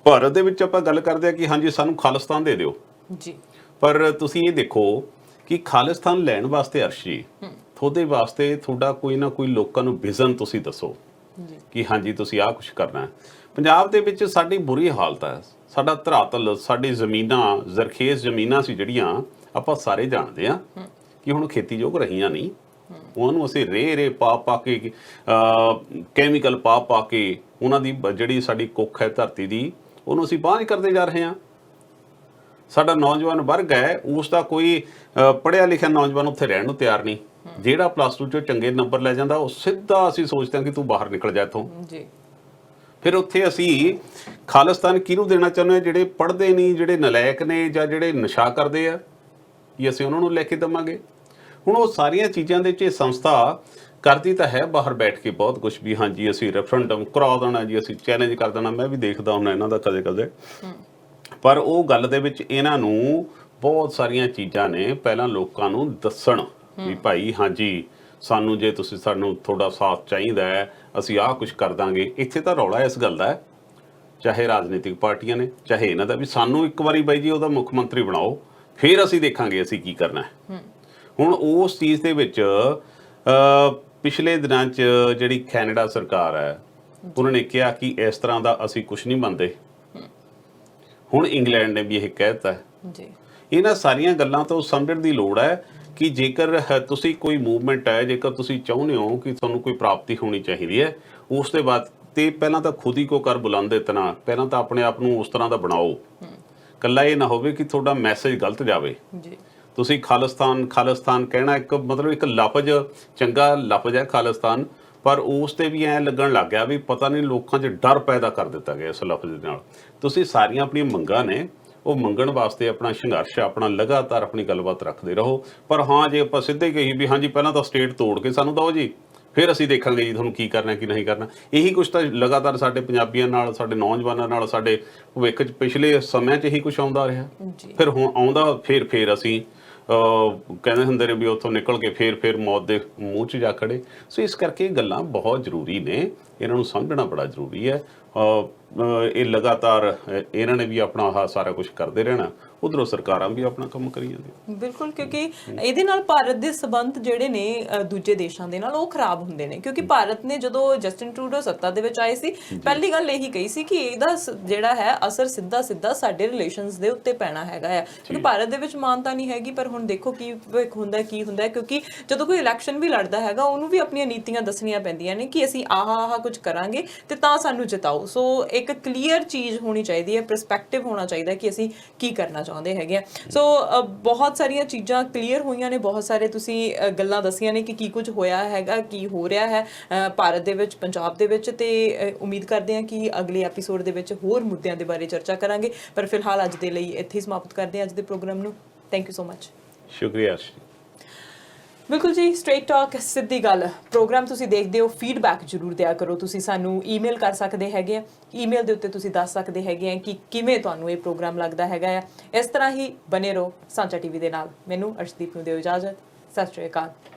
ਭਾਰਤ ਦੇ ਵਿੱਚ ਆਪਾਂ ਗੱਲ ਕਰਦੇ ਆ ਕਿ ਹਾਂਜੀ ਸਾਨੂੰ ਖਾਲਿਸਤਾਨ ਦੇ ਦਿਓ ਜੀ, ਪਰ ਤੁਸੀਂ ਇਹ ਦੇਖੋ ਕਿ ਖਾਲਿਸਤਾਨ ਲੈਣ ਵਾਸਤੇ ਅਰਸ਼ੀ ਤੁਹਾਡੇ ਵਾਸਤੇ ਤੁਹਾਡਾ ਕੋਈ ਨਾ ਕੋਈ ਲੋਕਾਂ ਨੂੰ ਵਿਜ਼ਨ ਤੁਸੀਂ ਦੱਸੋ ਕਿ ਹਾਂਜੀ ਤੁਸੀਂ ਆਹ ਕੁਛ ਕਰਨਾ ਹੈ। ਪੰਜਾਬ ਦੇ ਵਿੱਚ ਸਾਡੀ ਬੁਰੀ ਹਾਲਤ ਹੈ, ਸਾਡਾ ਧਰਾਤਲ, ਸਾਡੀ ਜ਼ਮੀਨਾਂ, ਜ਼ਰਖੇਜ਼ ਜ਼ਮੀਨਾਂ ਸੀ ਜਿਹੜੀਆਂ ਆਪਾਂ ਸਾਰੇ ਜਾਣਦੇ ਆ ਕਿ ਹੁਣ ਖੇਤੀਯੋਗ ਰਹੀਆਂ ਨਹੀਂ, ਉਹਨੂੰ ਅਸੀਂ ਰੇ ਪਾ ਕੇ ਕੈਮੀਕਲ ਪਾ ਕੇ ਉਹਨਾਂ ਦੀ ਜਿਹੜੀ ਸਾਡੀ ਕੁੱਖ ਹੈ ਧਰਤੀ ਦੀ, ਉਹਨੂੰ ਅਸੀਂ ਬਾਂਝ ਕਰਦੇ ਜਾ ਰਹੇ ਹਾਂ। ਸਾਡਾ ਨੌਜਵਾਨ ਵਰਗ ਹੈ, ਉਸ ਦਾ ਕੋਈ ਪੜ੍ਹਿਆ ਲਿਖਿਆ ਨੌਜਵਾਨ ਉੱਥੇ ਰਹਿਣ ਨੂੰ ਤਿਆਰ ਨਹੀਂ। ਜਿਹੜਾ +2 'ਚੋਂ ਚੰਗੇ ਨੰਬਰ ਲੈ ਜਾਂਦਾ, ਉਹ ਸਿੱਧਾ ਅਸੀਂ ਸੋਚਦੇ ਹਾਂ ਕਿ ਤੂੰ ਬਾਹਰ ਨਿਕਲ ਜਾ ਇੱਥੋਂ ਜੀ। ਫਿਰ ਉੱਥੇ ਅਸੀਂ ਖਾਲਿਸਤਾਨ ਕਿਹਨੂੰ ਦੇਣਾ ਚਾਹੁੰਦੇ ਹਾਂ? ਜਿਹੜੇ ਪੜ੍ਹਦੇ ਨਹੀਂ, ਜਿਹੜੇ ਨਲਾਇਕ ਨੇ, ਜਾਂ ਜਿਹੜੇ ਨਸ਼ਾ ਕਰਦੇ ਆ, ਵੀ ਅਸੀਂ ਉਹਨਾਂ ਨੂੰ ਲੈ ਕੇ ਦੇਵਾਂਗੇ। ਹੁਣ ਉਹ ਸਾਰੀਆਂ ਚੀਜ਼ਾਂ ਦੇ ਵਿੱਚ ਇਹ ਸੰਸਥਾ ਕਰਦੀ ਤਾਂ ਹੈ ਬਾਹਰ ਬੈਠ ਕੇ ਬਹੁਤ ਕੁਝ ਵੀ, ਹਾਂਜੀ ਅਸੀਂ ਰੈਫਰੈਂਡਮ ਕਰਾ ਦੇਣਾ ਜੀ, ਅਸੀਂ ਚੈਲੰਜ ਕਰ ਦੇਣਾ। ਮੈਂ ਵੀ ਦੇਖਦਾ ਹੁੰਦਾ ਇਹਨਾਂ ਦਾ ਕਦੇ ਕਦੇ, ਪਰ ਉਹ ਗੱਲ ਦੇ ਵਿੱਚ ਇਹਨਾਂ ਨੂੰ ਬਹੁਤ ਸਾਰੀਆਂ ਚੀਜ਼ਾਂ ਨੇ ਪਹਿਲਾਂ ਲੋਕਾਂ ਨੂੰ ਦੱਸਣ ਵੀ ਭਾਈ ਹਾਂਜੀ ਸਾਨੂੰ ਜੇ ਤੁਸੀਂ ਸਾਨੂੰ ਤੁਹਾਡਾ ਸਾਥ ਚਾਹੀਦਾ ਹੈ ਅਸੀਂ ਆਹ ਕੁਝ ਕਰ ਦਾਂਗੇ। ਇੱਥੇ ਤਾਂ ਰੌਲਾ ਇਸ ਗੱਲ ਦਾ ਹੈ, ਚਾਹੇ ਰਾਜਨੀਤਿਕ ਪਾਰਟੀਆਂ ਨੇ ਚਾਹੇ ਇਹਨਾਂ ਦਾ, ਵੀ ਸਾਨੂੰ ਇੱਕ ਵਾਰੀ ਬਾਈ ਜੀ ਉਹਦਾ ਮੁੱਖ ਮੰਤਰੀ ਬਣਾਓ ਫਿਰ ਅਸੀਂ ਦੇਖਾਂਗੇ ਅਸੀਂ ਕੀ ਕਰਨਾ ਹੈ। ਹੁਣ ਉਸ ਚੀਜ਼ ਦੇ ਵਿੱਚ ਪਿਛਲੇ ਦਿਨਾਂ 'ਚ ਜਿਹੜੀ ਕੈਨੇਡਾ ਸਰਕਾਰ ਹੈ ਉਹਨਾਂ ਨੇ ਕਿਹਾ ਕਿ ਇਸ ਤਰ੍ਹਾਂ ਦਾ ਅਸੀਂ ਕੁਝ ਨਹੀਂ ਮੰਨਦੇ। ਹੁਣ ਇੰਗਲੈਂਡ ਨੇ ਵੀ ਇਹ ਕਹਿ ਦਿੱਤਾ ਜੀ। ਇਹਨਾਂ ਸਾਰੀਆਂ ਗੱਲਾਂ ਤੋਂ ਸਮਝਣ ਦੀ ਲੋੜ ਹੈ ਕਿ ਜੇਕਰ ਤੁਸੀਂ ਕੋਈ ਮੂਵਮੈਂਟ ਹੈ, ਜੇਕਰ ਤੁਸੀਂ ਚਾਹੁੰਦੇ ਹੋ ਕਿ ਤੁਹਾਨੂੰ ਕੋਈ ਪ੍ਰਾਪਤੀ ਹੋਣੀ ਚਾਹੀਦੀ ਹੈ, ਉਸ ਦੇ ਬਾਅਦ ਤੇ ਪਹਿਲਾਂ ਤਾਂ ਖੁਦ ਹੀ ਕੋ ਕਰ ਬੁਲੰਦ ਇਤਨਾ, ਪਹਿਲਾਂ ਤਾਂ ਆਪਣੇ ਆਪ ਨੂੰ ਉਸ ਤਰ੍ਹਾਂ ਦਾ ਬਣਾਓ। ਕੱਲਾ ਇਹ ਨਾ ਹੋਵੇ ਕਿ ਤੁਹਾਡਾ ਮੈਸੇਜ ਗਲਤ ਜਾਵੇ ਜੀ। ਤੁਸੀਂ ਖਾਲਿਸਤਾਨ ਖਾਲਿਸਤਾਨ ਕਹਿਣਾ ਇੱਕ ਮਤਲਬ ਇੱਕ ਲਫ਼ਜ਼, ਚੰਗਾ ਲਫ਼ਜ਼ ਹੈ ਖਾਲਿਸਤਾਨ, ਪਰ ਉਸ ਤੇ ਵੀ ਐਂ ਲੱਗਣ ਲੱਗ ਗਿਆ ਵੀ ਪਤਾ ਨਹੀਂ ਲੋਕਾਂ 'ਚ ਡਰ ਪੈਦਾ ਕਰ ਦਿੱਤਾ ਗਿਆ ਇਸ ਲਫ਼ਜ਼ ਦੇ ਨਾਲ। ਤੁਸੀਂ ਸਾਰੀਆਂ ਆਪਣੀਆਂ ਮੰਗਾਂ ਨੇ ਉਹ ਮੰਗਣ ਵਾਸਤੇ ਆਪਣਾ ਸੰਘਰਸ਼, ਆਪਣਾ ਲਗਾਤਾਰ ਆਪਣੀ ਗੱਲਬਾਤ ਰੱਖਦੇ ਰਹੋ। ਪਰ ਹਾਂ ਜੇ ਆਪਾਂ ਸਿੱਧੇ ਕਹੀ ਵੀ ਹਾਂਜੀ ਪਹਿਲਾਂ ਤਾਂ ਸਟੇਟ ਤੋੜ ਕੇ ਸਾਨੂੰ ਦਿਓ ਜੀ ਫਿਰ ਅਸੀਂ ਦੇਖਾਂਗੇ ਜੀ ਤੁਹਾਨੂੰ ਕੀ ਕਰਨਾ ਕੀ ਨਹੀਂ ਕਰਨਾ, ਇਹੀ ਕੁਛ ਤਾਂ ਲਗਾਤਾਰ ਸਾਡੇ ਪੰਜਾਬੀਆਂ ਨਾਲ, ਸਾਡੇ ਨੌਜਵਾਨਾਂ ਨਾਲ, ਸਾਡੇ ਭਵਿੱਖ 'ਚ ਪਿਛਲੇ ਸਮਿਆਂ 'ਚ ਇਹੀ ਕੁਛ ਆਉਂਦਾ ਰਿਹਾ। ਫਿਰ ਹੁਣ ਆਉਂਦਾ ਫਿਰ ਅਸੀਂ ਕਹਿੰਦੇ ਹੁੰਦੇ ਨੇ ਵੀ ਉੱਥੋਂ ਨਿਕਲ ਕੇ ਫਿਰ ਮੌਤ ਦੇ ਮੂੰਹ 'ਚ ਜਾ ਖੜੇ। ਸੋ ਇਸ ਕਰਕੇ ਇਹ ਗੱਲਾਂ ਬਹੁਤ ਜ਼ਰੂਰੀ ਨੇ, ਇਹਨਾਂ ਨੂੰ ਸਮਝਣਾ ਬੜਾ ਜ਼ਰੂਰੀ ਹੈ। ਇਹ ਲਗਾਤਾਰ ਇਹਨਾਂ ਨੇ ਵੀ ਆਪਣਾ ਆਹ ਸਾਰਾ ਕੁਝ ਕਰਦੇ ਰਹਿਣਾ, ਉਧਰੋਂ ਸਰਕਾਰਾਂ ਵੀ ਆਪਣਾ ਕੰਮ ਕਰੀ ਜਾਂਦੀਆਂ। ਬਿਲਕੁਲ, ਕਿਉਂਕਿ ਇਹਦੇ ਨਾਲ ਭਾਰਤ ਦੇ ਸਬੰਧ ਜਿਹੜੇ ਨੇ ਦੂਜੇ ਦੇਸ਼ਾਂ ਦੇ ਨਾਲ ਉਹ ਖਰਾਬ ਹੁੰਦੇ ਨੇ। ਕਿਉਂਕਿ ਭਾਰਤ ਨੇ ਜਦੋਂ ਜਸਟਿਨ ਟਰੂਡੋ ਸੱਤਾ ਦੇ ਵਿੱਚ ਆਏ ਸੀ, ਪਹਿਲੀ ਗੱਲ ਇਹੀ ਕਹੀ ਸੀ ਕਿ ਇਹਦਾ ਜਿਹੜਾ ਹੈ ਅਸਰ ਸਿੱਧਾ ਸਾਡੇ ਰਿਲੇਸ਼ਨਸ ਦੇ ਉੱਤੇ ਪੈਣਾ ਹੈਗਾ ਆ, ਕਿਉਂਕਿ ਭਾਰਤ ਦੇ ਵਿੱਚ ਮਾਨਤਾ ਨਹੀਂ ਹੈਗੀ। ਪਰ ਹੁਣ ਦੇਖੋ ਕੀ ਹੁੰਦਾ ਕਿਉਂਕਿ ਜਦੋਂ ਕੋਈ ਇਲੈਕਸ਼ਨ ਵੀ ਲੜਦਾ ਹੈਗਾ ਉਹਨੂੰ ਵੀ ਆਪਣੀਆਂ ਨੀਤੀਆਂ ਦੱਸਣੀਆਂ ਪੈਂਦੀਆਂ ਨੇ ਕਿ ਅਸੀਂ ਆਹ ਕੁਝ ਕਰਾਂਗੇ ਤੇ ਤਾਂ ਸਾਨੂੰ ਜਿਤਾਓ। ਸੋ ਇੱਕ ਕਲੀਅਰ ਚੀਜ਼ ਹੋਣੀ ਚਾਹੀਦੀ ਹੈ, ਪਰਸਪੈਕਟਿਵ ਹੋਣਾ ਚਾਹੀਦਾ ਕਿ ਅਸੀਂ ਕੀ ਕਰਨਾ ਚਾਹੁੰਦੇ ਹੈਗੇ ਆ। ਸੋ ਬਹੁਤ ਸਾਰੀਆਂ ਚੀਜ਼ਾਂ ਕਲੀਅਰ ਹੋਈਆਂ ਨੇ, ਬਹੁਤ ਸਾਰੇ ਤੁਸੀਂ ਗੱਲਾਂ ਦੱਸੀਆਂ ਨੇ ਕਿ ਕੀ ਕੁਝ ਹੋਇਆ ਹੈਗਾ, ਕੀ ਹੋ ਰਿਹਾ ਹੈ ਭਾਰਤ ਦੇ ਵਿੱਚ, ਪੰਜਾਬ ਦੇ ਵਿੱਚ, ਤੇ ਉਮੀਦ ਕਰਦੇ ਹਾਂ ਕਿ ਅਗਲੇ ਐਪੀਸੋਡ ਦੇ ਵਿੱਚ ਹੋਰ ਮੁੱਦਿਆਂ ਦੇ ਬਾਰੇ ਚਰਚਾ ਕਰਾਂਗੇ। ਪਰ ਫਿਲਹਾਲ ਅੱਜ ਦੇ ਲਈ ਇੱਥੇ ਹੀ ਸਮਾਪਤ ਕਰਦੇ ਹਾਂ ਅੱਜ ਦੇ ਪ੍ਰੋਗਰਾਮ ਨੂੰ। Thank you so much. ਸ਼ੁਕਰੀਆ। ਬਿਲਕੁਲ ਜੀ, ਸਟ੍ਰੇਟ ਟਾਕ ਸਿੱਧੀ ਗੱਲ ਪ੍ਰੋਗਰਾਮ ਤੁਸੀਂ ਦੇਖਦੇ ਹੋ, ਫੀਡਬੈਕ ਜ਼ਰੂਰ ਦਿਆ ਕਰੋ। ਤੁਸੀਂ ਸਾਨੂੰ ਈਮੇਲ ਕਰ ਸਕਦੇ ਹੈਗੇ ਆ, ਈਮੇਲ ਦੇ ਉੱਤੇ ਤੁਸੀਂ ਦੱਸ ਸਕਦੇ ਹੈਗੇ ਆ ਕਿ ਕਿਵੇਂ ਤੁਹਾਨੂੰ ਇਹ ਪ੍ਰੋਗਰਾਮ ਲੱਗਦਾ ਹੈਗਾ ਆ। ਇਸ ਤਰ੍ਹਾਂ ਹੀ ਬਨੇ ਰਹੋ ਸਾਂਝਾ ਟੀਵੀ ਦੇ ਨਾਲ। ਮੈਨੂੰ ਅਰਸ਼ਦੀਪ ਨੂੰ ਦਿਓ ਇਜਾਜ਼ਤ। ਸਤਿ ਸ਼੍ਰੀ ਅਕਾਲ।